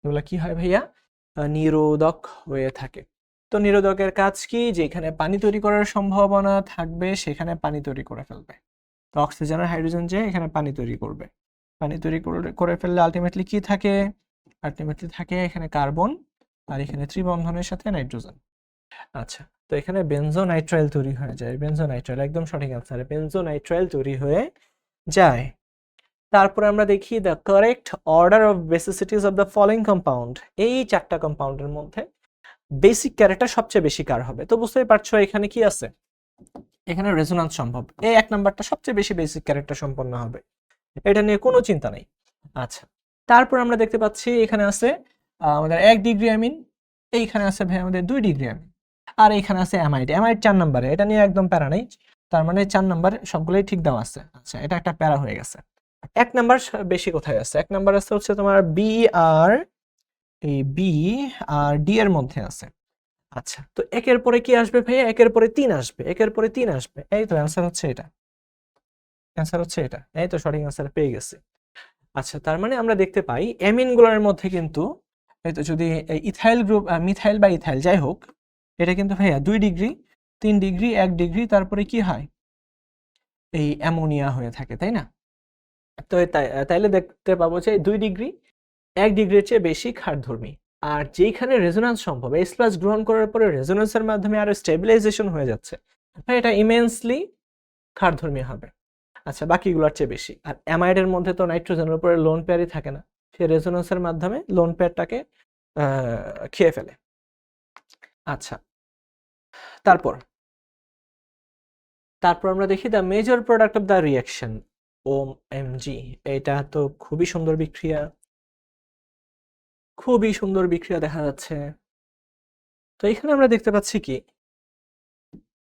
এগুলা কি হয় ভাইয়া, নিরোধক হয়ে থাকে। তো নিরোধকের কাজ কি, যেখানে পানি তৈরি করার সম্ভাবনা থাকবে সেখানে পানি তৈরি করে ফেলবে। তো অক্সিজেন আর হাইড্রোজেন যে এখানে পানি তৈরি করবে, পানি তৈরি করে ফেললে আলটিমেটলি কি থাকে, আলটিমেটলি থাকে এখানে কার্বন, আর এখানে ত্রিবন্ধনের সাথে নাইট্রোজেন। আচ্ছা, তো এখানে বেনজোনাইট্রাইল তৈরি হয়ে যায়, বেনজোনাইট্রাইল একদম সঠিক অ্যান্সার, বেনজোনাইট্রাইল তৈরি হয়ে যায়। তারপরে আমরা দেখি the correct order of basicities of the following compound, এই 4টা কম্পাউন্ডের মধ্যে বেসিক ক্যারেক্টার সবচেয়ে বেশি কার হবে। তো বুঝতেই পারছো এখানে কি আছে, এখানে রেজোন্যান্স সম্ভব, এই 1 নাম্বারটা সবচেয়ে বেশি বেসিক ক্যারেক্টার সম্পন্ন হবে, এটা নিয়ে কোনো চিন্তা নেই। আচ্ছা, তারপর আমরা দেখতে পাচ্ছি এখানে আছে আমাদের 1 ডিগ্রি অ্যামিন, এইখানে আছে ভাই আমাদের 2 ডিগ্রি অ্যামিন, আর এখানে আছে অ্যামাইড, অ্যামাইড 4 নম্বরে, এটা নিয়ে একদম প্যারা নেই, তার মানে 4 নাম্বার সবগুলোই ঠিক দেওয়া আছে। আচ্ছা, এটা একটা প্যারা হয়ে গেছে। 1 নাম্বার বেশি কোথায় আছে, 1 নাম্বার আছে হচ্ছে তোমার বি আর ডি এর মধ্যে আছে। আচ্ছা, তো একের পরে কি আসবে ভাইয়া, একের পরে 3 আসবে, একের পরে 3 আসবে, এই তো অ্যান্সার হচ্ছে এটা, অ্যান্সার হচ্ছে এটা, এই তো সঠিক অ্যান্সার পেয়ে গেছে। আচ্ছা, তার মানে আমরা দেখতে পাই অ্যামিনগুলোর মধ্যে কিন্তু এই তো যদি ইথাইল গ্রুপ, মিথাইল বা ইথাইল যাই হোক, এটা কিন্তু ভাইয়া 2 ডিগ্রি, 3 ডিগ্রি, 1 ডিগ্রি, তারপরে কি হয়, এই অ্যামোনিয়া হয়ে থাকে, তাই না? তো তাইলে দেখতে পাবো যে 2 ডিগ্রি 1 ডিগ্রির চেয়ে বেশি ক্ষারধর্মী, আর যেখানে রেজোন্যান্স সম্ভব, এস প্লাস গ্রহণ করার পরে রেজোন্যান্সের মাধ্যমে আরো স্টেবিলাইজেশন হয়ে যাচ্ছে, ভাই এটা ইমেন্সলি ক্ষারধর্মী হবে। আচ্ছা, বাকিগুলোর চেয়ে বেশি। আর অ্যামাইডের মধ্যে তো নাইট্রোজেনের উপরে লোন পেয়ারই থাকে না, সে রেজোন্যান্সের মাধ্যমে লোন পেয়ারটাকে খেয়ে ফেলে। আচ্ছা, তারপর আমরা দেখি the major product of the reaction OMG, এটা তো খুবই সুন্দর বিক্রিয়া, খুবই সুন্দর বিক্রিয়া দেখা যাচ্ছে। তো এখানে আমরা দেখতে পাচ্ছি কি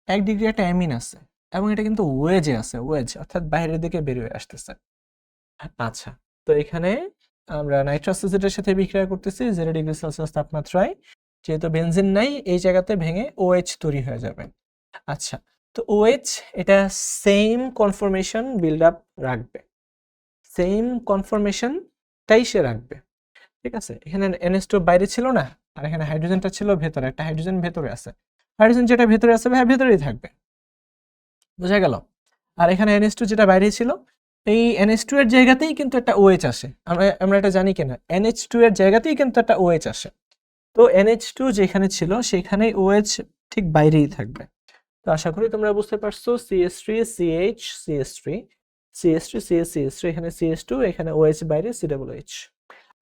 1 ডিগ্রি একটা অ্যামিন আছে, এবং এটা কিন্তু ওয়েজে আছে, ওয়েজ অর্থাৎ বাইরের দিকে বের হয়ে আসতেছে। আচ্ছা, তো এখানে আমরা নাইট্রাস অ্যাসিডের সাথে বিক্রিয়া করতেছি 0 ডিগ্রি সেলসিয়াস তাপমাত্রায়, যেহেতু বেনজিন নাই এই জায়গাতে ভেঙে OH তৈরি হয়ে যাবে। আচ্ছা, তো OH এটা সেম কনফরমেশন বিল্ড আপ রাখবে, সেম কনফরমেশনটাই সে রাখবে, ঠিক আছে। এখানে NH2 বাইরে ছিল না, আর এখানে হাইড্রোজেনটা ছিল ভেতরে, একটা হাইড্রোজেন ভেতরে আছে, হাইড্রোজেন যেটা ভেতরে আছে ভাই ভেতরেই থাকবে, বোঝা গেল। আর এখানে NH2 যেটা বাইরে ছিল, এই NH2 এর জায়গাতেই কিন্তু একটা OH আসে, আমরা এটা জানি কিনা, NH2 এর জায়গাতেই কিন্তু একটা OH আসে। তো NH2 যেখানে ছিল সেখানে OH ঠিক বাইরেই থাকবে। তো আশা করি তোমরা বুঝতে পারছো, CH3 CH CH3 CH3 CH CH3, এখানে CH2, এখানে OH বাইরে COOH।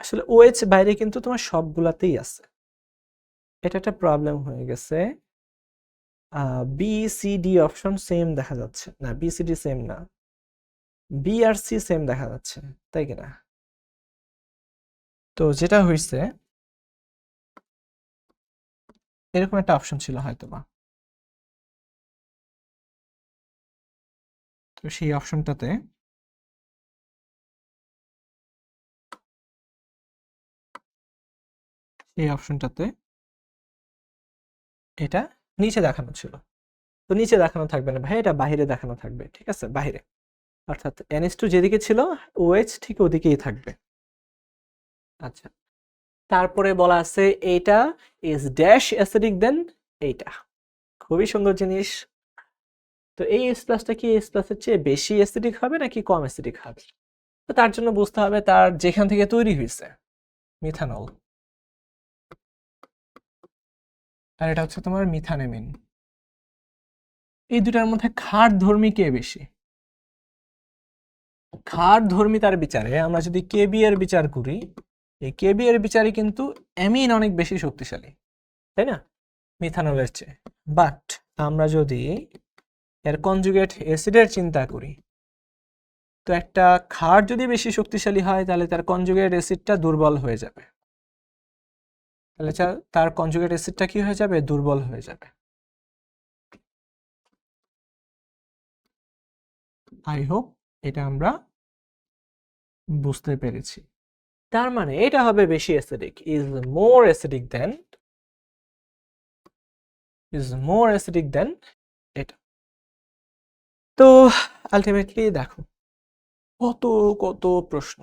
আসলে OH বাইরে কিন্তু তোমার সবগুলাতেই আছে, এটা একটা প্রবলেম হয়ে গেছে। BCD অপশন সেম দেখা যাচ্ছে না, BCD সেম না, B আর C সেম দেখা যাচ্ছে, তাই কিনা? তো যেটা হয়েছে এরকম একটা অপশন ছিল হয়তোবা, তো সেই অপশনটাতে এটা নিচে দেখানো ছিল, তো নিচে দেখানো থাকবে না ভাই, এটা বাইরে দেখানো থাকবে, ঠিক আছে, বাইরে, অর্থাৎ NH2 যেদিকে ছিল OH ঠিক ওদিকেই থাকবে। আচ্ছা, তারপরে বলা আছে এইটা ইজ ড্যাশ অ্যাসিডিক দেন এইটা, খুবই সুন্দর জিনিস। তো এই H প্লাসটা কি H প্লাসের চেয়ে বেশি অ্যাসিডিক হবে নাকি কম অ্যাসিডিক হবে? তো তার জন্য বুঝতে হবে তার যেখান থেকে তৈরি হয়েছে, মিথানল, আর এটা হচ্ছে তোমার মিথানেমিন, এই দুটার মধ্যে ক্ষার ধর্মী কে বেশি? ক্ষার ধর্মিতার বিচারে আমরা যদি কেবি এর বিচার করি, এই কেবি এর বিচারে কিন্তু অ্যামিন অনেক বেশি শক্তিশালী, তাই না, মিথানলের চেয়ে। বাট আমরা যদি এর কনজুগেট অ্যাসিডের চিন্তা করি, তো একটা ক্ষার যদি বেশি শক্তিশালী হয় তাহলে তার কনজুগেট অ্যাসিডটা দুর্বল হয়ে যাবে, তাহলে তার কনজুগেট অ্যাসিডটা কি হয়ে যাবে? দুর্বল হয়ে যাবে। আই হোপ এটা আমরা বুঝতে পেরেছি। তার মানে এটা হবে বেশি অ্যাসিডিক, ইজ মোর অ্যাসিডিক দেন এটা। তো আলটিমেটলি দেখো কত কত প্রশ্ন,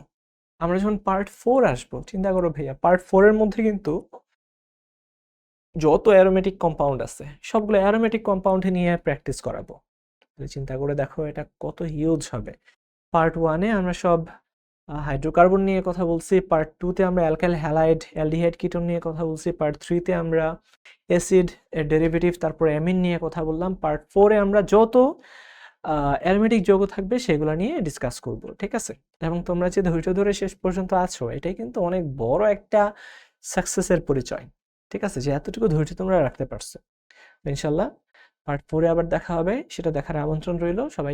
আমরা যখন পার্ট 4 আসবো, চিন্তা করো ভাইয়া, পার্ট 4 এর মধ্যে কিন্তু যত অ্যারোমেটিক কম্পাউন্ড আছে সবগুলো অ্যারোমেটিক কম্পাউন্ড নিয়ে প্র্যাকটিস করাবো। চিন্তা করে দেখো এটা কত হিউজ হবে। পার্ট 1-এ আমরা সব হাইড্রোকার্বন নিয়ে কথা বলছি, পার্ট 2-তে আমরা অ্যালকাইল হ্যালাইড অ্যালডিহাইড কিটোন নিয়ে কথা বলছি, পার্ট 3-তে আমরা অ্যাসিড এর ডেরিভেটিভ তারপর অ্যামিন নিয়ে কথা বললাম, পার্ট 4-এ আমরা যত অ্যারোমেটিক যৌগ থাকবে সেগুলো নিয়ে ডিসকাস করব, ঠিক আছে। এবং তোমরা যে ধৈর্য ধরে শেষ পর্যন্ত আছো এটাই কিন্তু অনেক বড় একটা সাকসেসের পরিচয়, ঠিক আছে, যে এতটুকু ধৈর্য তোমরা রাখতে পারছো। ইনশাল্লাহ পার্ট 4-এ আবার দেখা হবে, সেটা দেখার আমন্ত্রণ রইল সবাই।